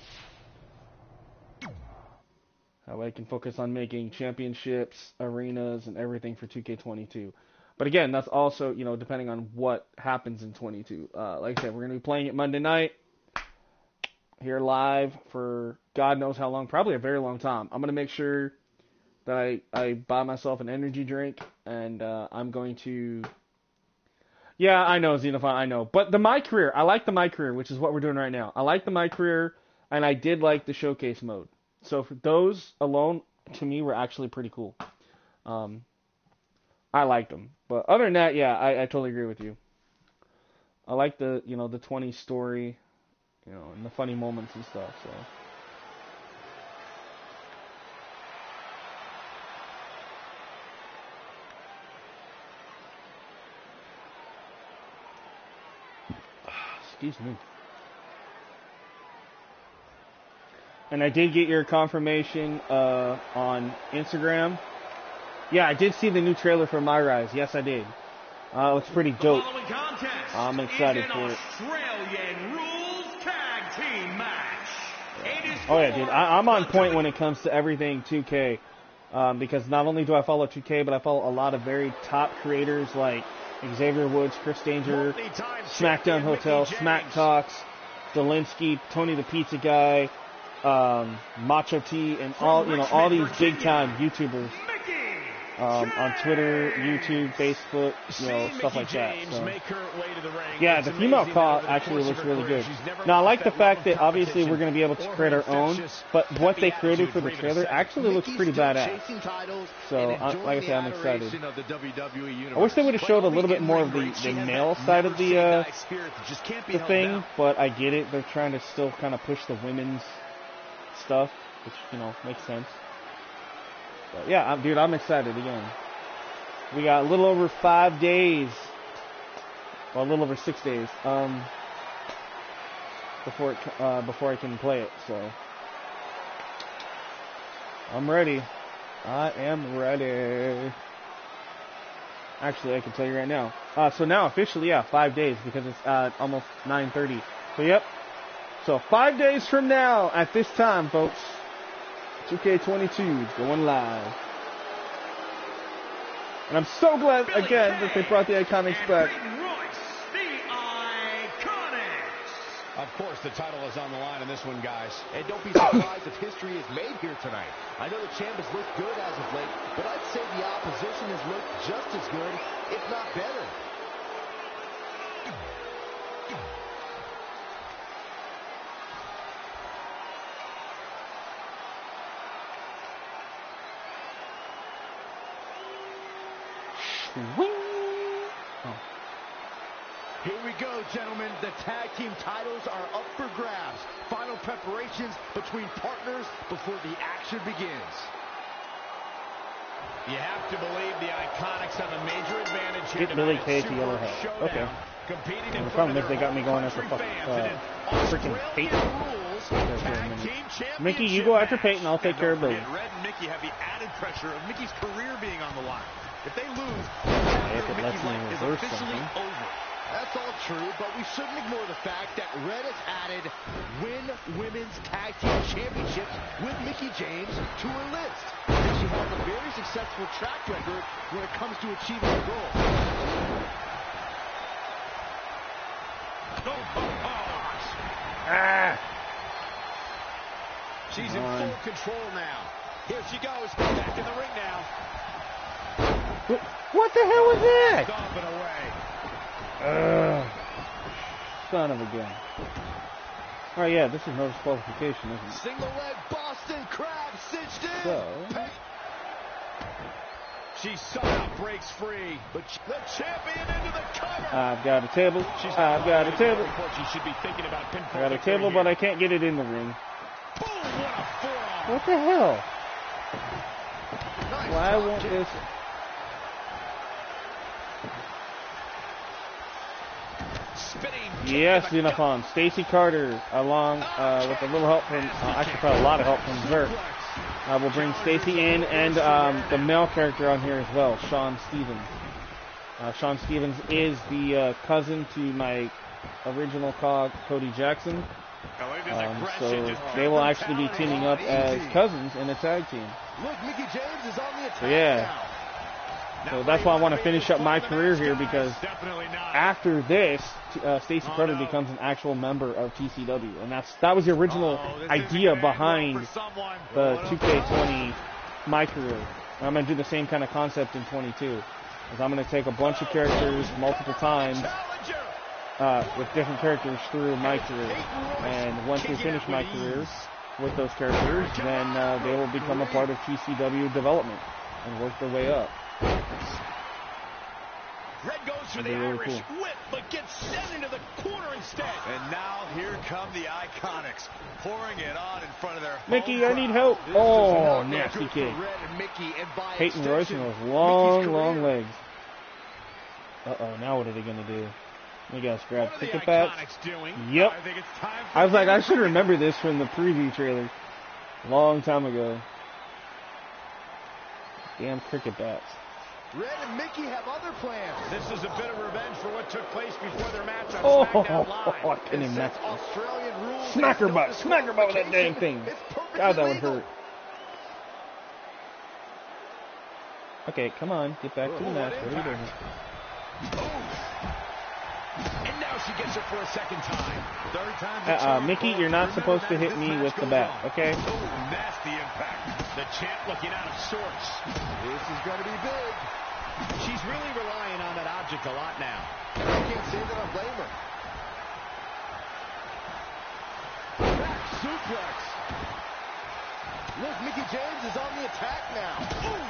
that way I can focus on making championships, arenas, and everything for 2K22. But again, that's also, you know, depending on what happens in 22. Like I said, we're going to be playing it Monday night here live for God knows how long, probably a very long time. I'm going to make sure that I buy myself an energy drink, and I'm going to... Yeah, I know, Xenophon, I know. But the My Career, I like the My Career, which is what we're doing right now. I like the My Career, and I did like the Showcase mode. So for those alone, to me, were actually pretty cool. I liked them. But other than that, yeah, I totally agree with you. I like the, you know, the 20 story, you know, and the funny moments and stuff, so... Excuse me. And I did get your confirmation on Instagram. Yeah, I did see the new trailer for My Rise. Yes, I did. It looks pretty dope. I'm excited for it. Australian rules tag team match. Oh yeah, dude. I'm on point when it comes to everything 2K. Because not only do I follow 2K, but I follow a lot of very top creators like Xavier Woods, Chris Danger, SmackDown Hotel, Smack Talks, Zelensky, Tony the Pizza Guy, Macho T, and all, you know, all these big time YouTubers on Twitter, YouTube, Facebook, you know, stuff like that. So. Yeah, the female CAW actually looks really good. Now I like the fact that obviously we're going to be able to create our own, but what they created for the trailer actually looks pretty badass. So, like I said, I'm excited. I wish they would have showed a little bit more of the male side of the thing, but I get it. They're trying to still kind of push the women's stuff, which, you know, makes sense. But yeah, dude, I'm excited again. We got a little over 5 days, well, a little over 6 days, before I can play it. So I'm ready. I am ready. Actually, I can tell you right now. So now officially, yeah, 5 days because it's almost 9:30. So yep. So 5 days from now at this time, folks. 2K22 is going live. And I'm so glad, again, that they brought the Iconics back. Of course, the title is on the line in this one, guys. And don't be surprised if history is made here tonight. I know the champ has looked good as of late, but I'd say the opposition has looked just as good, if not better. Oh. Here we go, gentlemen. The tag team titles are up for grabs. Final preparations between partners before the action begins. You have to believe the Iconics have a major advantage here. Get Billy Kay to yellow hat. Okay. And the problem is they got me going after freaking Peyton. Mickey, you go after Peyton. I'll take care of Billy. Red and Mickey have the added pressure of Mickey's career being on the line. If they lose, if it lets me reverse something. Over. That's all true, but we shouldn't ignore the fact that Red has added Women's Tag Team Championships with Mickie James to her list. And she has a very successful track record when it comes to achieving her goals. She's in full control now. Here she goes, back in the ring now. What the hell was that? Stomping away. Son of a gun. Oh yeah, this is no disqualification, isn't it? Single leg Boston Crab cinched in. So. She somehow breaks free, but the champion into the cover. I've got a table. I've got a table. She should be thinking about pinfall. I got a table, but I can't get it in the ring. Boom, what a forearm. What the hell? Nice. Why won't this? Yes, Xenophon. Stacy Carter, along with a little help from, actually probably a lot of help from Zerk, will bring Stacy in, and the male character on here as well, Sean Stevens. Sean Stevens is the cousin to my original CAW Cody Jackson. So they will actually be teaming up as cousins in a tag team. Look, Mickey James is on the attack So yeah. So that's why I want to finish up my career here, because after this, Stacy Crowder becomes an actual member of TCW, and that was the original idea behind the 2K20 My Career. And I'm going to do the same kind of concept in 22, is I'm going to take a bunch of characters multiple times with different characters through my career, and once we finish my career with those characters, then they will become a part of TCW development and work their way up. Red goes for the really Irish cool. whip, but gets sent into the corner instead. And now here come the Iconics, pouring it on in front of their Mickey, home I need crowd. help. Oh, nasty kick. Peyton Royce and those long legs. Uh-oh, now what are they going to do? You guys grab cricket bats. Yep. I was like, I should remember this from the preview trailer. Long time ago. Damn cricket bats. Red and Mickey have other plans. This is a bit of revenge for what took place before their match on Oh, SmackDown Live. I can't even match. Australian rules. Smack her butt with that dang thing. God, that would hurt. Okay, come on, get back to the match. What are you doing? And now she gets it for a second time. Third time. Mickey, you're not supposed to hit me with the bat, okay? Nasty impact. The champ looking out of sorts. This is going to be big. She's really relying on that object a lot now. I can't say that I blame her. Back suplex. Look, Mickey James is on the attack now. Ooh.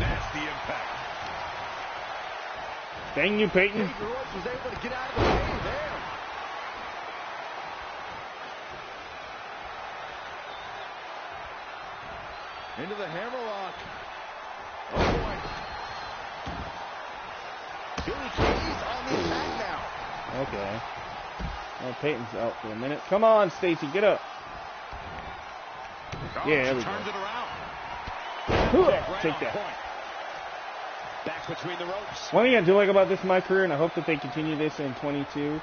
Nasty impact. Dang you, Peyton. Peyton Royce was able to get out of the way there. Into the hammerlock. Oh, boy. Billy Kay's on the attack now. Okay. Well, Peyton's out for a minute. Come on, Stacy, get up. Yeah, there we go. Turns it around. Take that. Back between the ropes. One thing I do like about this in my career, and I hope that they continue this in 22,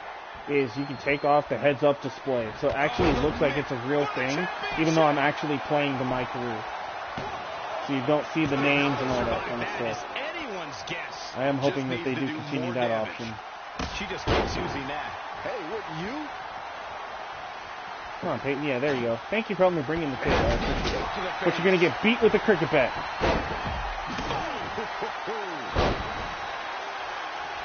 is you can take off the heads-up display. So it actually looks like it's a real thing, even though I'm actually playing the my career. So you don't see the names and all that kind of stuff. Anyone's guess. I am hoping that they do continue that option. She just keeps using that. Hey, wouldn't you? Come on, Peyton. Yeah, there you go. Thank you for helping me bring in the tape. I appreciate it. But you're going to get beat with a cricket bat.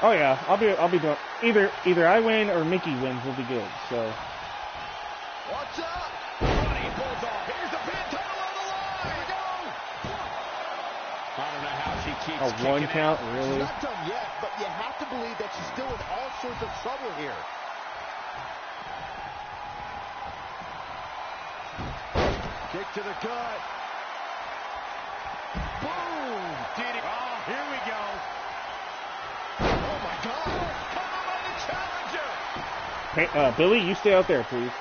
Oh yeah, I'll be doing either I win or Mickey wins will be good. So. What's up? Funny bulldog. Here's the pin. Title on the line. Here we go. I don't know how she keeps A one count, really? She's not done yet, but you have to believe that she's still in all sorts of trouble here. Kick to the gut. Boom! Did it? Oh, here we go. Oh my God! Come on, the challenger. Hey, Billy, you stay out there, please.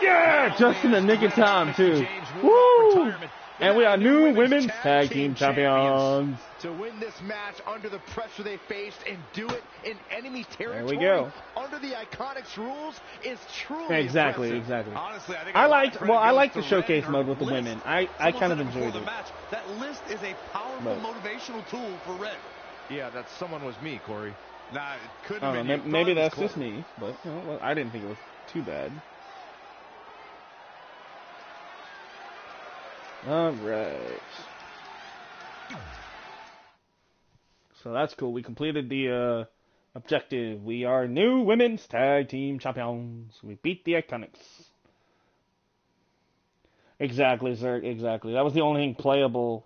Yeah, just in the nick of time too. Woo! And we are new women's tag team champions. To win this match under the pressure they faced and do it in enemy territory. There we go. Under the Iconics rules is truly Exactly. impressive. Honestly, I think I like the showcase mode with the women. I kind of enjoyed it. That list is a powerful motivational tool for Red. Yeah, that someone was me, Corey. Nah, it couldn't I have don't been know, you. maybe that's just me, but you know, well, I didn't think it was too bad. Alright. So that's cool. We completed the objective. We are new women's tag team champions. We beat the Iconics. Exactly, sir. Exactly. That was the only thing playable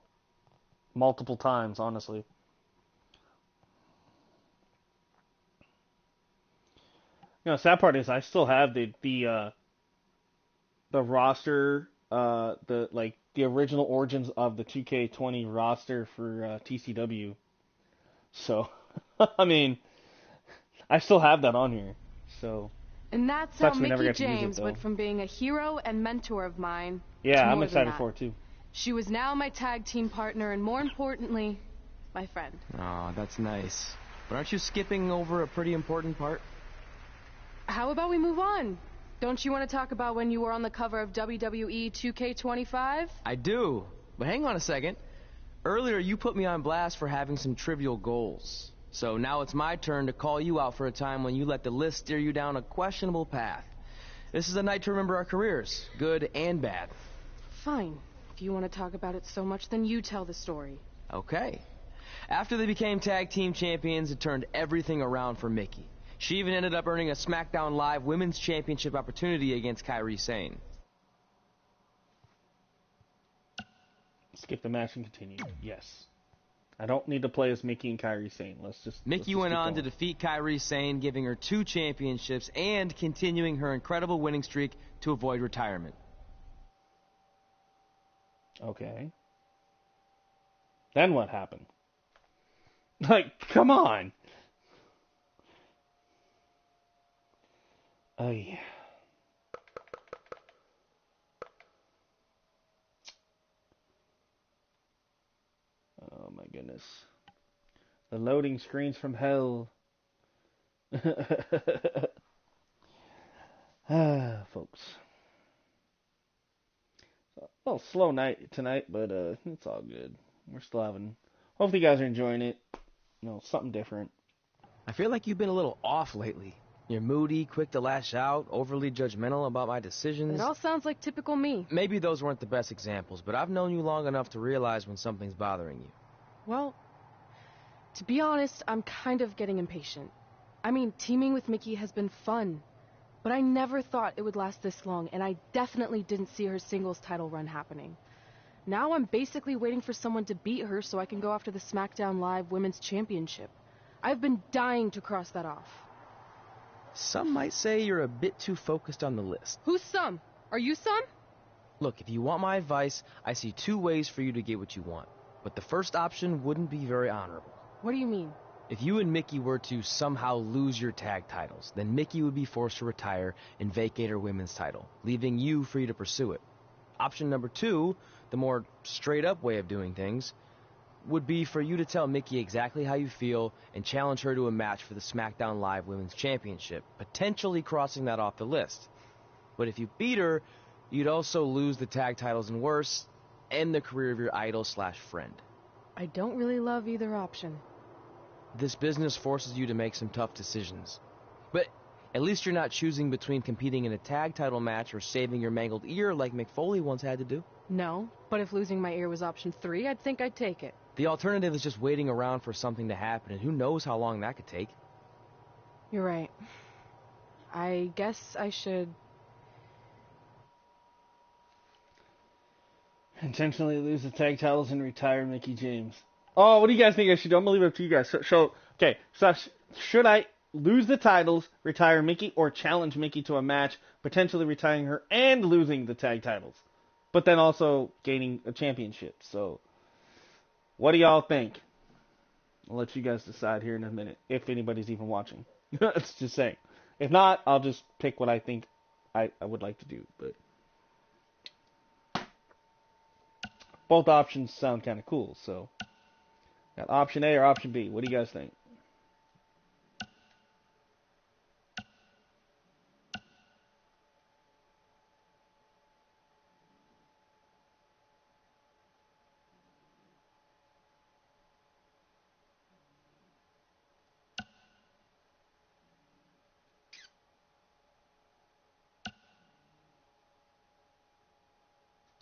multiple times, honestly. You know, sad part is I still have the roster, the original origins of the 2K20 roster for TCW. So, I mean, I still have that on here. So. And that's how Mickey James went from being a hero and mentor of mine. Yeah, to I'm more excited than that. for it too. She was now my tag team partner, and more importantly, my friend. Aw, that's nice. But aren't you skipping over a pretty important part? How about we move on? Don't you want to talk about when you were on the cover of WWE2K20 I do. But hang on a second. Earlier, you put me on blast for having some trivial goals. So now it's my turn to call you out for a time when you let the list steer you down a questionable path. This is a night to remember our careers, good and bad. Fine. If you want to talk about it so much, then you tell the story. Okay. After they became tag team champions, it turned everything around for Mickie. She even ended up earning a SmackDown Live Women's Championship opportunity against Kairi Sane. Skip the match and continue. Yes. I don't need to play as Mickie and Kairi Sane. Mickie went on to defeat Kairi Sane, giving her 2 championships and continuing her incredible winning streak to avoid retirement. Okay. Then what happened? Like, come on. Oh, yeah. Oh, my goodness. The loading screens from hell. Folks. A little slow night tonight, but it's all good. We're still having... Hopefully you guys are enjoying it. You know, something different. I feel like you've been a little off lately. You're moody, quick to lash out, overly judgmental about my decisions. It all sounds like typical me. Maybe those weren't the best examples, but I've known you long enough to realize when something's bothering you. Well, to be honest, I'm kind of getting impatient. I mean, teaming with Mickie has been fun, but I never thought it would last this long, and I definitely didn't see her singles title run happening. Now I'm basically waiting for someone to beat her so I can go after the SmackDown Live Women's Championship. I've been dying to cross that off. Some might say you're a bit too focused on the list. Who's some? Are you some? Look, if you want my advice, I see 2 ways for you to get what you want. But the first option wouldn't be very honorable. What do you mean? If you and Mickie were to somehow lose your tag titles, then Mickie would be forced to retire and vacate her women's title, leaving you free to pursue it. Option number 2, the more straight-up way of doing things, would be for you to tell Mickie exactly how you feel and challenge her to a match for the SmackDown Live Women's Championship, potentially crossing that off the list. But if you beat her, you'd also lose the tag titles and worse, end the career of your idol/friend. I don't really love either option. This business forces you to make some tough decisions. But at least you're not choosing between competing in a tag title match or saving your mangled ear like Mick Foley once had to do. No, but if losing my ear was option 3, I'd think I'd take it. The alternative is just waiting around for something to happen, and who knows how long that could take. You're right. I guess I should... intentionally lose the tag titles and retire Mickie James. Oh, what do you guys think I should do? I'm going to leave it up to you guys. So should I lose the titles, retire Mickie, or challenge Mickie to a match, potentially retiring her and losing the tag titles, but then also gaining a championship? So, what do y'all think? I'll let you guys decide here in a minute, if anybody's even watching. It's just saying. If not, I'll just pick what I think I would like to do. But both options sound kind of cool, so got option A or option B. What do you guys think?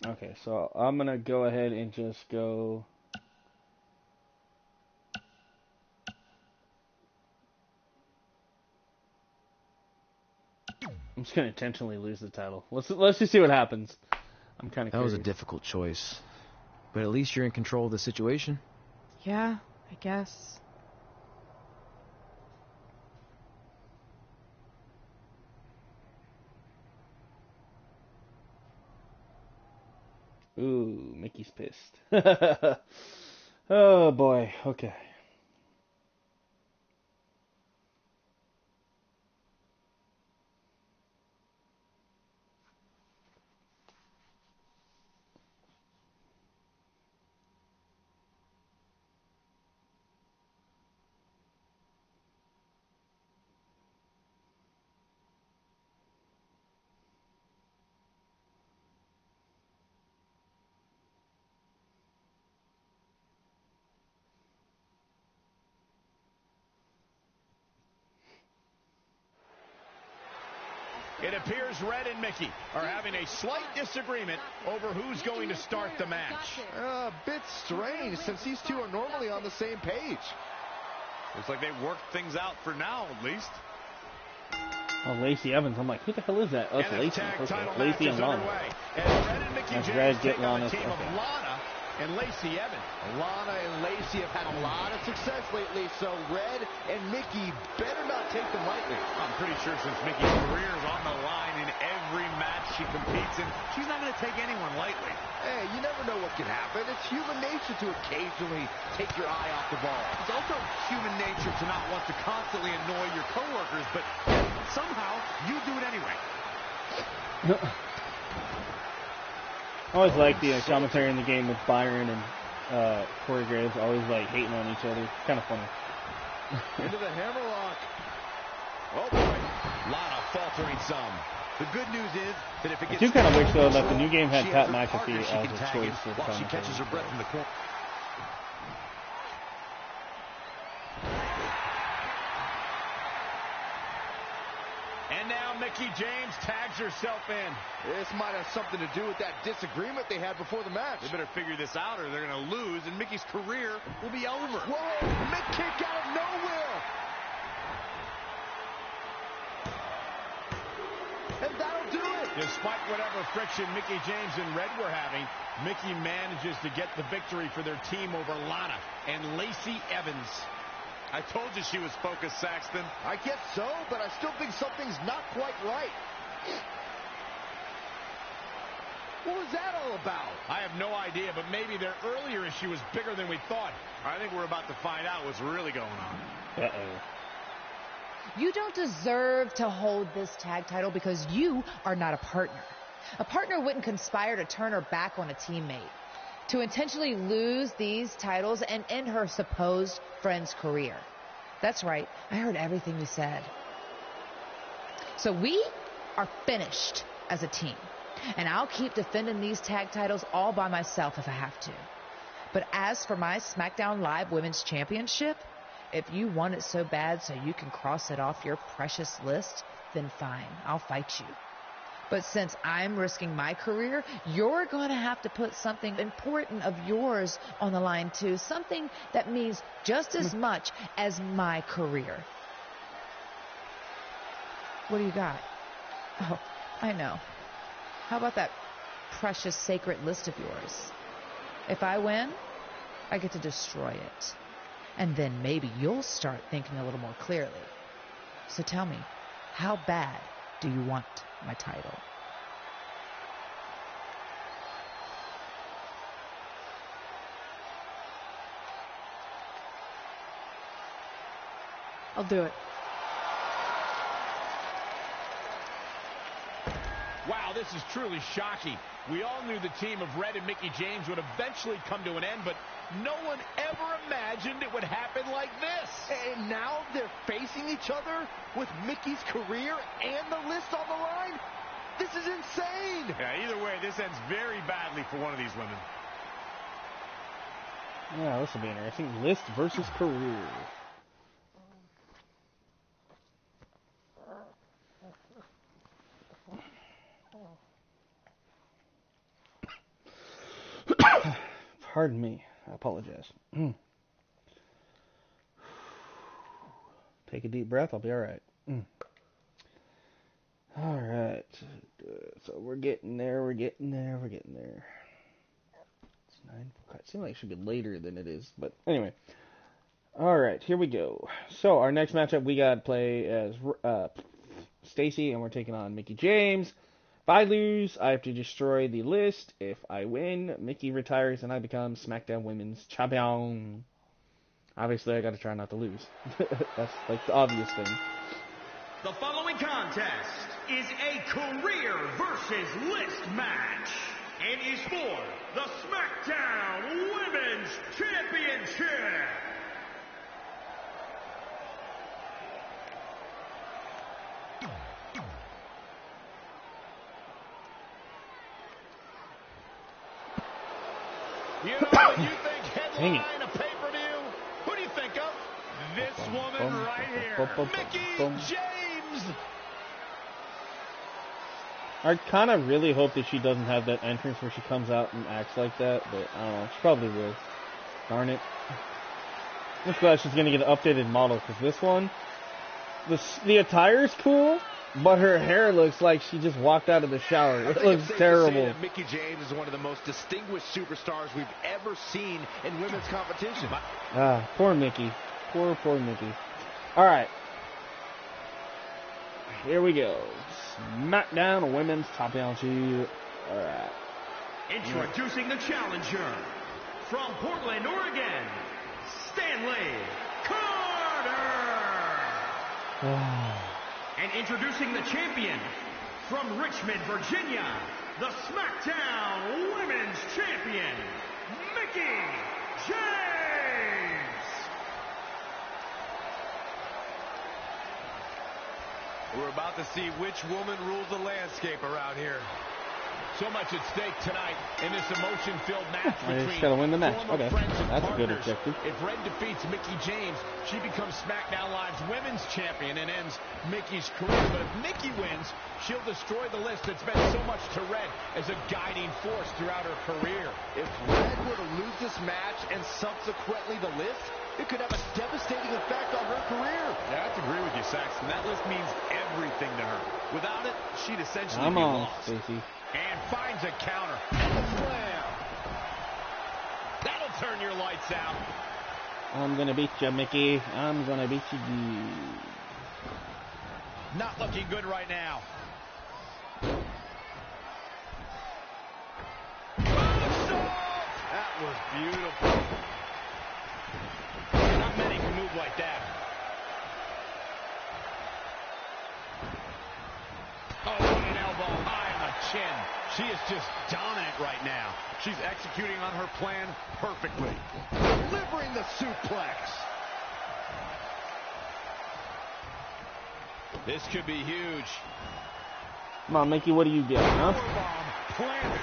Okay, so I'm going to go ahead and just go... I'm just going to intentionally lose the title. Let's just see what happens. I'm kind of That was a difficult choice. But at least you're in control of the situation. Yeah, I guess. Ooh, Mickey's pissed. Oh boy, okay. It appears Red and Mickey are having a slight disagreement over who's going to start the match. A bit strange, since these two are normally on the same page. Looks like they worked things out for now, at least. Oh, Lacey Evans. I'm like, who the hell is that? Oh, it's Lacey. Okay. Lacey and Lana. That's Red, get Lana. Okay. And Lacey Evans. Lana and Lacey have had a lot of success lately, so Red and Mickey better not take them lightly. I'm pretty sure since Mickey's career is on the line in every match she competes in, she's not going to take anyone lightly. Hey, you never know what can happen. It's human nature to occasionally take your eye off the ball. It's also human nature to not want to constantly annoy your coworkers, but somehow you do it anyway. I always like the commentary in the game with Byron and Corey Graves, always like hating on each other. Kind of funny. Into the hammerlock. Oh boy, Lana faltering some. The good news is that if it gets I do kind of wish though that the new game had Pat McAfee as a choice for while she catches her breath in the corner. And now Mickey James tags herself in. This might have something to do with that disagreement they had before the match. They better figure this out or they're going to lose, and Mickey's career will be over. Whoa, Mick kick out of nowhere. And that'll do it. Despite whatever friction Mickey James and Red were having, Mickey manages to get the victory for their team over Lana and Lacey Evans. I told you she was focused, Saxton. I guess so, but I still think something's not quite right. What was that all about? I have no idea, but maybe their earlier issue was bigger than we thought. I think we're about to find out what's really going on. Uh-oh. You don't deserve to hold this tag title because you are not a partner. A partner wouldn't conspire to turn her back on a teammate, to intentionally lose these titles and end her supposed friend's career. That's right. I heard everything you said. So we are finished as a team. And I'll keep defending these tag titles all by myself if I have to. But as for my SmackDown Live Women's Championship, if you want it so bad so you can cross it off your precious list, then fine, I'll fight you. But since I'm risking my career, you're going to have to put something important of yours on the line too, something that means just as much as my career. What do you got? Oh, I know. How about that precious sacred list of yours? If I win, I get to destroy it. And then maybe you'll start thinking a little more clearly. So tell me, how bad do you want my title? I'll do it. Wow, this is truly shocking. We all knew the team of Red and Mickey James would eventually come to an end, but no one ever imagined it would happen like this. And now they're facing each other with Mickey's career and the list on the line? This is insane. Yeah, either way, this ends very badly for one of these women. Yeah, this will be interesting. List versus career. Pardon me. I apologize. Take a deep breath. I'll be all right. All right. So we're getting there. We're getting there. We're getting there. It's 9. It seems like it should be later than it is, but anyway. All right, here we go. So our next matchup, we got to play as Stacy, and we're taking on Mickey James. If I lose, I have to destroy the list. If I win, Mickey retires and I become SmackDown Women's Champion. Obviously, I got to try not to lose. That's like the obvious thing. The following contest is a career versus list match and is for the SmackDown Women's Championship. You know, when you think headline of pay-per-view, who do you think of? This woman right here, Mickey James. I kind of really hope that she doesn't have that entrance where she comes out and acts like that, but I don't know. She probably will. Darn it. I'm just glad she's going to get an updated model, because this one, the attire's cool, but her hair looks like she just walked out of the shower. It looks terrible. Mickie James is one of the most distinguished superstars we've ever seen in women's competition. Poor Mickie. Poor Mickie. All right. Here we go. SmackDown Women's Championship. All right. Introducing the challenger from Portland, Oregon, Stanley Carter. And introducing the champion from Richmond, Virginia, the SmackDown Women's Champion, Mickie James. We're about to see which woman rules the landscape around here. So much at stake tonight in this emotion-filled match I between just gotta win the match. former Okay, friends and that's a good partners. objective. If Red defeats Mickie James, she becomes SmackDown Live's women's champion and ends Mickie's career. But if Mickie wins, she'll destroy the list that's meant so much to Red as a guiding force throughout her career. If Red were to lose this match and subsequently the list, it could have a devastating effect on her career. Yeah, I have to agree with you, Saxton. That list means everything to her. Without it, she'd essentially Come be on, lost. Stacey. And finds a counter. And a slam. That'll turn your lights out. I'm gonna beat you, Mickie. I'm gonna beat you. Not looking good right now. That was beautiful. Not many can move like that. Oh, what an elbow high on the chin. She is just dominant right now. She's executing on her plan perfectly. Delivering the suplex. This could be huge. Come on, Mickie, what do you get, huh? Powerbomb planted.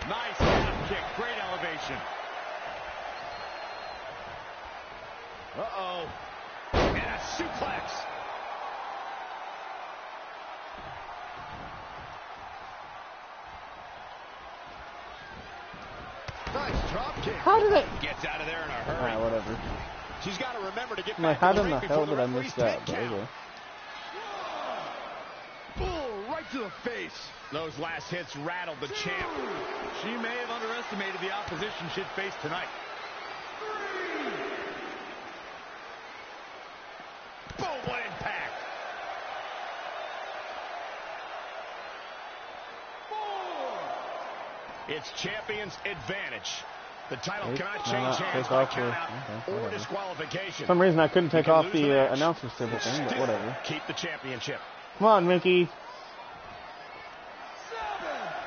Nice half kick. Great elevation. Uh-oh. And a suplex. Nice drop kick. How did it? Gets out of there in a hurry. Alright, whatever. She's got to remember to get I'm like, back how to the in the ring hell before did I the miss referee's that? pin There you count. go. Ooh, right to the face. Those last hits rattled the champ. She may have underestimated the opposition she'd face tonight. Boom, what impact. It's champion's advantage. The title cannot change hands by countout or disqualification. For some reason, I couldn't take You can off lose the match, announcer's table thing, but still whatever. keep the championship. Come on, Mickie.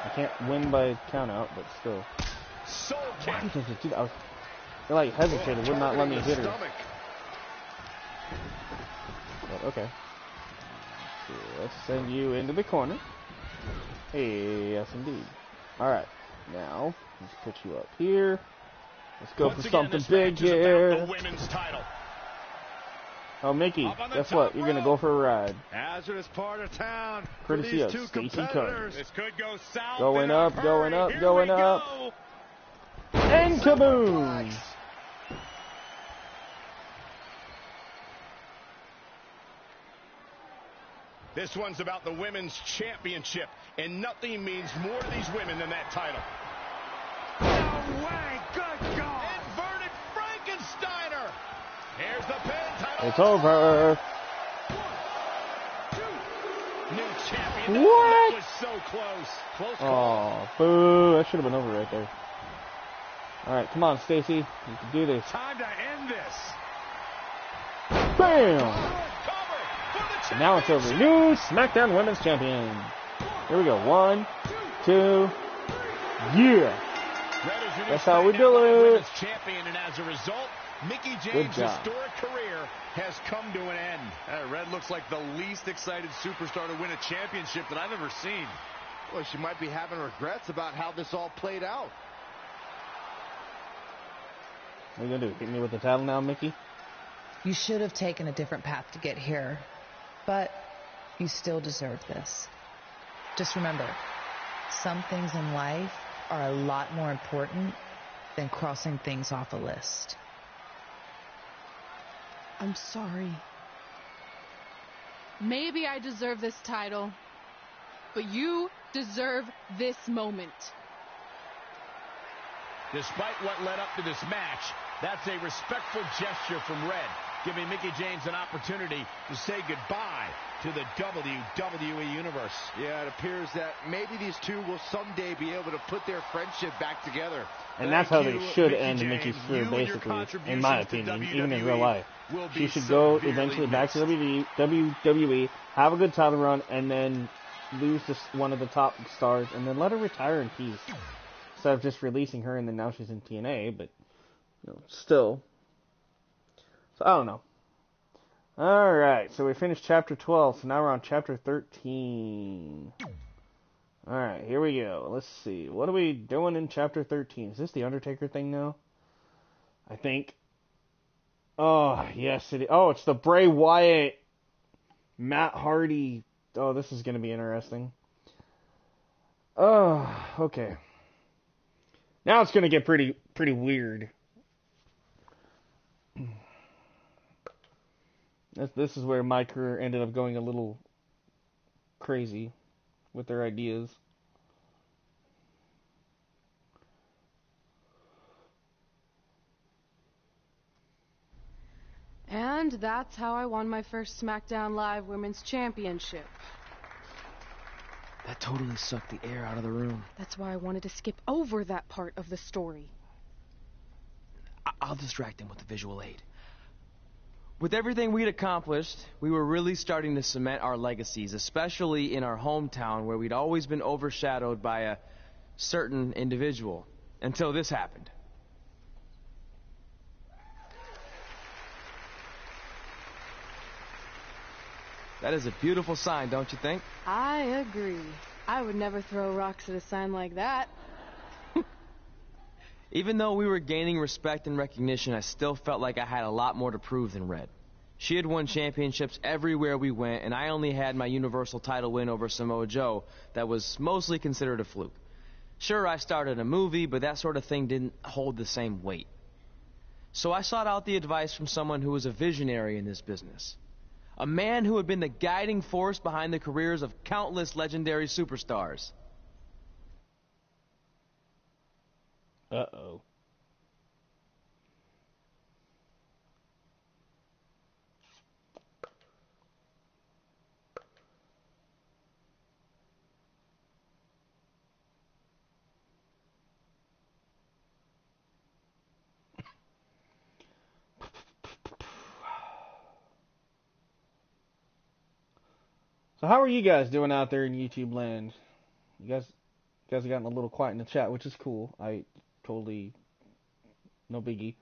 I can't win by count out, but still. Soul Why kick. did you do that? I like hesitated, would not let me hit her. But okay. So let's send you into the corner. Hey, yes indeed. Alright, now let's put you up here. Let's go Once for again, something this big match is about here. the women's title. Oh, Mickie, Up on the guess top what? You're gonna go for a ride. Hazardous part of town. Courtesy for of these two Stacey competitors. Kearns. This could go south. Going in a up, hurry. going up, Here going we up. go. And kaboom! This one's about the women's championship, and nothing means more to these women than that title. No way. Good God. Inverted Frankensteiner. Here's the pin. Title. It's over. New champion. What? That was so close. Close call. Oh, boo. That should have been over right there. Alright, come on, Stacey. You can do this. Time to end this. Bam! And now it's over. New SmackDown Women's Champion. Here we go. 1, 2, yeah. That's how we do it. Champion, and as a result, Mickie Good James' job. historic career has come to an end. Red looks like the least excited superstar to win a championship that I've ever seen. Well, she might be having regrets about how this all played out. What are you gonna do? Hit me with the title now, Mickie? You should have taken a different path to get here. But You still deserve this. Just remember, some things in life are a lot more important than crossing things off a list. I'm sorry. Maybe I deserve this title, but you deserve this moment. Despite what led up to this match, that's a respectful gesture from Red, giving Mickie James an opportunity to say goodbye to the WWE Universe. Yeah, it appears that maybe these two will someday be able to put their friendship back together. And that's how they should end Mickey's career, basically, in my opinion, even in real life. She should go eventually back to WWE, have a good title run, and then lose to one of the top stars, and then let her retire in peace. Instead of just releasing her, and then now she's in TNA, but, you know, still. So, I don't know. Alright, so we finished Chapter 12, so now we're on Chapter 13. Alright, here we go. Let's see. What are we doing in Chapter 13? Is this the Undertaker thing now? I think. Oh, yes, it is. Oh, it's the Bray Wyatt, Matt Hardy. Oh, this is going to be interesting. Oh, okay. Now it's going to get pretty weird. This is where my career ended up going a little crazy with their ideas. And that's how I won my first SmackDown Live Women's Championship. That totally sucked the air out of the room. That's why I wanted to skip over that part of the story. I'll distract him with the visual aid. With everything we'd accomplished, we were really starting to cement our legacies, especially in our hometown where we'd always been overshadowed by a certain individual, until this happened. That is a beautiful sign, don't you think? I agree. I would never throw rocks at a sign like that. Even though we were gaining respect and recognition, I still felt like I had a lot more to prove than Red. She had won championships everywhere we went, and I only had my Universal title win over Samoa Joe that was mostly considered a fluke. Sure, I started a movie, but that sort of thing didn't hold the same weight. So I sought out the advice from someone who was a visionary in this business. A man who had been the guiding force behind the careers of countless legendary superstars. Uh-oh. So how are you guys doing out there in YouTube land? You guys have gotten a little quiet in the chat, which is cool. I totally, no biggie.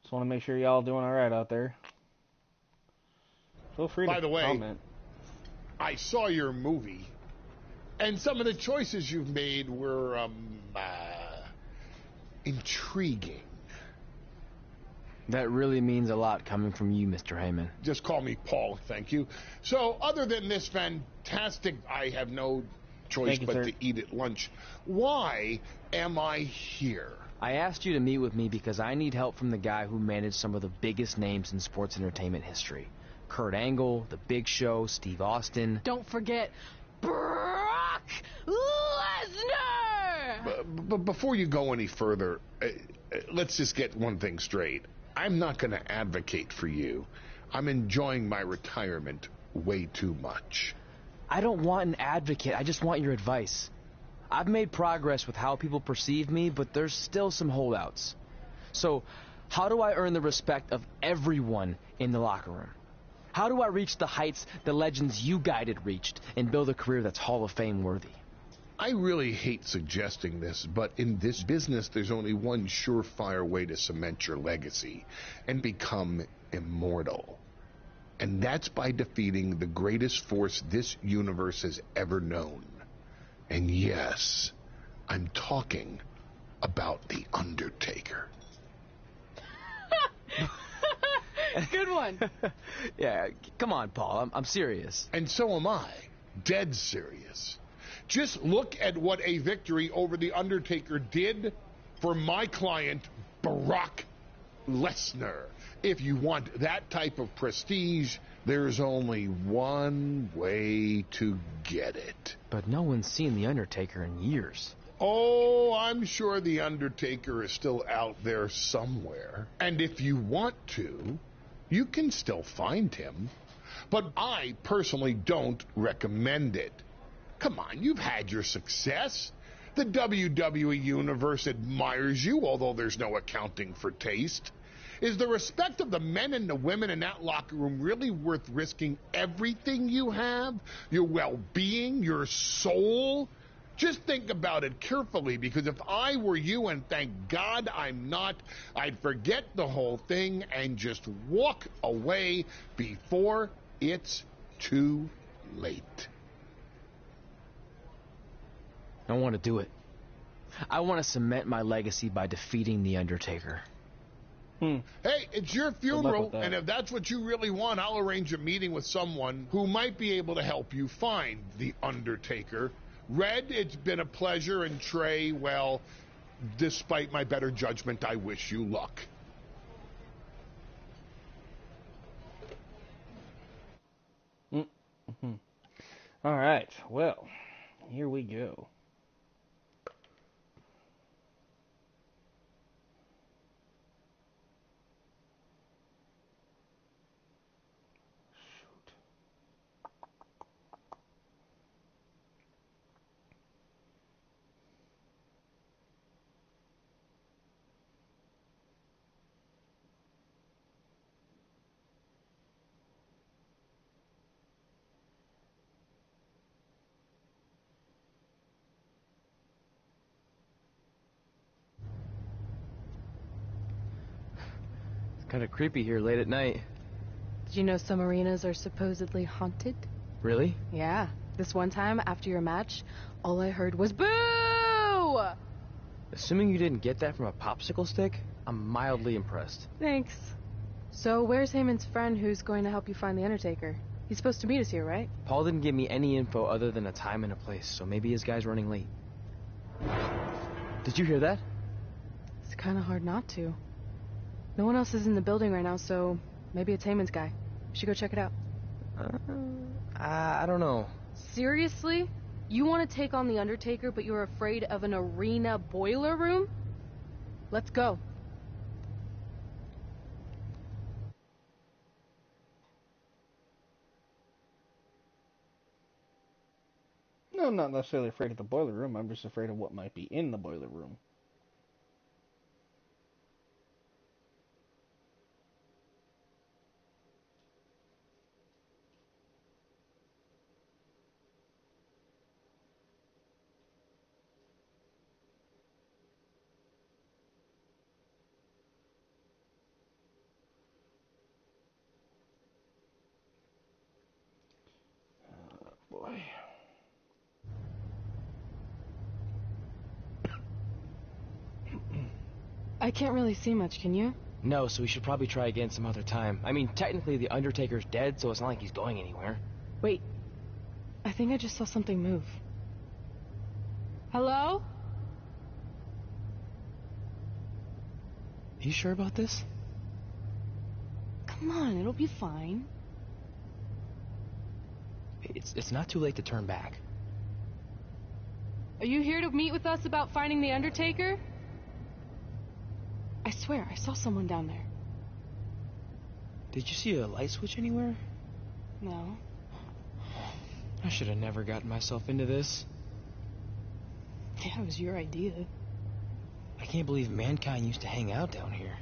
Just want to make sure y'all doing all right out there. Feel free to comment. I saw your movie, and some of the choices you've made were intriguing. That really means a lot coming from you, Mr. Heyman. Just call me Paul, thank you. So, other than this fantastic, I have no choice but to eat at lunch. Why am I here? I asked you to meet with me because I need help from the guy who managed some of the biggest names in sports entertainment history. Kurt Angle, The Big Show, Steve Austin. Don't forget Brock Lesnar! But before you go any further, let's just get one thing straight. I'm not going to advocate for you. I'm enjoying my retirement way too much. I don't want an advocate. I just want your advice. I've made progress with how people perceive me, but there's still some holdouts. So, how do I earn the respect of everyone in the locker room? How do I reach the heights the legends you guided reached and build a career that's Hall of Fame worthy? I really hate suggesting this, but in this business, there's only one surefire way to cement your legacy and become immortal. And that's by defeating the greatest force this universe has ever known. And yes, I'm talking about The Undertaker. Good one. Yeah, come on, Paul. I'm serious. And so am I. Dead serious. Just look at what a victory over The Undertaker did for my client, Brock Lesnar. If you want that type of prestige, there's only one way to get it. But no one's seen The Undertaker in years. Oh, I'm sure The Undertaker is still out there somewhere. And if you want to, you can still find him. But I personally don't recommend it. Come on, you've had your success. The WWE Universe admires you, although there's no accounting for taste. Is the respect of the men and the women in that locker room really worth risking everything you have? Your well-being, your soul? Just think about it carefully, because if I were you, and thank God I'm not, I'd forget the whole thing and just walk away before it's too late. I want to do it. I want to cement my legacy by defeating The Undertaker. Hey, it's your funeral, and if that's what you really want, I'll arrange a meeting with someone who might be able to help you find The Undertaker. Red, it's been a pleasure, and Trey, well, despite my better judgment, I wish you luck. Mm-hmm. All right, well, here we go. Kind of creepy here late at night. Did you know some arenas are supposedly haunted? Really? Yeah. This one time, after your match, all I heard was boo! Assuming you didn't get that from a popsicle stick, I'm mildly impressed. Thanks. So where's Heyman's friend who's going to help you find The Undertaker? He's supposed to meet us here, right? Paul didn't give me any info other than a time and a place, so maybe his guy's running late. Did you hear that? It's kind of hard not to. No one else is in the building right now, so maybe it's Heyman's guy. We should go check it out. I don't know. Seriously? You want to take on The Undertaker, but you're afraid of an arena boiler room? Let's go. No, I'm not necessarily afraid of the boiler room. I'm just afraid of what might be in the boiler room. Boy. I can't really see much, can you? No, so we should probably try again some other time. I mean, technically The Undertaker's dead, so it's not like he's going anywhere. Wait. I think I just saw something move. Hello? You sure about this? Come on, it'll be fine. It's not too late to turn back. Are you here to meet with us about finding The Undertaker? I swear, I saw someone down there. Did you see a light switch anywhere? No. I should have never gotten myself into this. Yeah, it was your idea. I can't believe mankind used to hang out down here.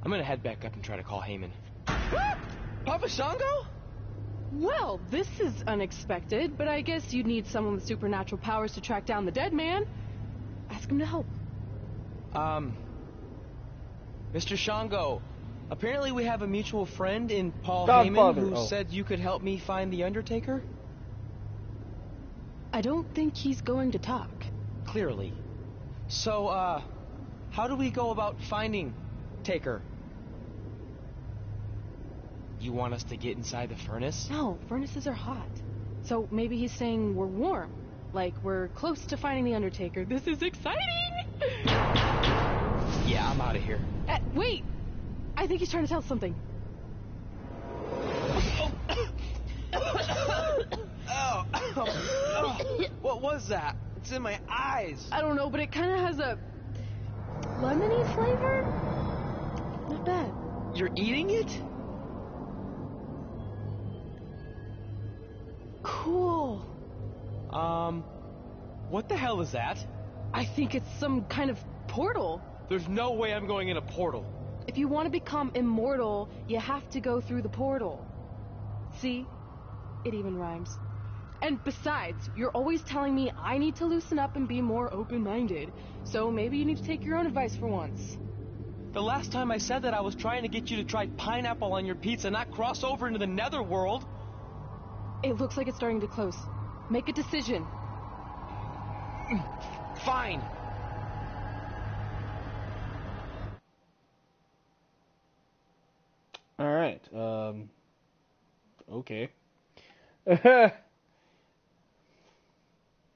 I'm gonna head back up and try to call Heyman. Papa Shango? Well, this is unexpected, but I guess you'd need someone with supernatural powers to track down the dead man. Ask him to help. Mr. Shango, apparently we have a mutual friend in Paul Godfather. Heyman who said you could help me find The Undertaker? I don't think he's going to talk. Clearly. So, how do we go about finding Taker? You want us to get inside the furnace? No, furnaces are hot. So maybe he's saying we're warm. Like, we're close to finding the Undertaker. This is exciting! Yeah, I'm out of here. Wait! I think he's trying to tell us something. What was that? It's in my eyes. I don't know, but it kind of has a lemony flavor? Not bad. You're eating it? Cool. What the hell is that? I think it's some kind of portal. There's no way I'm going in a portal. If you want to become immortal, you have to go through the portal. See? It even rhymes. And besides, you're always telling me I need to loosen up and be more open-minded. So maybe you need to take your own advice for once. The last time I said that, I was trying to get you to try pineapple on your pizza, not cross over into the netherworld. It looks like it's starting to close. Make a decision. Fine. All right. Okay.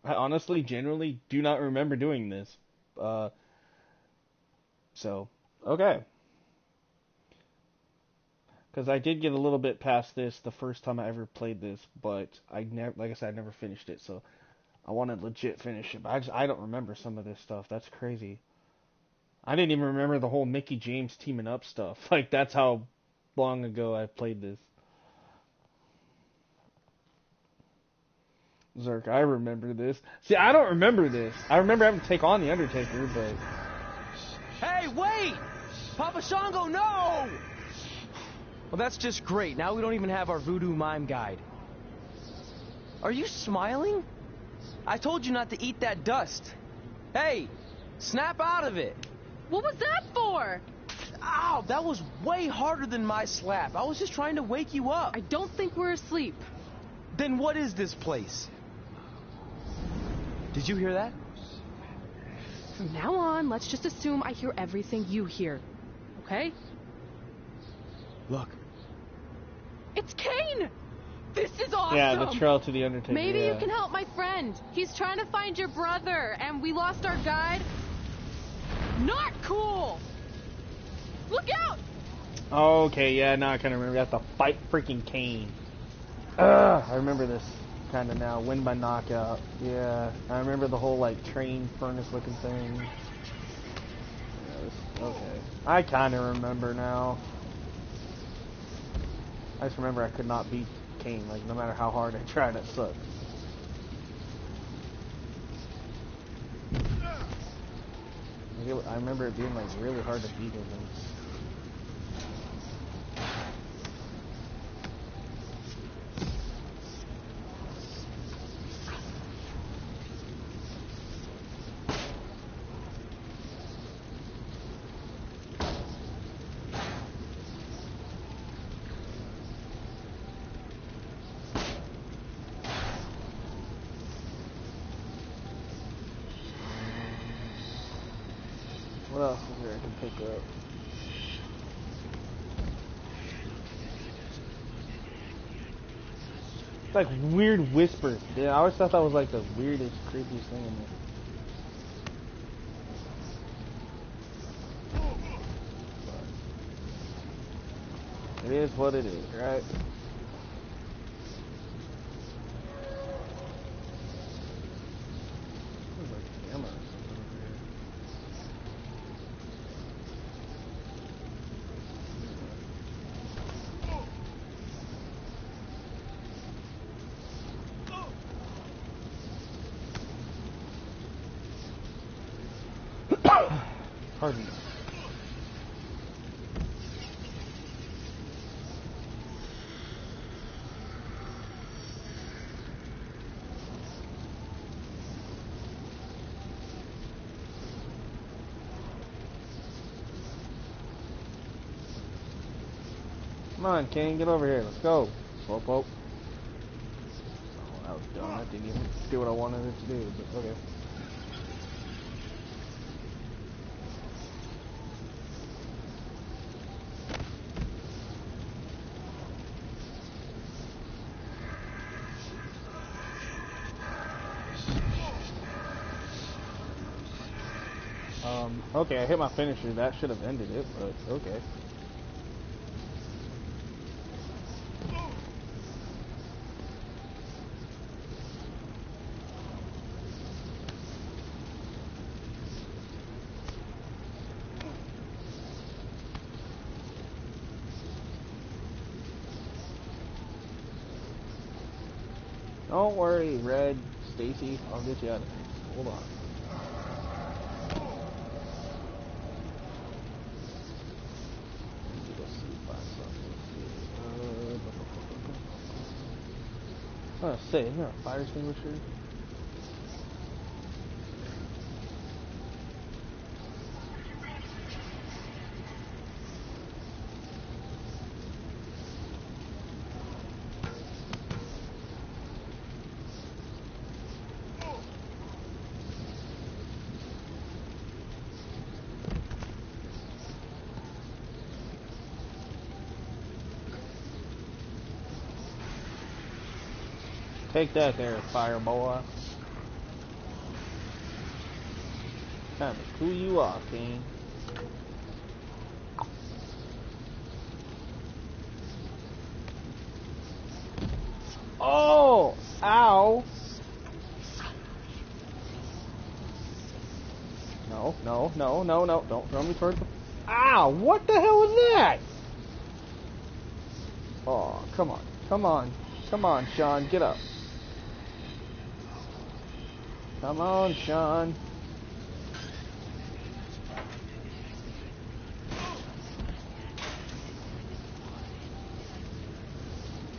I honestly, generally do not remember doing this. So, okay. Because I did get a little bit past this the first time I ever played this, but I never, like I said, I never finished it. So I want to legit finish it. But I don't remember some of this stuff. That's crazy. I didn't even remember the whole Mickie James teaming up stuff. Like, that's how long ago I played this. Zerk, I remember this. See, I don't remember this. I remember having to take on the Undertaker, but... Hey, wait! Papa Shango, no! Well, that's just great. Now we don't even have our voodoo mime guide. Are you smiling? I told you not to eat that dust. Hey, snap out of it. What was that for? Ow, that was way harder than my slap. I was just trying to wake you up. I don't think we're asleep. Then what is this place? Did you hear that? From now on, let's just assume I hear everything you hear. Okay? Look. It's Kane! This is awesome! Yeah, the trail to the Undertaker. Maybe you can help my friend. He's trying to find your brother, and we lost our guide. Not cool! Look out! Okay, yeah, now I kind of remember. You have to fight freaking Kane. I remember this kind of now. Win by knockout. Yeah, I remember the whole, like, train furnace looking thing. Yes, okay. I kind of remember now. I just remember I could not beat Kane. Like, no matter how hard I tried, it sucked. I remember it being, like, really hard to beat him. What else is there I can pick up? It's like weird whispers. Yeah, I always thought that was like the weirdest, creepiest thing in there. It is what it is, right? Pardon me. Come on, Kane, get over here. Let's go. Pope. Oh, that was dumb. That didn't even do what I wanted it to do, but okay. Okay, I hit my finisher. That should have ended it, but okay. Don't worry, Red, Stacy, I'll get you out of here. Hold on. I was gonna say, isn't there a fire extinguisher? Take that there, fire boy. Time to cool you off, King. Oh! Ow! No, no, no, no, no. Don't throw me towards the... Ow! What the hell was that? Oh, come on. Come on. Come on, Sean. Get up. Come on, Sean.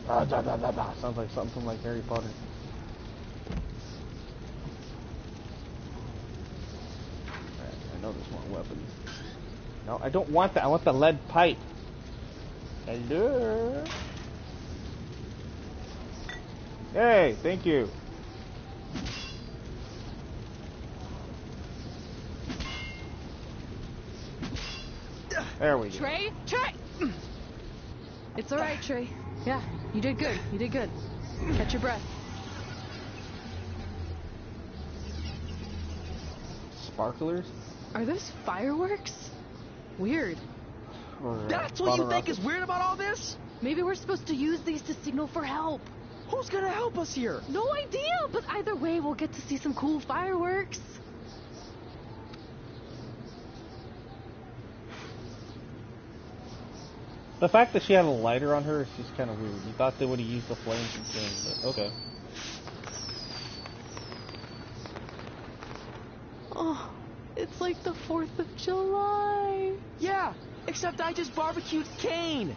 Da, da, da, da. Sounds like something from like Harry Potter. Alright, I know there's more weapons. No, I don't want that. I want the lead pipe. Hello? Hey, thank you. There we go. Trey? It's alright, Trey. Yeah, you did good. You did good. Catch your breath. Sparklers? Are those fireworks? Weird. That's what you think is weird about all this? Maybe we're supposed to use these to signal for help. Who's gonna help us here? No idea, but either way, we'll get to see some cool fireworks. The fact that she had a lighter on her is just kind of weird. You thought they would have used the flames instead, but okay. Oh, it's like the 4th of July. Yeah, except I just barbecued Kane.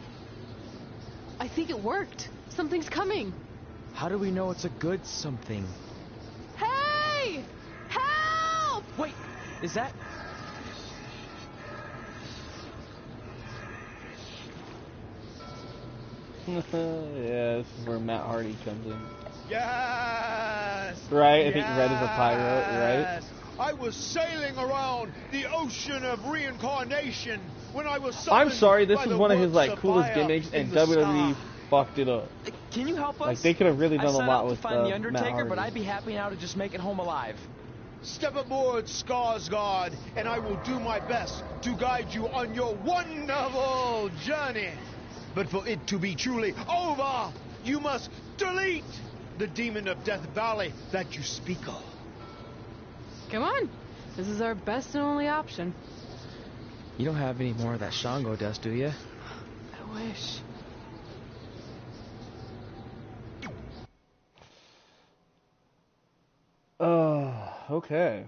I think it worked. Something's coming. How do we know it's a good something? Hey! Help! Wait, is that... Yeah, this is where Matt Hardy comes in. Yes! Right? I think Red is a pirate, right? I was sailing around the ocean of reincarnation when I was I'm sorry, this by is the one of his works like of coolest fire gimmicks, in and the WWE sky. fucked it up. Can you help us? Like they could have really done a lot with to find the Matt Undertaker, Hardy. but I'd be happy now to just make it home alive. Step aboard, Skarsgård, and I will do my best to guide you on your wonderful journey. But for it to be truly over, you must delete the demon of Death Valley that you speak of. Come on. This is our best and only option. You don't have any more of that Shango dust, do you? I wish. Okay.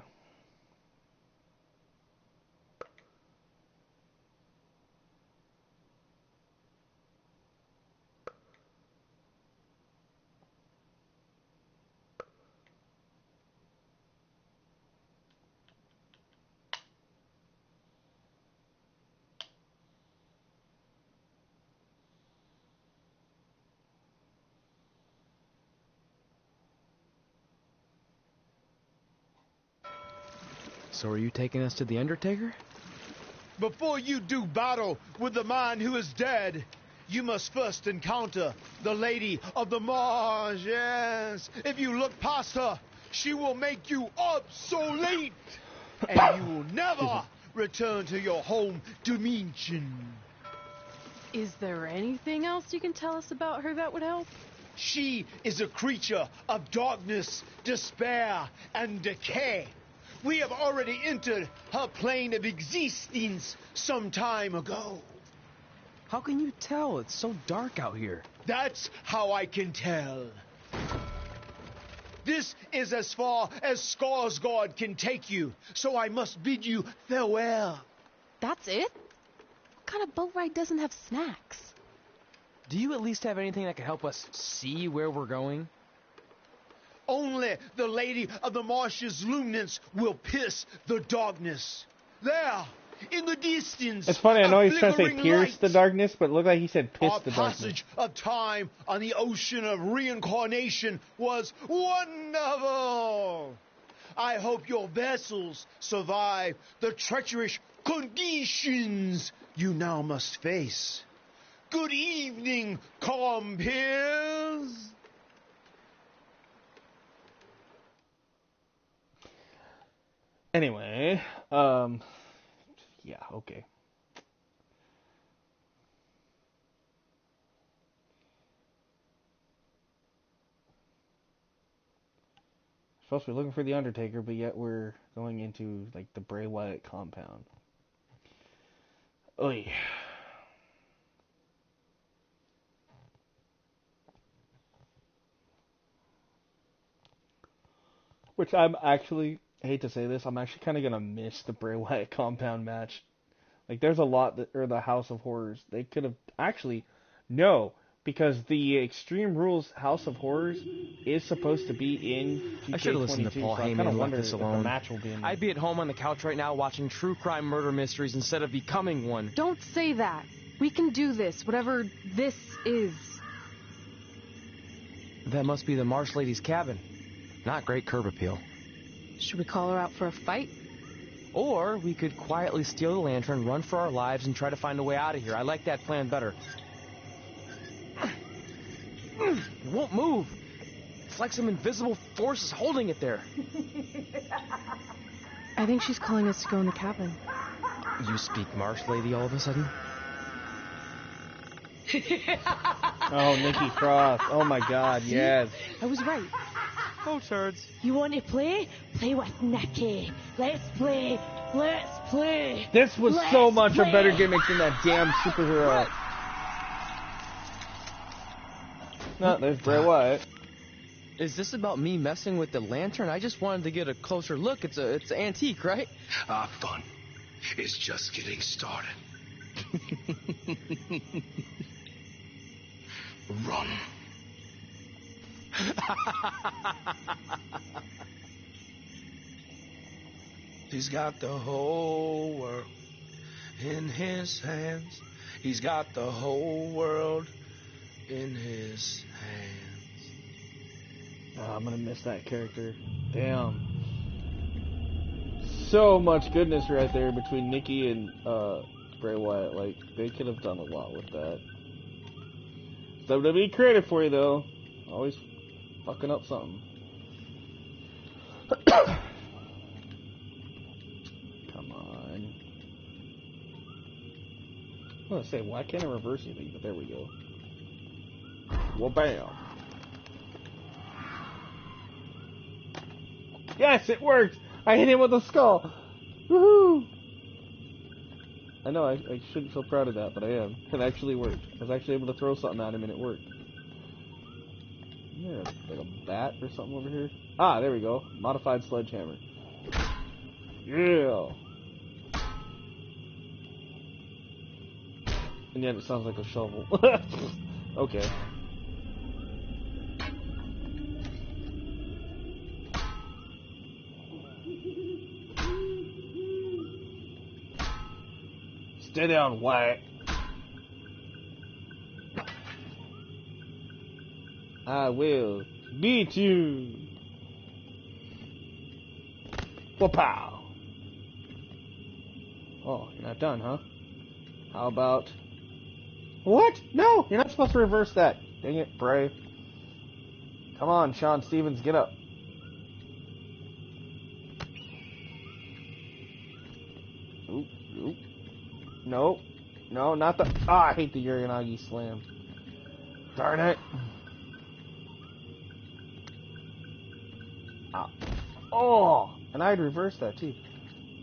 So are you taking us to the Undertaker? Before you do battle with the man who is dead, you must first encounter the Lady of the Mars, yes. If you look past her, she will make you obsolete. and you will never return to your home dimension. Is there anything else you can tell us about her that would help? She is a creature of darkness, despair, and decay. We have already entered her plane of existence some time ago. How can you tell? It's so dark out here. That's how I can tell. This is as far as Skarsgård can take you, so I must bid you farewell. That's it? What kind of boat ride doesn't have snacks? Do you at least have anything that can help us see where we're going? Only the Lady of the Marshes luminance will pierce the darkness. There, in the distance. It's funny, I know he's trying to say flickering pierce light. the darkness, but it looked like he said piss Our the darkness. passage of time on the ocean of reincarnation was wonderful. I hope your vessels survive the treacherous conditions you now must face. Good evening, compeers. Anyway, yeah, okay. Supposed to be looking for the Undertaker, but yet we're going into, like, the Bray Wyatt compound. Oy. Which I'm actually, I hate to say this, I'm actually kind of going to miss the Bray Wyatt compound match. Like, there's a lot that, or the House of Horrors. They could have, actually, no, because the Extreme Rules House of Horrors is supposed to be in TK22. I should have listened to Paul so I Heyman kind of and left wonder this if alone. the match will be in there. I'd be at home on the couch right now watching true crime murder mysteries instead of becoming one. Don't say that. We can do this, whatever this is. That must be the Marsh Lady's cabin. Not great curb appeal. Should we call her out for a fight? Or we could quietly steal the lantern, run for our lives, and try to find a way out of here. I like that plan better. It won't move. It's like some invisible force is holding it there. I think she's calling us to go in the cabin. You speak Marsh Lady all of a sudden? Oh, Nikki Cross. Oh my God, yes. I was right. Oh, turds. You want to play? Play with Nikki. Let's play. Let's play. This was so much a better gimmick than that damn superhero. No, there's Bray Wyatt. Is this about me messing with the lantern? I just wanted to get a closer look. It's an antique, right? Our fun is just getting started. Run. He's got the whole world in his hands. He's got the whole world in his hands. Oh, I'm gonna miss that character. Damn. So much goodness right there between Nikki and Bray Wyatt. Like, they could have done a lot with that. WWE creative for you, though. Always fucking up something. Come on. I was gonna say, why can't I reverse anything? But there we go. Well, bam. Yes, it worked! I hit him with a skull! Woohoo! I know, I shouldn't feel proud of that, but I am. It actually worked. I was actually able to throw something at him and it worked. Isn't there like a bat or something over here? Ah, there we go. Modified sledgehammer. Yeah! And yet it sounds like a shovel. Okay. Stay down, Wyatt. I will beat you. Whoop-pow. Oh, you're not done, huh? How about... What? No, you're not supposed to reverse that. Dang it, Bray. Come on, Sean Stevens, get up. Nope. No, not the... Ah, I hate the Uranagi slam. Darn it. Ah. Oh! And I'd reverse that, too.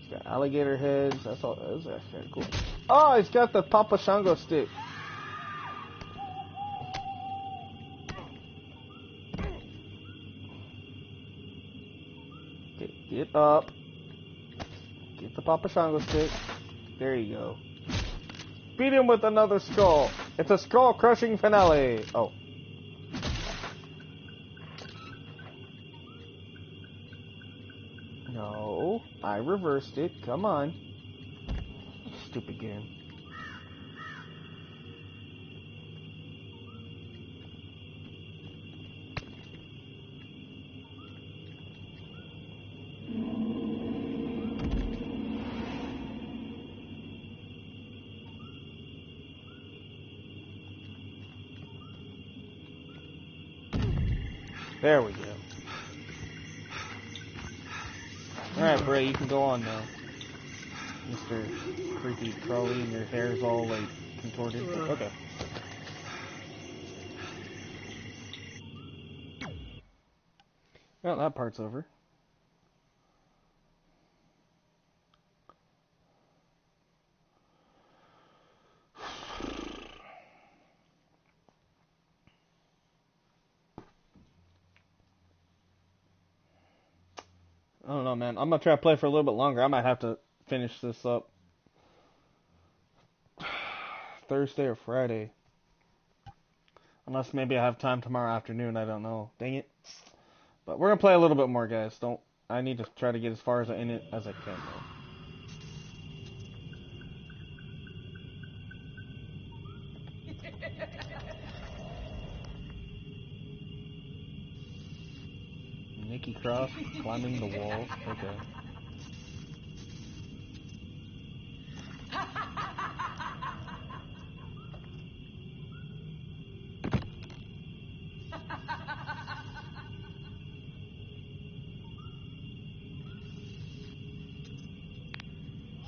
He's got alligator heads. That's all. That's actually kind of cool. Oh, he's got the Papa Shango stick. Okay, get up. Get the Papa Shango stick. There you go. Beat him with another skull. It's a skull-crushing finale. Oh. No, I reversed it. Come on. Stupid game. There we go. Alright, Bray, you can go on now. Mr. Creepy Crawly, and your hair's all, like, contorted. Okay. Well, that part's over. I don't know, man. I'm gonna try to play for a little bit longer. I might have to finish this up Thursday or Friday. Unless maybe I have time tomorrow afternoon. I don't know. Dang it. But we're gonna play a little bit more, guys. I need to try to get as far in it as I can, though. Nikki Cross climbing the wall. Okay.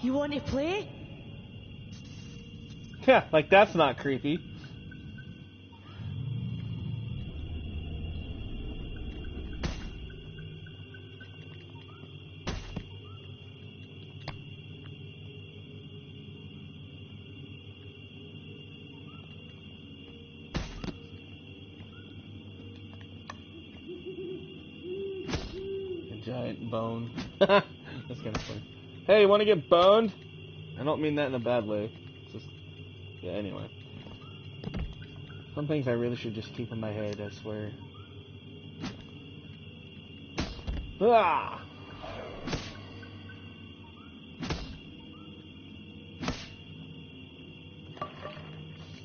You want to play? Yeah, like that's not creepy. Giant bone. That's kind of funny. Hey, you want to get boned? I don't mean that in a bad way. It's just, yeah, anyway. Some things I really should just keep in my head, I swear. Ah!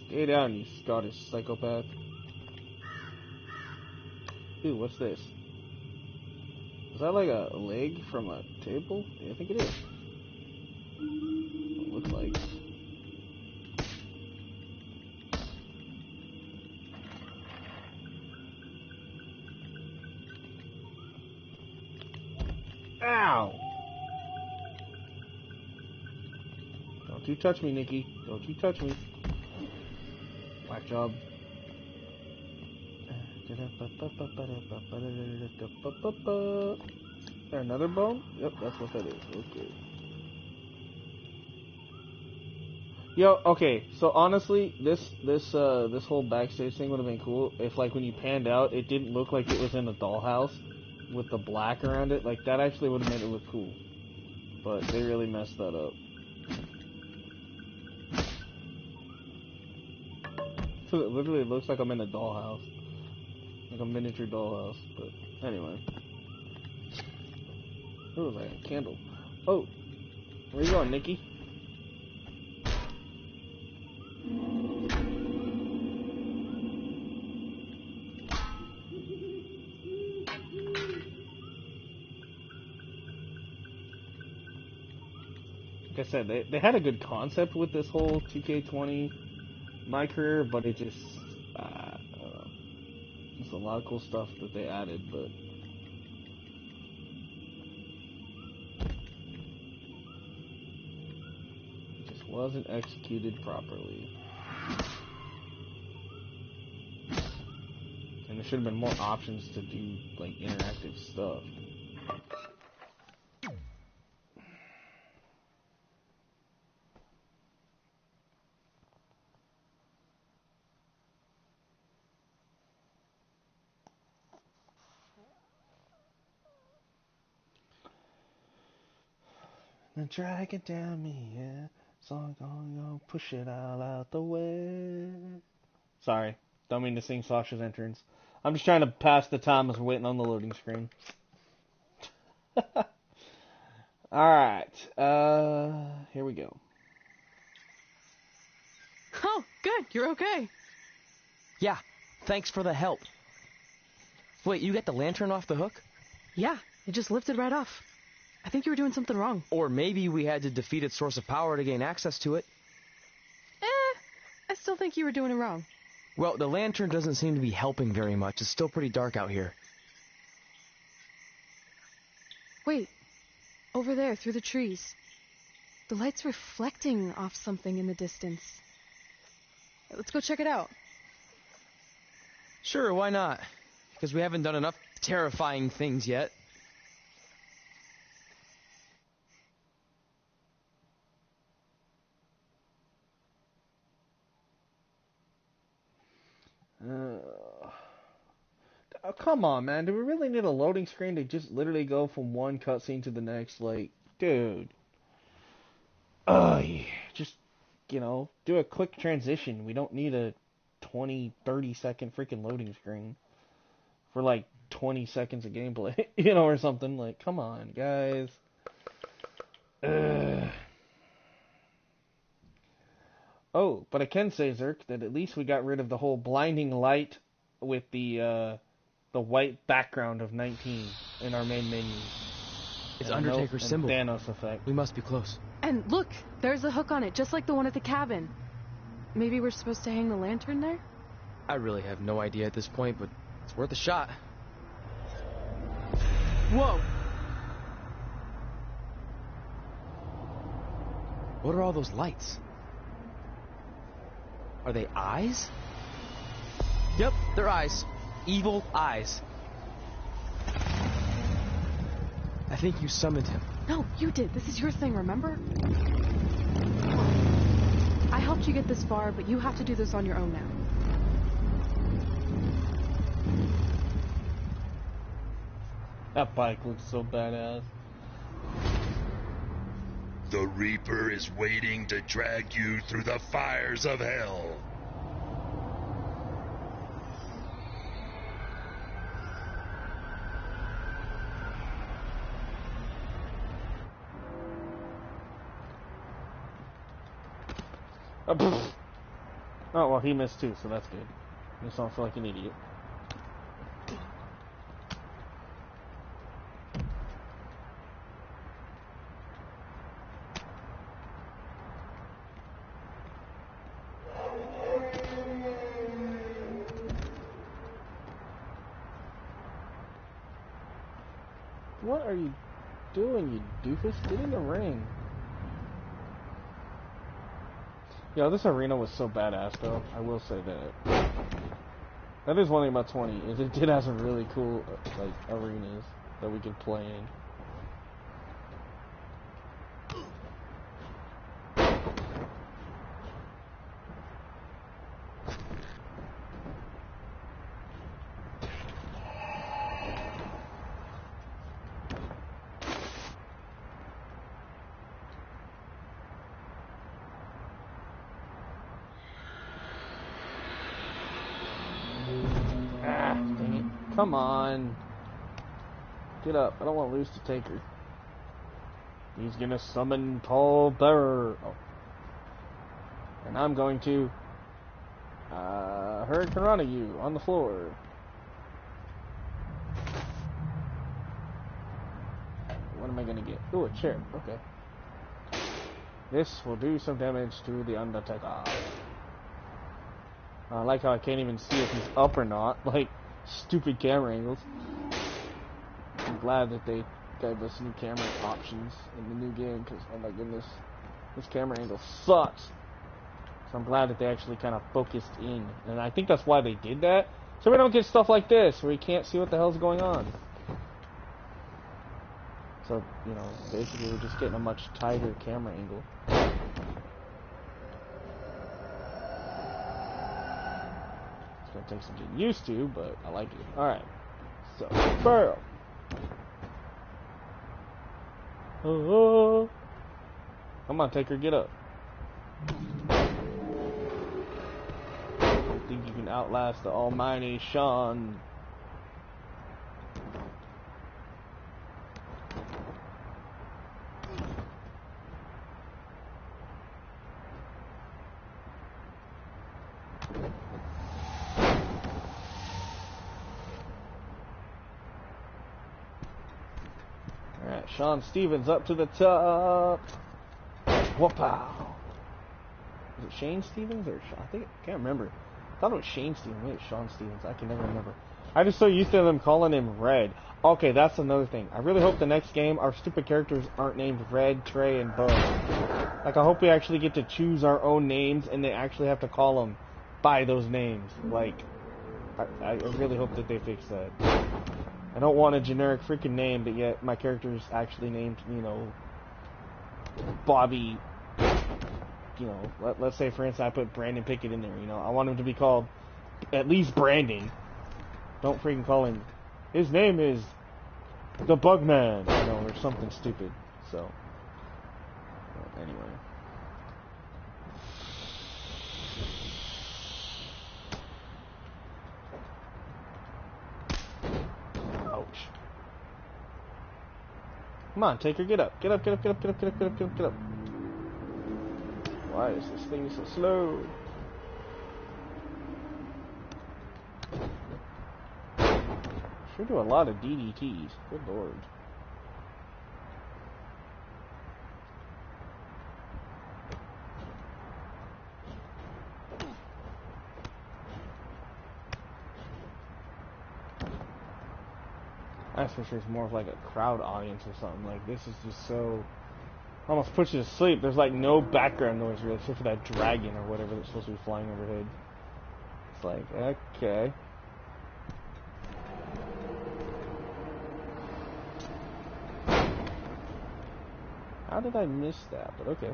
Stay down, you Scottish psychopath. Ooh, what's this? Is that like a leg from a table? Yeah, I think it is. It looks like. Ow! Don't you touch me, Nikki. Don't you touch me. Whack job. Is there another bone? Yep, that's what that is. Okay. Yo, okay. So honestly, this whole backstage thing would have been cool if, like, when you panned out, it didn't look like it was in a dollhouse with the black around it. Like, that actually would have made it look cool. But they really messed that up. So it literally looks like I'm in a dollhouse. Like a miniature dollhouse, but anyway. What was that? A candle. Oh, where you going, Nikki? Like I said, they had a good concept with this whole 2K20 My Career, but it just, there's a lot of cool stuff that they added, but it just wasn't executed properly. And there should have been more options to do, like, interactive stuff. And drag it down me, yeah. So I'm gonna push it all out the way. Sorry, don't mean to sing Sasha's entrance. I'm just trying to pass the time as we're waiting on the loading screen. Alright, here we go. Oh, good, you're okay. Yeah, thanks for the help. Wait, you got the lantern off the hook? Yeah, it just lifted right off. I think you were doing something wrong. Or maybe we had to defeat its source of power to gain access to it. I still think you were doing it wrong. Well, the lantern doesn't seem to be helping very much. It's still pretty dark out here. Wait, over there, through the trees. The light's reflecting off something in the distance. Let's go check it out. Sure, why not? Because we haven't done enough terrifying things yet. Oh, come on, man. Do we really need a loading screen to just literally go from one cutscene to the next? Like, dude. Just, you know, do a quick transition. We don't need a 20, 30 second freaking loading screen for like 20 seconds of gameplay, you know, or something. Like, come on, guys. Oh, but I can say, Zerk, that at least we got rid of the whole blinding light with the white background of 19 in our main menu. It's Undertaker's symbol. Thanos effect. We must be close. And look, there's a hook on it, just like the one at the cabin. Maybe we're supposed to hang the lantern there? I really have no idea at this point, but it's worth a shot. Whoa! What are all those lights? Are they eyes? Yep, they're eyes. Evil eyes. I think you summoned him. No, you did. This is your thing, remember? I helped you get this far, but you have to do this on your own now. That bike looks so badass. The Reaper is waiting to drag you through the fires of hell. Oh, well, he missed too, so that's good. He just don't feel like an idiot. What are you doing, you doofus? Get in the ring. Yo, this arena was so badass, though. I will say that. That is one thing about 20, is it did have some really cool, like, arenas that we could play in. Come on. Get up. I don't want to lose to Taker. He's gonna summon Paul Bearer. Oh. And I'm going to Hurricane Rana you on the floor. What am I gonna get? Ooh, a chair. Okay. This will do some damage to the Undertaker. I like how I can't even see if he's up or not. Like, stupid camera angles. I'm glad that they gave us new camera options in the new game, because, oh my goodness. This camera angle sucks. So I'm glad that they actually kind of focused in. And I think that's why they did that. So we don't get stuff like this, where you can't see what the hell's going on. So, you know, basically we're just getting a much tighter camera angle. It's gonna take some getting used to, but I like it. Alright. So, bam! Oh. Come on, Taker, get up. I think you can outlast the almighty Sean. Alright, Sean Stevens up to the top. Whoop-pow. Is it Shane Stevens or Sean? I can't remember. I thought it was Shane Stevens. Maybe it's Sean Stevens. I can never remember. I'm just so used to them calling him Red. Okay, that's another thing. I really hope the next game our stupid characters aren't named Red, Trey, and Bud. Like, I hope we actually get to choose our own names and they actually have to call them by those names. Like, I really hope that they fix that. I don't want a generic freaking name, but yet my character's actually named, you know, Bobby. You know, let's say for instance I put Brandon Pickett in there. You know, I want him to be called at least Brandon. Don't freaking call him. His name is the Bugman, you know, or something stupid. So, anyway. Ouch. Come on, Taker, get up. Get up, get up, get up, get up, get up, get up, get up, get up. Why is this thing so slow? Sure do a lot of DDTs. Good lord. That's for sure it's more of like a crowd audience or something. Like, this is just so... almost puts you to sleep. There's like no background noise really, except for that dragon or whatever that's supposed to be flying overhead. It's like, okay. How did I miss that? But okay.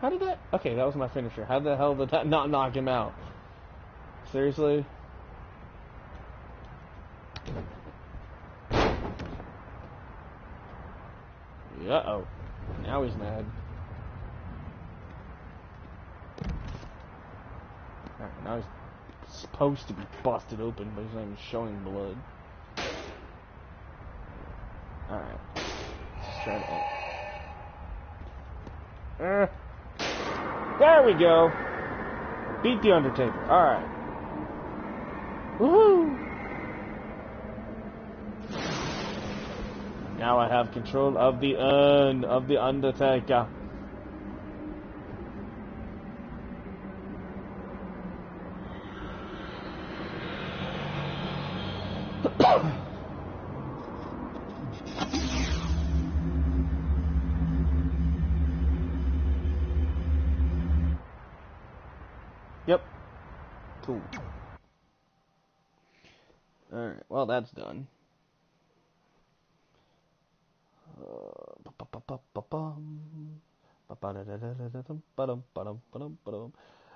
How did that... okay, that was my finisher. How the hell did that not knock him out? Seriously? Uh-oh. Now he's mad. Alright, now he's supposed to be busted open, but he's not even showing blood. Alright. Let's try to... there we go! Beat the Undertaker. Alright. Woohoo! Now I have control of the urn of the Undertaker. Yep. Cool. Alright, well that's done.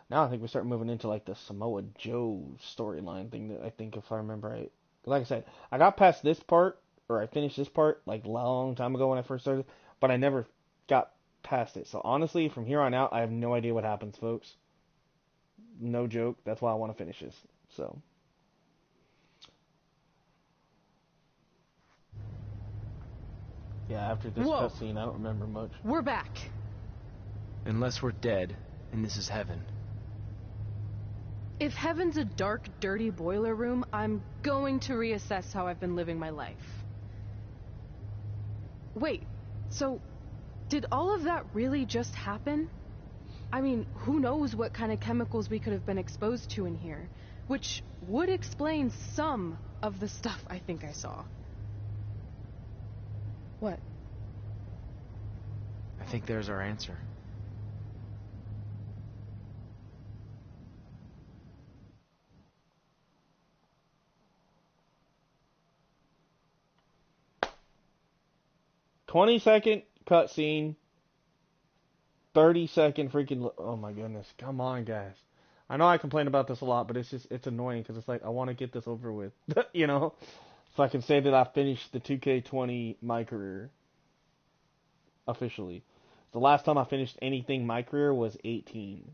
Now I think we start moving into like the Samoa Joe storyline thing that I think, if I remember right. Like I said, I got past this part, or I finished this part like a long time ago when I first started, but I never got past it. So honestly, from here on out, I have no idea what happens, folks. No joke. That's why I want to finish this. So. Yeah, after this cutscene, I don't remember much. We're back. Unless we're dead, and this is heaven. If heaven's a dark, dirty boiler room, I'm going to reassess how I've been living my life. Wait, so did all of that really just happen? I mean, who knows what kind of chemicals we could have been exposed to in here, which would explain some of the stuff I think I saw. What? I think there's our answer. "20-second cutscene, 30-second freaking... Oh my goodness, come on, guys. I know I complain about this a lot, but it's annoying because it's like, I want to get this over with, you know? So I can say that I finished the 2K20 My Career. Officially. The last time I finished anything My Career was 18.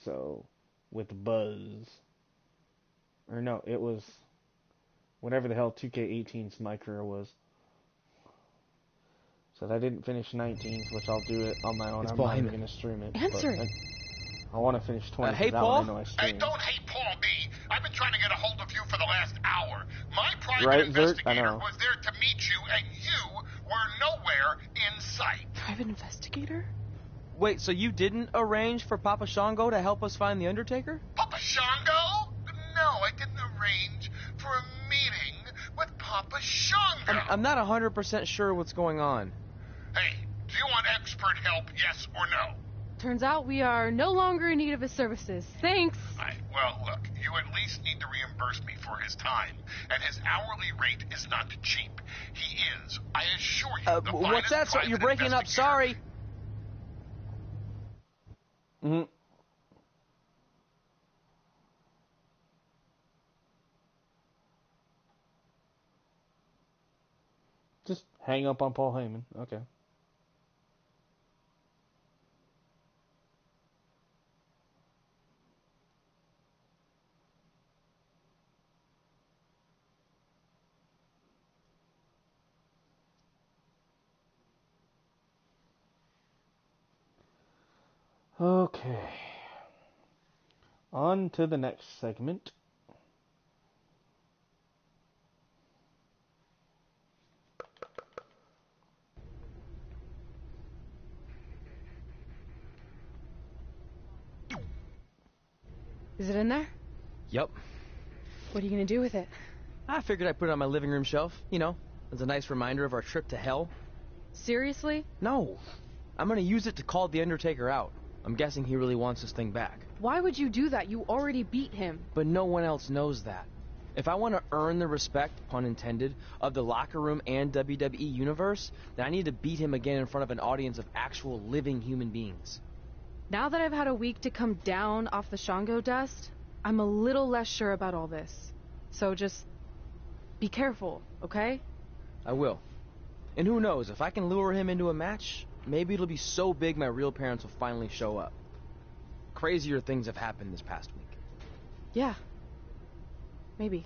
So, with Buzz. Or no, it was... whatever the hell 2K18's My Career was. So I didn't finish 19, which I'll do it on my own. I'm not even going to stream it. Answer it. I want to finish 20. Hey, Paul? Hey, don't hate Paul B. I've been trying to get a hold of you for the last hour. My private Right, investigator was there to meet you, and you were nowhere in sight. Private investigator? Wait, so you didn't arrange for Papa Shango to help us find the Undertaker? Papa Shango? No, I didn't arrange for a meeting with Papa Shango. I'm not 100% sure what's going on. Hey, do you want expert help, yes or no? Turns out we are no longer in need of his services. Thanks. Well, look, you at least need to reimburse me for his time, and his hourly rate is not cheap. He is, I assure you, the what's that? So you're breaking up. Sorry. Just hang up on Paul Heyman. Okay. Okay. On to the next segment. Is it in there? Yep. What are you going to do with it? I figured I'd put it on my living room shelf, you know, as a nice reminder of our trip to hell. Seriously? No. I'm going to use it to call the Undertaker out. I'm guessing he really wants this thing back. Why would you do that? You already beat him. But no one else knows that. If I want to earn the respect, pun intended, of the locker room and WWE universe, then I need to beat him again in front of an audience of actual living human beings. Now that I've had a week to come down off the Shango dust, I'm a little less sure about all this. So just be careful, okay? I will. And who knows, if I can lure him into a match, maybe it'll be so big my real parents will finally show up. Crazier things have happened this past week. Yeah. Maybe.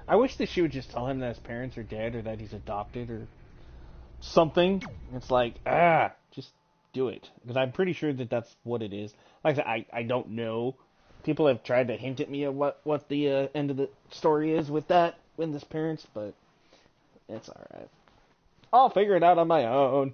I wish that she would just tell him that his parents are dead or that he's adopted or something. It's like, just do it. Because I'm pretty sure that that's what it is. Like I said, I don't know. People have tried to hint at me at what the end of the story is with that, with his parents, but it's alright. I'll figure it out on my own.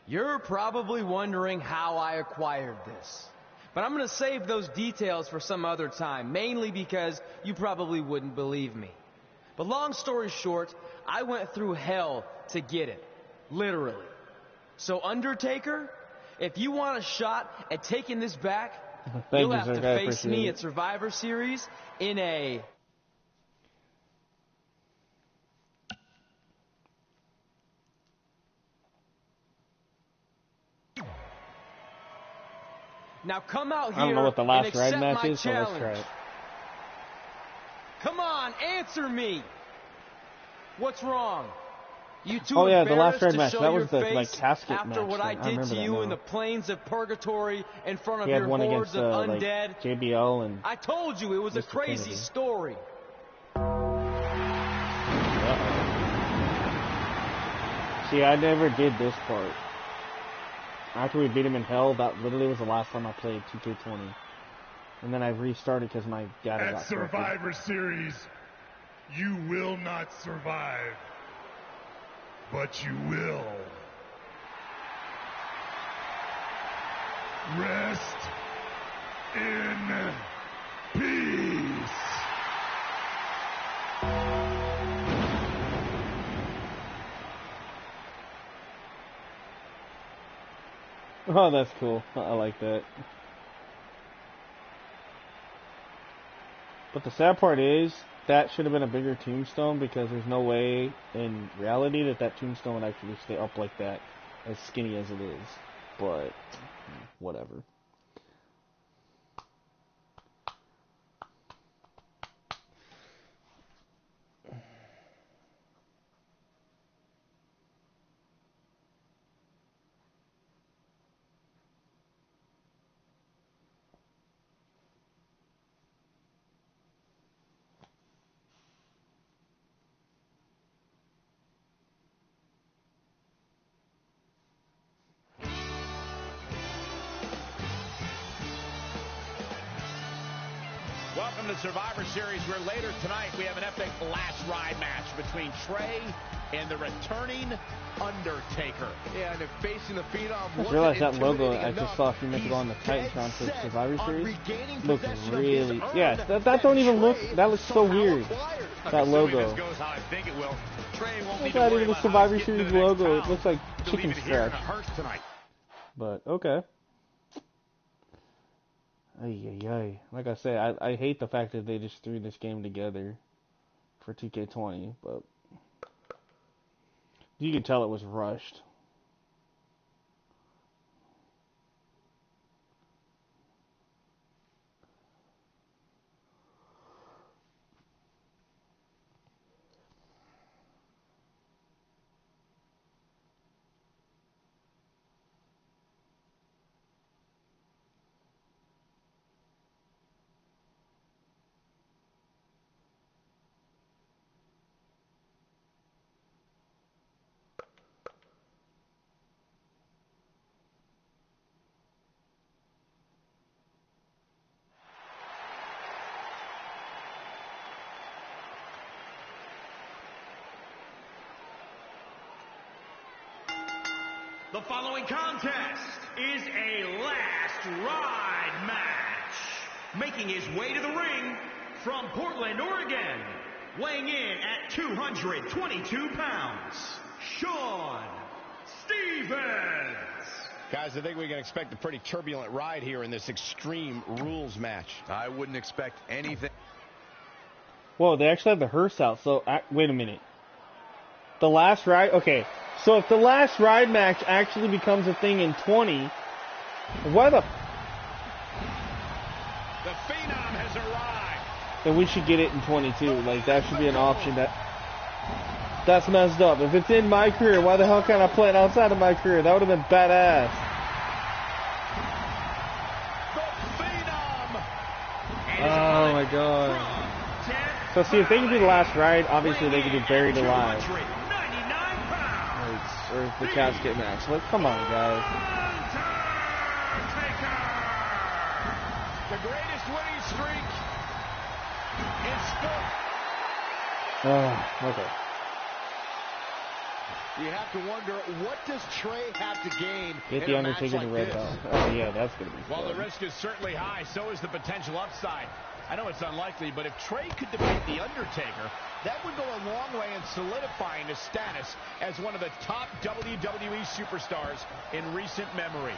You're probably wondering how I acquired this. But I'm going to save those details for some other time, mainly because you probably wouldn't believe me. But long story short, I went through hell to get it. Literally. So Undertaker, if you want a shot at taking this back, you'll have to face me at Survivor Series in a... Now come out here. I don't know what the last and ride match is, so challenge. let's try it. Come on, answer me. What's wrong? You two oh yeah, the last red match. That was the casket after match. After what I did to you in the plains of purgatory in front of your hordes against, of undead. JBL and I told you it was Mr. a crazy Kennedy. story. See, I never did this part. After we beat him in hell, that literally was the last time I played 2K20. And then I restarted because my data got At Survivor Series, you will not survive. But you will. Rest in peace. Oh, that's cool. I like that. But the sad part is, that should have been a bigger tombstone because there's no way in reality that that tombstone would actually stay up like that, as skinny as it is. But, whatever. Welcome to Survivor Series, where later tonight we have an epic last ride match between Trey and the returning Undertaker. Yeah, and if facing the Phenom, I just realized that logo I just saw a few minutes ago on the Titantron for Survivor Series looks really... Yeah, that don't even look... That looks so weird. That logo. It's not even a Survivor Series logo. It looks like chicken scratch. But, okay. Ay. Like I said, I hate the fact that they just threw this game together for 2K20, but you can tell it was rushed. The following contest is a last ride match. Making his way to the ring from Portland, Oregon, weighing in at 222 pounds, Shawn Stevens. Guys, I think we can expect a pretty turbulent ride here in this Extreme Rules match. I wouldn't expect anything. Whoa, they actually have the hearse out, so... wait a minute. The last ride... Okay, so if the last ride match actually becomes a thing in 20, why the... The Phenom has arrived. Then we should get it in 22. Like, that should be an option. That's messed up. If it's in my career, why the hell can't I play it outside of my career? That would have been badass. Oh my god. So see, if they can do the last ride, obviously they can do Buried Alive. Or the casket match. Like, come on, guys. The greatest winning streak in sport. Okay. You have to wonder, what does Trey have to gain? Get the Undertaker to red belt. Oh yeah, that's gonna be While the risk is certainly high, so is the potential upside. I know it's unlikely, but if Trey could defeat the Undertaker, that would go a long way in solidifying his status as one of the top WWE superstars in recent memory.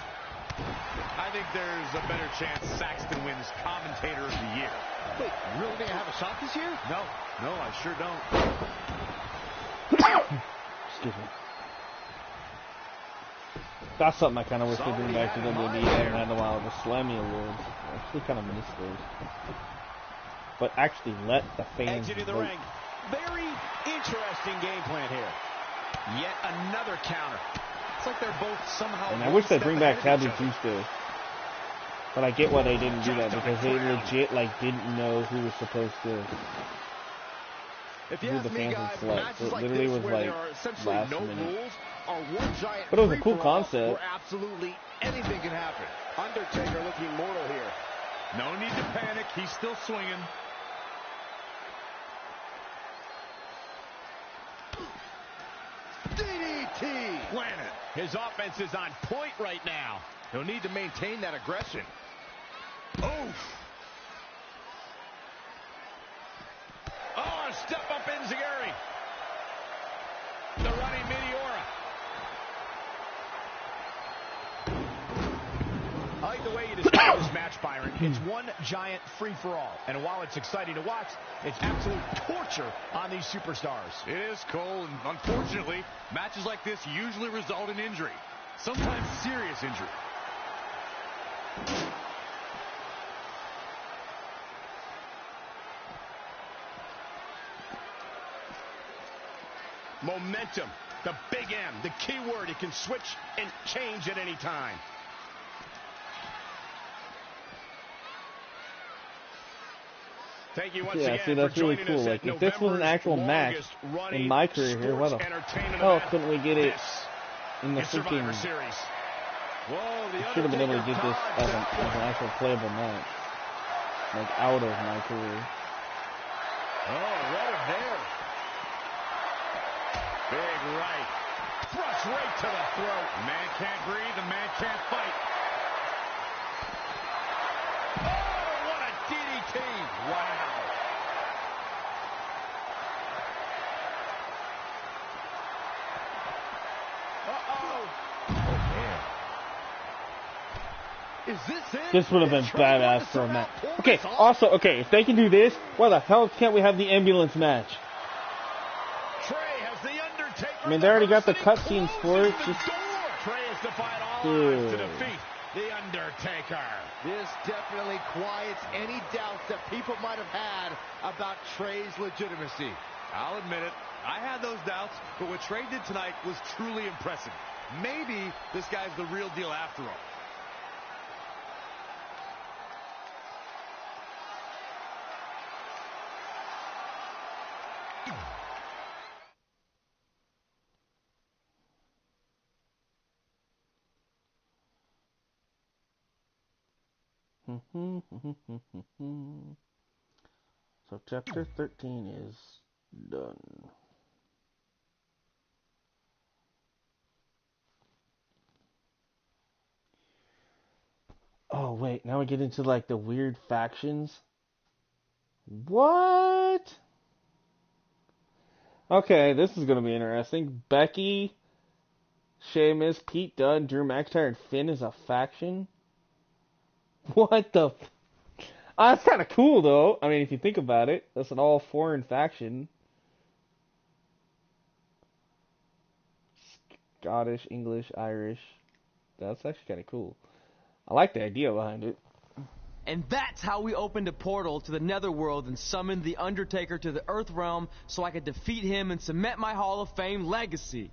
I think there's a better chance Saxton wins Commentator of the Year. Wait, you really think I have a shot this year? No, I sure don't. Excuse me. That's something I kind of wish they'd bring back to WWE. I haven't had in a while. The Slammy Awards. I actually kind of miss those. But actually let the fans Exiting the vote. ring. Very interesting game plan here. Yet another counter. It's like they're both somehow... And I wish they'd bring back Taboo Tuesday. But I get why they didn't do that, because they legit, like, didn't know who was supposed to... If you who ask the me, fans guys, would select. matches So it like literally this was where like there are essentially last no minute. rules are one giant But it was a cool free-for-all concept. where absolutely anything can happen. Undertaker looking mortal here. No need to panic. He's still swinging. DDT! Planted. His offense is on point right now. He'll need to maintain that aggression. Oof! Oh, a step up enziguri. The running Meteora. I like the way you describe this match, Byron. It's one giant free-for-all. And while it's exciting to watch, it's absolute torture on these superstars. It is, Cole, and unfortunately, matches like this usually result in injury. Sometimes serious injury. Momentum, the big M, the key word. It can switch and change at any time. Thank you once again see, that's for really joining cool. us Like, at if this was an actual match in my career here, why the hell couldn't we get it in the freaking... Series. Whoa, We should have been able to get this as an actual playable match. Like, out of my career. Oh, right up there. Big right. Thrust right to the throat. The man can't breathe. The man can't fight. Oh, what a DDT. Wow. Uh-oh. Oh, man. Is this it? This would have been badass for a match. Okay, also, okay, if they can do this, why the hell can't we have the ambulance match? I mean, they already got the cutscenes for it. Just... Trey has defied all odds to defeat the Undertaker. This definitely quiets any doubts that people might have had about Trey's legitimacy. I'll admit it. I had those doubts, but what Trey did tonight was truly impressive. Maybe this guy's the real deal after all. So chapter 13 is done. Oh wait, now we get into like the weird factions. What? Okay, this is gonna be interesting. Becky, Sheamus, Pete Dunne, Drew McIntyre, and Finn is a faction? What the... that's kind of cool, though. I mean, if you think about it, that's an all-foreign faction. Scottish, English, Irish. That's actually kind of cool. I like the idea behind it. And that's how we opened a portal to the Netherworld and summoned the Undertaker to the Earth Realm so I could defeat him and cement my Hall of Fame legacy.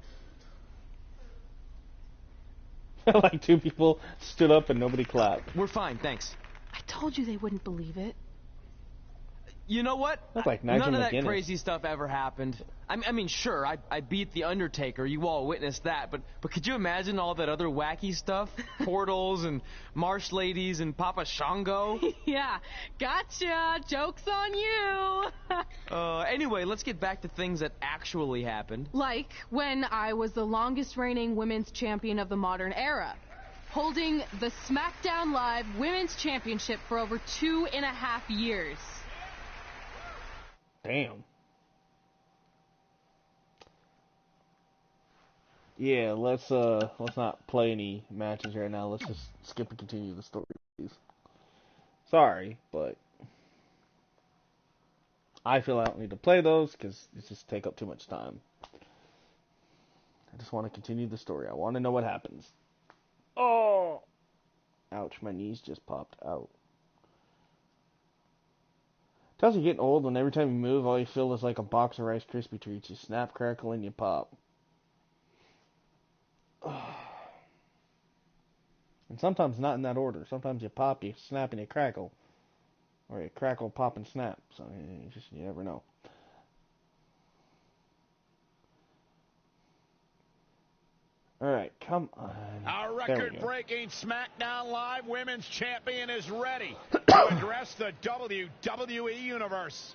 Like two people stood up and nobody clapped. We're fine, thanks. I told you they wouldn't believe it. You know what? That's like Nigel None of that McGuinness. crazy stuff ever happened. I mean, sure, I beat the Undertaker. You all witnessed that. But could you imagine all that other wacky stuff? Portals and marsh ladies and Papa Shango? Yeah, gotcha. Joke's on you. Anyway, let's get back to things that actually happened. Like when I was the longest reigning women's champion of the modern era, holding the SmackDown Live Women's Championship for over 2.5 years. Damn. Yeah, let's not play any matches right now. Let's just skip and continue the story, please. Sorry, but I feel I don't need to play those because it just take up too much time. I just want to continue the story. I want to know what happens. Oh! Ouch, my knees just popped out. Tells you're getting old when every time you move, all you feel is like a box of Rice Krispie treats. You snap, crackle, and you pop. And sometimes not in that order. Sometimes you pop, you snap, and you crackle. Or you crackle, pop, and snap. So you never know. All right, come on. Our There we go. record-breaking SmackDown Live Women's Champion is ready to address the WWE Universe.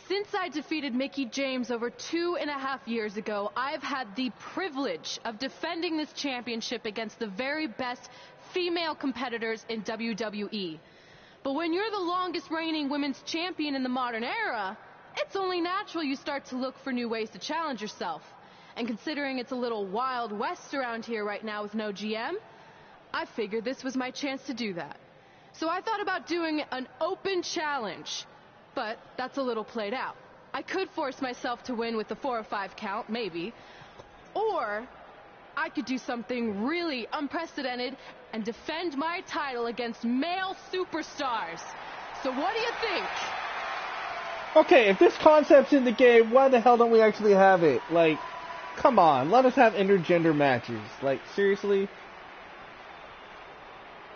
Since I defeated Mickie James over 2.5 years ago, I've had the privilege of defending this championship against the very best female competitors in WWE. But when you're the longest reigning women's champion in the modern era, it's only natural you start to look for new ways to challenge yourself. And considering it's a little Wild West around here right now with no GM, I figured this was my chance to do that. So I thought about doing an open challenge. But that's a little played out. I could force myself to win with the 4 or 5 count, maybe. Or I could do something really unprecedented and defend my title against male superstars. So what do you think? Okay, if this concept's in the game, why the hell don't we actually have it? Like, come on, let us have intergender matches. Like, seriously?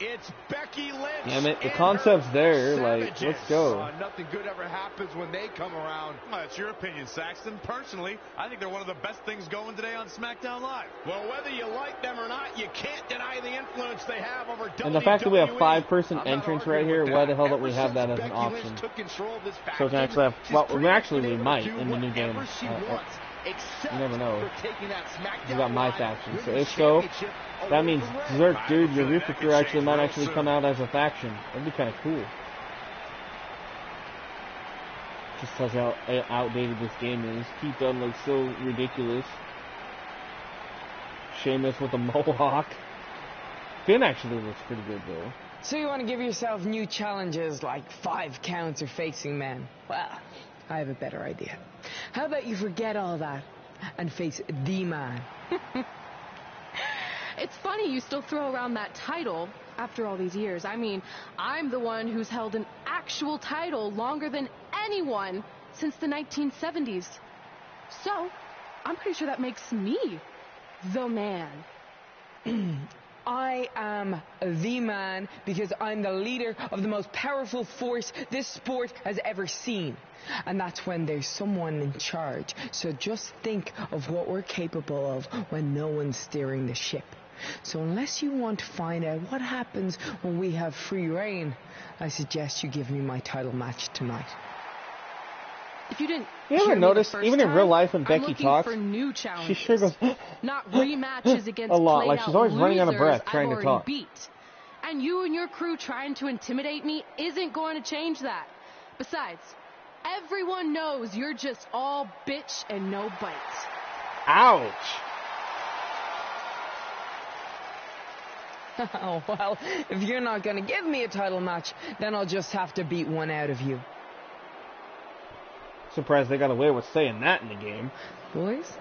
It's Becky Lynch. Damn it, the concept's there. Like, let's go. Nothing good ever happens when they come around. Well, that's your opinion, Saxton. Personally, I think they're one of the best things going today on SmackDown Live. Well, whether you like them or not, you can't deny the influence they have over WWE. And the fact that we have 5-person entrance right here, why the hell don't we have that as an option? So we can actually have, well, we might in the new game. You never know. You got my faction. So if so, that means Zerk, dude, your Reaper crew actually might actually come out as a faction. That'd be kind of cool. Just tells how outdated this game is. Pete Dunne looks so ridiculous. Sheamus with a mohawk. Finn actually looks pretty good though. So you want to give yourself new challenges like 5 counts or facing men? Well, I have a better idea. How about you forget all that and face the man? It's funny you still throw around that title after all these years. I mean, I'm the one who's held an actual title longer than anyone since the 1970s. So, I'm pretty sure that makes me the man. I am the man because I'm the leader of the most powerful force this sport has ever seen. And that's when there's someone in charge. So just think of what we're capable of when no one's steering the ship. So unless you want to find out what happens when we have free reign, I suggest you give me my title match tonight. If you didn't You ever notice, even in real life when Becky talks, for new she sure goes not rematches against a lot. Like she's always running out of breath trying to talk. Beat. And you and your crew trying to intimidate me isn't going to change that. Besides, everyone knows you're just all bitch and no bite. Ouch. Oh, well, if you're not going to give me a title match, then I'll just have to beat one out of you. Surprised they got away with saying that in the game. Boys,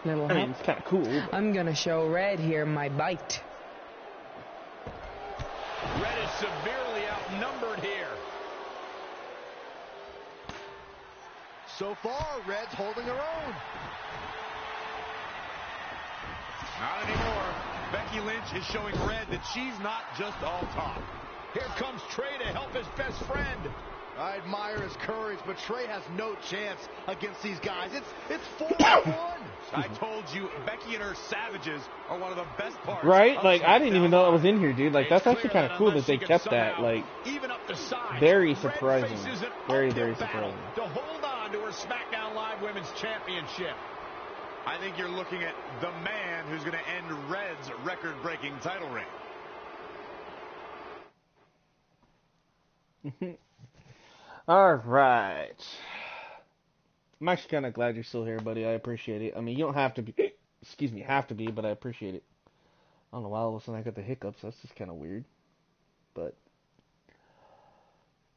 little help. I mean, it's kind of cool. But... I'm going to show Red here my bite. Red is severely outnumbered here. So far, Red's holding her own. Not anymore. Becky Lynch is showing Red that she's not just all talk. Here comes Trey to help his best friend. I admire his courage, but Trey has no chance against these guys. It's 4-1. I told you, Becky and her savages are one of the best parts. Right? Like, I didn't even know that was in here, dude. Like, that's actually kind of cool that they kept that. Like, very surprising. Very, very surprising. To hold on to her SmackDown Live Women's Championship. I think you're looking at the man who's going to end Red's record-breaking title reign. All right. I'm actually kind of glad you're still here, buddy. I appreciate it. I mean, you don't have to be, have to be, but I appreciate it. I don't know why all of a sudden I got the hiccups. That's just kind of weird. But,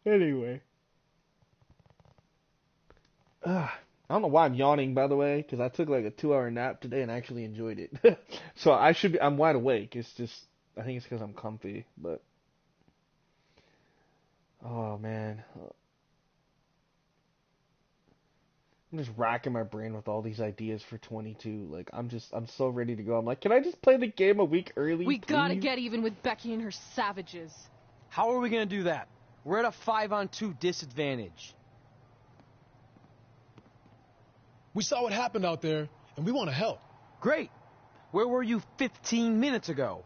anyway. I don't know why I'm yawning, by the way, because I took like a 2-hour nap today and I actually enjoyed it. So I'm wide awake. It's just, I think it's because I'm comfy, but. Oh, man. I'm just racking my brain with all these ideas for 22. Like, I'm so ready to go. I'm like, can I just play the game a week early, We please? gotta get even with Becky and her savages. How are we gonna do that? We're at a 5-on-2 disadvantage. We saw what happened out there, and we want to help. Great. Where were you 15 minutes ago?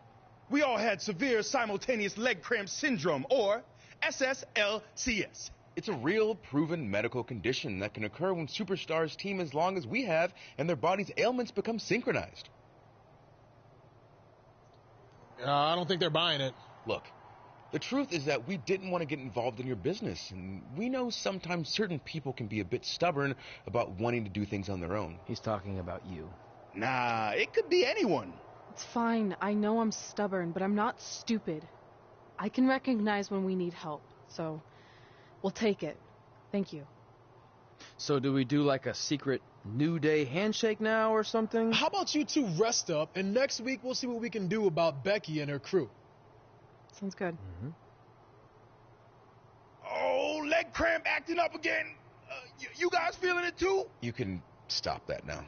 We all had severe simultaneous leg cramp syndrome, or SSLCS. It's a real, proven medical condition that can occur when superstars team as long as we have and their body's ailments become synchronized. I don't think they're buying it. Look, the truth is that we didn't want to get involved in your business, and we know sometimes certain people can be a bit stubborn about wanting to do things on their own. He's talking about you. Nah, it could be anyone. It's fine. I know I'm stubborn, but I'm not stupid. I can recognize when we need help, so we'll take it. Thank you. So do we do like a secret New Day handshake now or something? How about you two rest up, and next week we'll see what we can do about Becky and her crew. Sounds good. Mm-hmm. Oh, leg cramp acting up again. You guys feeling it too? You can stop that now.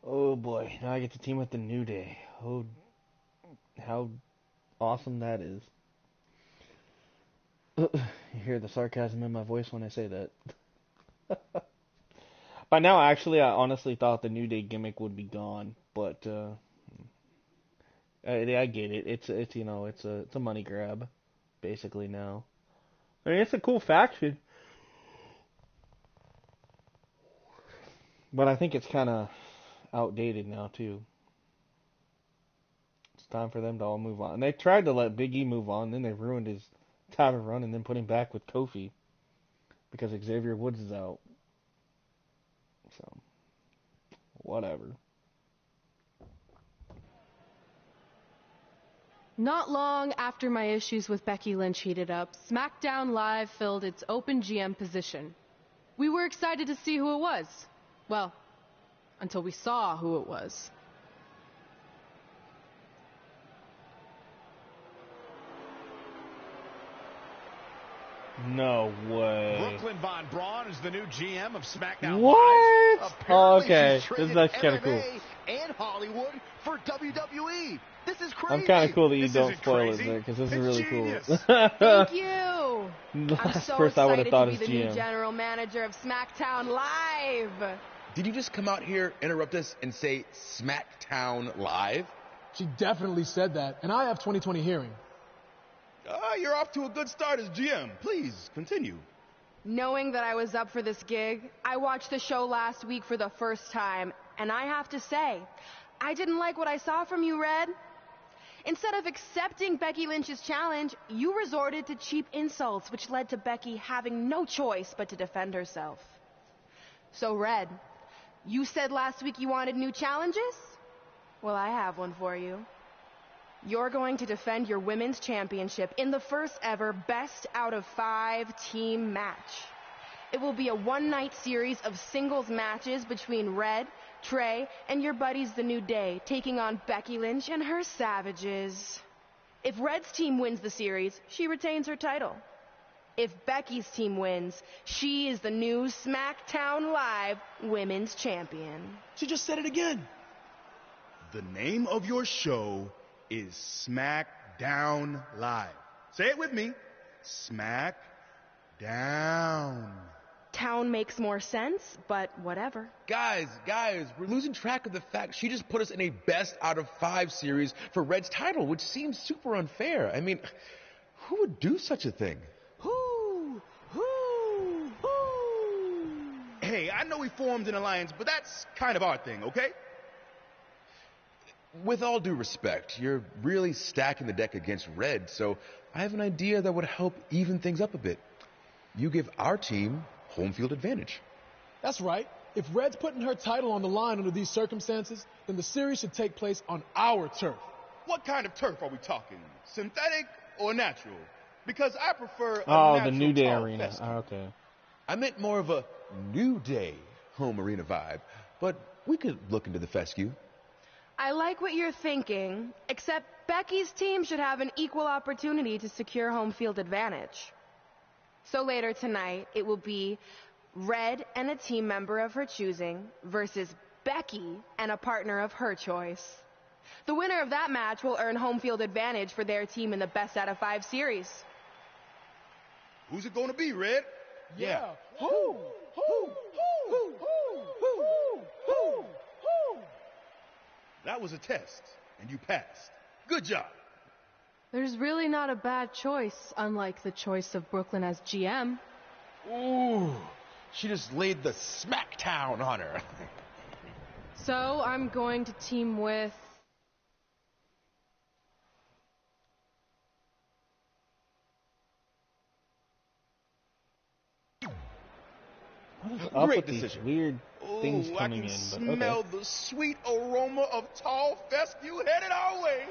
Oh boy, now I get to team with the New Day. Oh, how awesome that is. You hear the sarcasm in my voice when I say that. By now, actually, I honestly thought the New Day gimmick would be gone, but I get it. It's you know, it's a money grab, basically now. I mean, it's a cool faction, but I think it's kind of outdated now too. It's time for them to all move on. And they tried to let Big E move on, then they ruined his title run, and then put him back with Kofi because Xavier Woods is out. So, whatever. Not long after my issues with Becky Lynch heated up, SmackDown Live filled its open GM position. We were excited to see who it was. Well, until we saw who it was. No way. Brooklyn Von Braun is the new GM of SmackDown What? Live. Oh, okay. She's This is traded actually kind of cool. MMA and Hollywood for WWE. This is crazy. I'm kind of cool that you This don't isn't spoil crazy. it there, because this is It's really genius. cool. Thank you. The I'm last so person I would have excited thought to is be the new GM. general manager of SmackDown Live. Did you just come out here, interrupt us, and say SmackDown Live? She definitely said that, and I have 20/20 hearing. You're off to a good start as GM. Please, continue. Knowing that I was up for this gig, I watched the show last week for the first time, and I have to say, I didn't like what I saw from you, Red. Instead of accepting Becky Lynch's challenge, you resorted to cheap insults, which led to Becky having no choice but to defend herself. So, Red, you said last week you wanted new challenges? Well, I have one for you. You're going to defend your women's championship in the first ever best out of 5 team match. It will be a one-night series of singles matches between Red, Trey, and your buddies the New Day, taking on Becky Lynch and her Savages. If Red's team wins the series, she retains her title. If Becky's team wins, she is the new SmackDown Live Women's Champion. She just said it again. The name of your show is SmackDown Live. Say it with me. SmackDown. Town makes more sense, but whatever. Guys, we're losing track of the fact she just put us in a best out of 5 series for Red's title, which seems super unfair. I mean, who would do such a thing? Hey, I know we formed an alliance, but that's kind of our thing, okay? With all due respect, you're really stacking the deck against Red, so I have an idea that would help even things up a bit. You give our team home field advantage. That's right. If Red's putting her title on the line under these circumstances, then the series should take place on our turf. What kind of turf are we talking? Synthetic or natural? Because I prefer a Oh, natural the New Day tall arena. fescue. Okay. I meant more of a New Day home arena vibe, but we could look into the fescue. I like what you're thinking, except Becky's team should have an equal opportunity to secure home field advantage. So later tonight, it will be Red and a team member of her choosing versus Becky and a partner of her choice. The winner of that match will earn home field advantage for their team in the best out of 5 series. Who's it going to be, Red? Yeah. Who? That was a test, and you passed. Good job. There's really not a bad choice, unlike the choice of Brooklyn as GM. Ooh, she just laid the smackdown on her. So I'm going to team with... Up Great with these decision. weird things Ooh, coming I can in, but smell okay. the sweet aroma of tall fescue headed our way.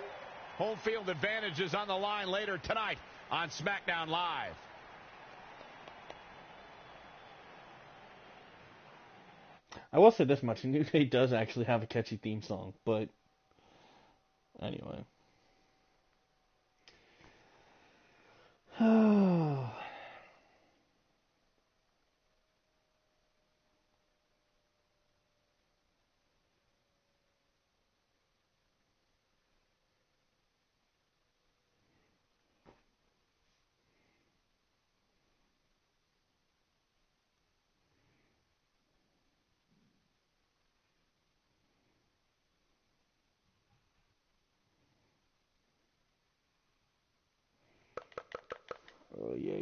Home field advantage is on the line later tonight on SmackDown Live. I will say this much: New Day does actually have a catchy theme song, but anyway. Oh, yeah.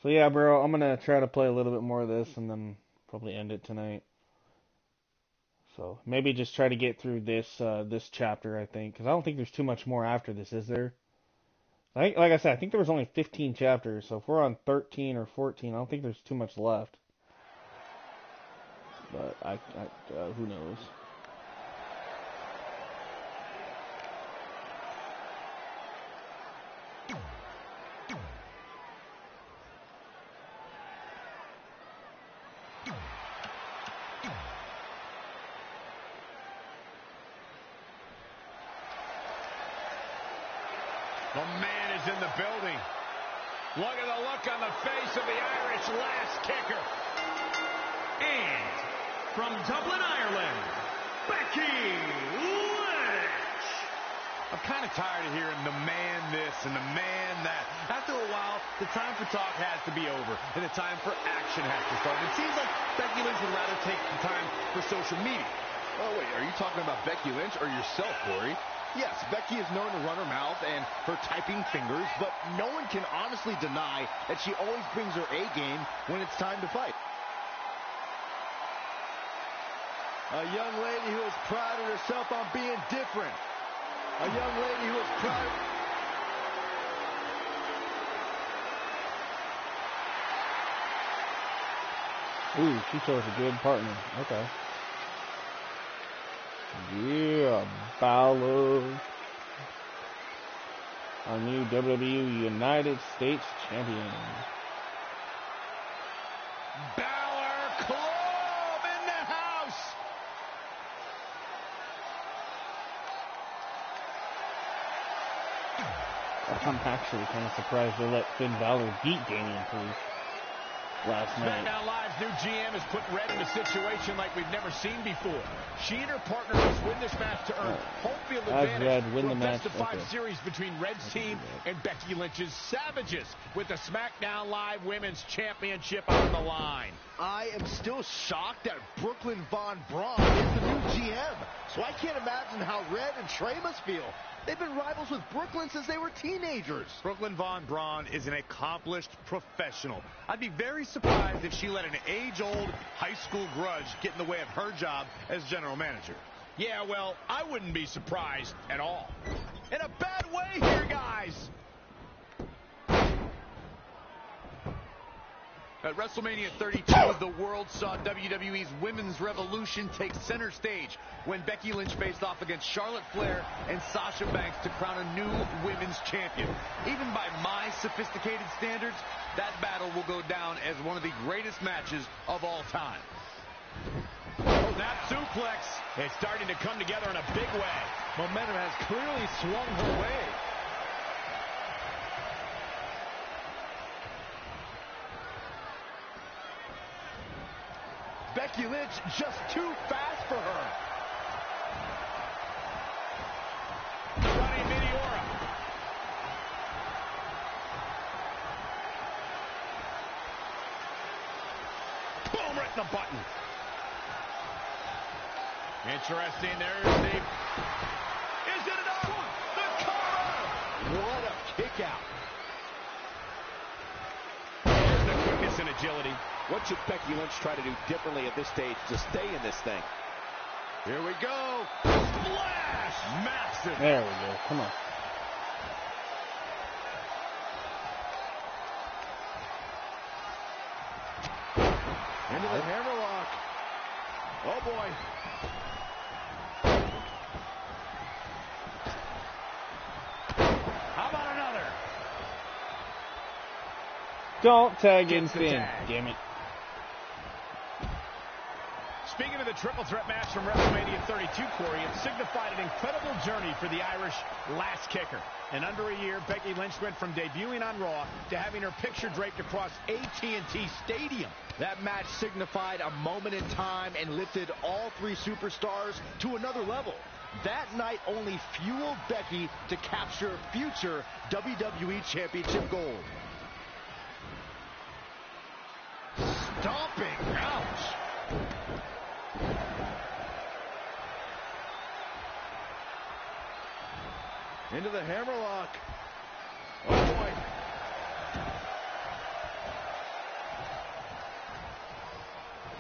So yeah, bro, I'm gonna try to play a little bit more of this and then probably end it tonight. So maybe just try to get through this chapter, I think, because I don't think there's too much more after this, is there? Like I said, I think there was only 15 chapters, so if we're on 13 or 14, I don't think there's too much left. But who knows? The man is in the building. Look at the look on the face of the Irish last kicker. And from Dublin, Ireland, Becky Lynch. I'm kind of tired of hearing the man this and the man that. After a while, the time for talk has to be over, and the time for action has to start. It seems like Becky Lynch would rather take the time for social media. Oh, wait, are you talking about Becky Lynch or yourself, Corey? Yes, Becky is known to run her mouth and her typing fingers, but no one can honestly deny that she always brings her A game when it's time to fight. A young lady who has prided herself on being different. A young lady who has prided... Ooh, she chose a good partner. Okay. Yeah, Balor, our new WWE United States Champion. Balor Club in the house. I'm actually kind of surprised they let Finn Balor beat Damian Priest last night. SmackDown Live's new GM has put Red in a situation like we've never seen before. She and her partner must win this match to earn home field advantage win to the a match. best-of-5 series between Red's team and Becky Lynch's Savages, with the SmackDown Live Women's Championship on the line. I am still shocked that Brooklyn Von Braun is the new GM, so I can't imagine how Red and Trey must feel. They've been rivals with Brooklyn since they were teenagers. Brooklyn Von Braun is an accomplished professional. I'd be very surprised if she let an age-old high school grudge get in the way of her job as general manager. Yeah, well, I wouldn't be surprised at all. In a bad way here, guys. At WrestleMania 32, the world saw WWE's Women's Revolution take center stage when Becky Lynch faced off against Charlotte Flair and Sasha Banks to crown a new women's champion. Even by my sophisticated standards, that battle will go down as one of the greatest matches of all time. Oh, that suplex is starting to come together in a big way. Momentum has clearly swung her way. Becky Lynch just too fast for her. Running Meteora. the button. Interesting. There's the... Is it enough? The cover! What a kick out. There's the quickness and agility. What should Becky Lynch try to do differently at this stage to stay in this thing? Here we go. Splash! Massive. There we go. Come on. Into the hammerlock. Oh, boy. How about another? Don't tag in Finn. Damn it. Speaking of the triple threat match from WrestleMania 32, Corey, it signified an incredible journey for the Irish last kicker. In under a year, Becky Lynch went from debuting on Raw to having her picture draped across AT&T Stadium. That match signified a moment in time and lifted all three superstars to another level. That night only fueled Becky to capture future WWE Championship gold. Stomping. Ouch. Into the hammerlock. Oh, boy.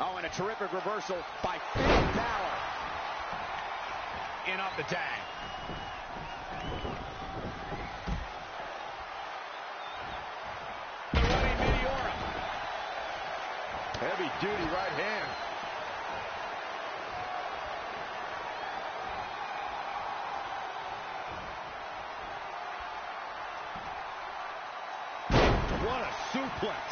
Oh, and a terrific reversal by Finn Balor. In off the tag. The running Meteora. Heavy duty right hand. What a suplex.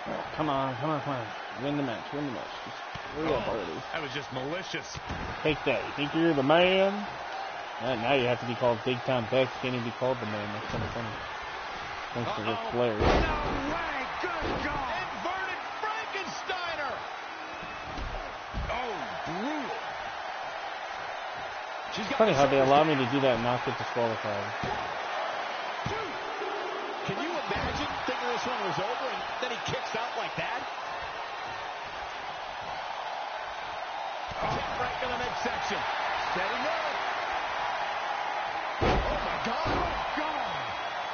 Oh, come on, come on, come on. Win the match, win the match. Just hurry up already. That was just malicious. Take that. You think you're the man? Now you have to be called Big Time Bex. You can't even be called the man. That's kind of funny. Thanks to Ric Flair. No way. Good God. Inverted Frankensteiner. Oh, brutal. It's funny how they allow me to do that and not get disqualified. Can you imagine thinking this one was over and then he kicks out like that? Kick right to the midsection. Setting up. Oh, my God. Oh, God.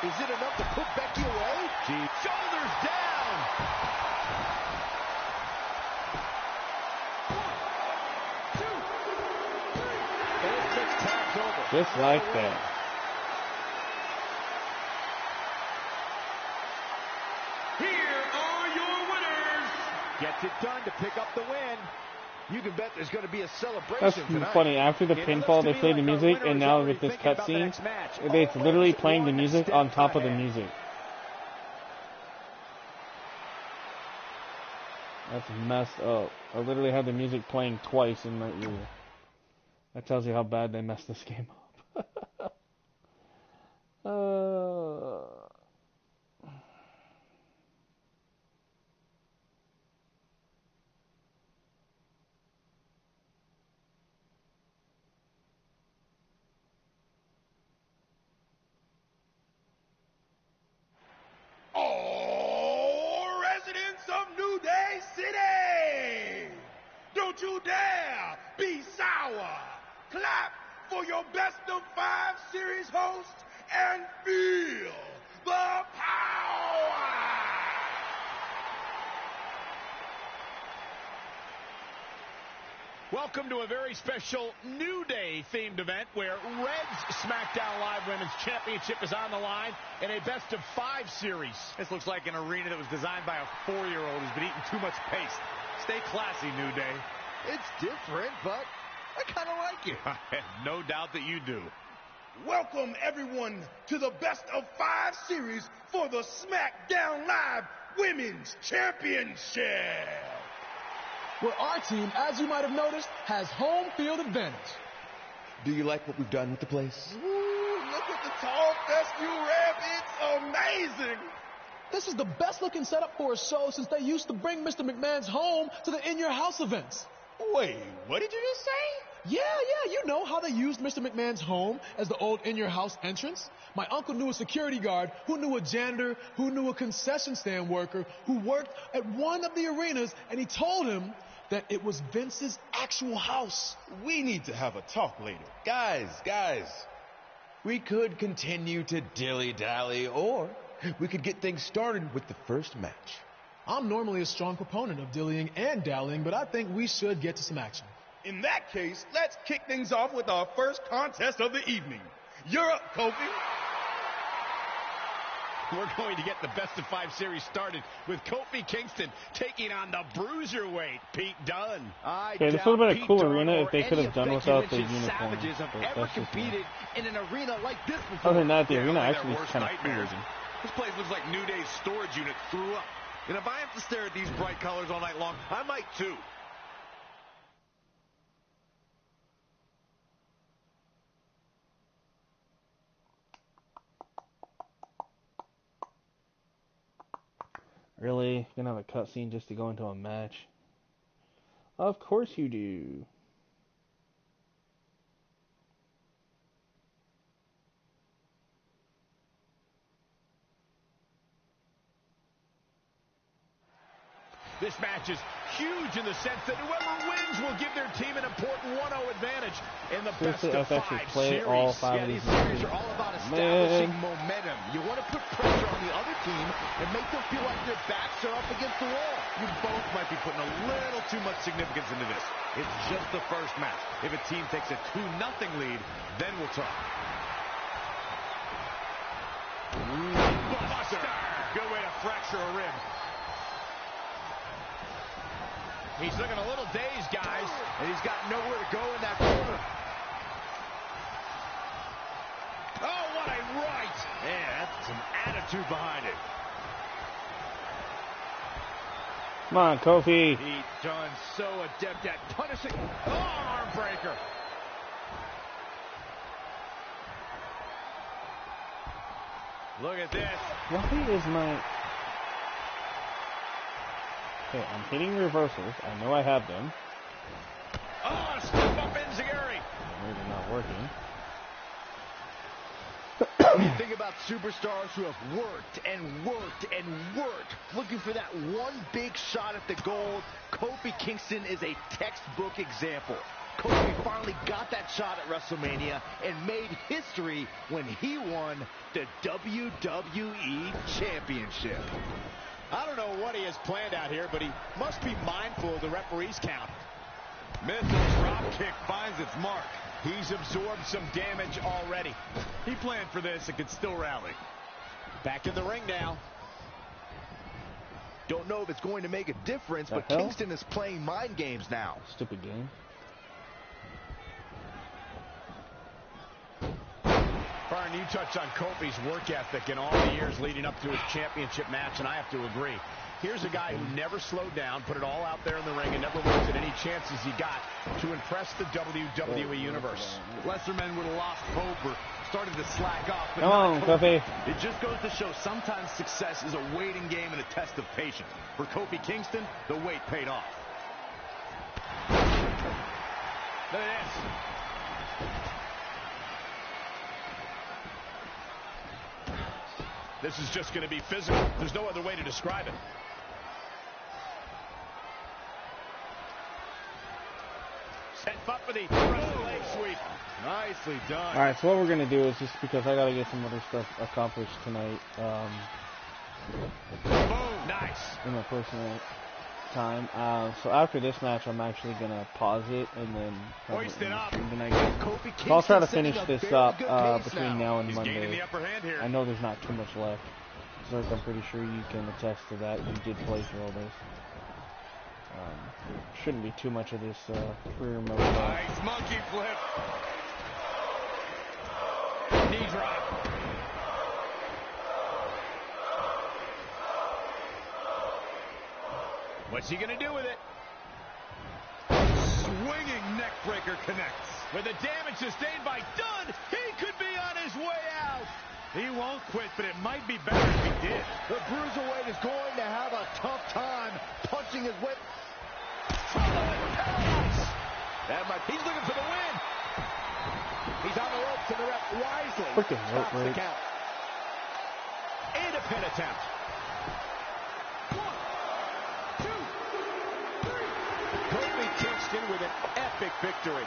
Is it enough to put Becky away? Gee. Shoulders down. 1, 2, 3. And it takes tags over. Just like that. Gets it done to pick up the win. You can bet there's going to be a celebration That's tonight. funny. After the pinfall, they play the music, and now with this cutscene, it's literally playing the music on top of the music. That's messed up. I literally had the music playing twice in my ear. That tells you how bad they messed this game up. All residents of New Day City, don't you dare be sour. Clap for your best of 5 series host and feel the power. Welcome to a very special New Day themed event where Red's SmackDown Live Women's Championship is on the line in a best of 5 series. This looks like an arena that was designed by a 4-year-old who's been eating too much paste. Stay classy, New Day. It's different, but I kind of like it. I have no doubt that you do. Welcome, everyone, to the best of 5 series for the SmackDown Live Women's Championship. Where our team, as you might have noticed, has home field advantage. Do you like what we've done with the place? Ooh, look at the tall fescue ramp. It's amazing. This is the best looking setup for a show since they used to bring Mr. McMahon's home to the In Your House events. Wait, what did you just say? Yeah, you know how they used Mr. McMahon's home as the old in-your-house entrance. My uncle knew a security guard, who knew a janitor, who knew a concession stand worker, who worked at one of the arenas, and he told him that it was Vince's actual house. We need to have a talk later. Guys, we could continue to dilly-dally, or we could get things started with the first match. I'm normally a strong proponent of dillying and dallying, but I think we should get to some action. In that case, let's kick things off with our first contest of the evening. You're up, Kofi. We're going to get the best-of-5 series started with Kofi Kingston taking on the bruiserweight Pete Dunne. Okay, this would have been a cool arena if they could have done without the uniform. Savages have ever competed in an arena like this before. Other than that, the arena actually is kind of cool. This place looks like New Day's storage unit threw up. And if I have to stare at these bright colors all night long, I might too. Really? You're gonna have a cutscene just to go into a match? Of course you do. This match is huge in the sense that whoever wins will give their team an important 1-0 advantage in the best-of-5 series. All 5 of these these series are all about establishing momentum. You want to put pressure on the other team and make them feel like their backs are up against the wall. You both might be putting a little too much significance into this. It's just the first match. If a team takes a 2-0 lead, then we'll talk. Buster! Good way to fracture a rib. He's looking a little dazed, guys, and he's got nowhere to go in that corner. Oh, what a right! Yeah, that's some attitude behind it. Come on, Kofi. Pete Dunne so adept at punishing. Oh, arm breaker. Look at this. Why is my... Okay, I'm hitting reversals. I know I have them. Oh, step up Enziguri. They're not working. When you think about superstars who have worked and worked and worked, looking for that one big shot at the goal, Kofi Kingston is a textbook example. Kofi finally got that shot at WrestleMania and made history when he won the WWE Championship. I don't know what he has planned out here, but he must be mindful of the referee's count. Missile drop kick finds its mark. He's absorbed some damage already. He planned for this and could still rally. Back in the ring now. Don't know if it's going to make a difference, but Kingston is playing mind games now. Stupid game. Byron, you touched on Kofi's work ethic in all the years leading up to his championship match, and I have to agree. Here's a guy who never slowed down, put it all out there in the ring, and never wasted any chances he got to impress the WWE Universe. Lesser men would have lost hope or started to slack off. But come on, Kofi. It just goes to show sometimes success is a waiting game and a test of patience. For Kofi Kingston, the wait paid off. Look at this. This is just going to be physical. There's no other way to describe it. Set up for the leg sweep. Nicely done. All right, so what we're going to do is just because I got to get some other stuff accomplished tonight. Boom. Nice. In my personal time. So after this match, I'm actually going to pause it and then hoist it up. So I'll try to finish this up between now and Monday. The upper hand here. I know there's not too much left. Zerk, I'm pretty sure you can attest to that. You did play through all this. Shouldn't be too much of this career mode. Nice monkey flip. Knee drop. What's he going to do with it? Swinging neck breaker connects. With the damage sustained by Dunne, he could be on his way out. He won't quit, but it might be better if he did. The bruiserweight is going to have a tough time punching his way. He's looking for the win. He's on the ropes, and the ref wisely Freaking stops the count. And a pin attempt. 1, 2, 3. Kofi Kingston with an epic victory.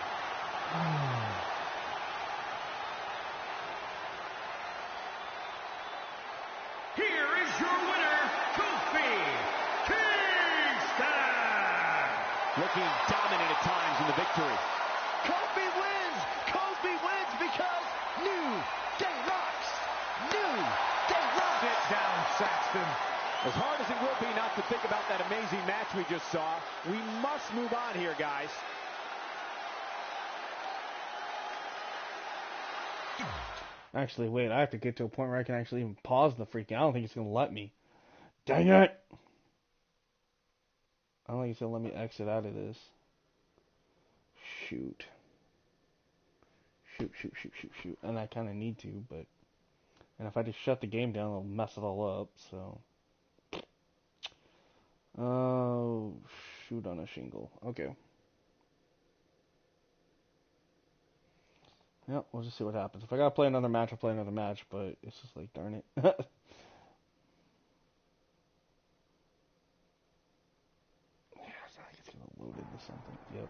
Here is your winner, Kofi Kingston. Looking dominant at times in the victory. Kofi wins! Kofi wins because New Day rocks! New Day rocks! Sit down, Saxton. As hard as it will be not to think about that amazing match we just saw, we must move on here, guys. Actually, wait, I have to get to a point where I can actually even pause the freaking. I don't think it's going to let me. Dang it! I don't think it's going to let me exit out of this. Shoot. Shoot. And I kind of need to, but... And if I just shut the game down, it'll mess it all up, so... Oh, shoot on a shingle. Okay. Yep, we'll just see what happens. If I gotta play another match, I'll play another match, but it's just like, darn it. Yeah, it's not like it's gonna load into something. Yep.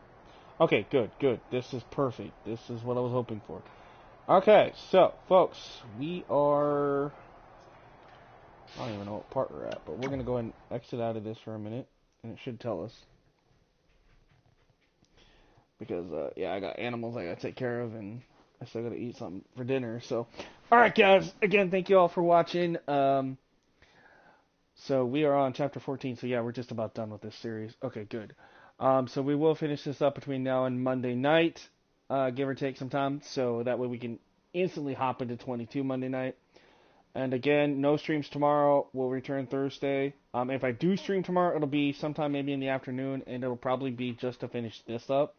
Okay, good. This is perfect. This is what I was hoping for. Okay, so, folks, we are... I don't even know what part we're at, but we're gonna go ahead and exit out of this for a minute, and it should tell us. Because, yeah, I got animals I gotta take care of, and I still gotta eat something for dinner, so. Alright, guys, again, thank you all for watching. So we are on chapter 14, so yeah, we're just about done with this series. Okay, good. So we will finish this up between now and Monday night, give or take some time, so that way we can instantly hop into 22 Monday night. And again, no streams tomorrow. We'll return Thursday. If I do stream tomorrow, it'll be sometime maybe in the afternoon, and it'll probably be just to finish this up.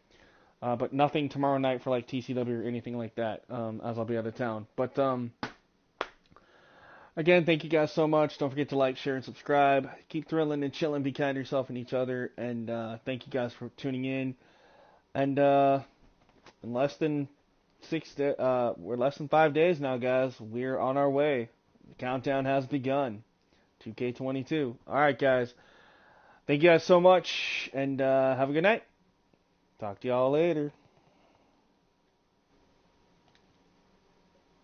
But nothing tomorrow night for like TCW or anything like that, as I'll be out of town. But again, thank you guys so much. Don't forget to like, share, and subscribe. Keep thrilling and chilling. Be kind to yourself and each other. And thank you guys for tuning in. And in less than we're less than 5 days now, guys. We're on our way. The countdown has begun. 2K22. All right, guys. Thank you guys so much, and have a good night. Talk to y'all later.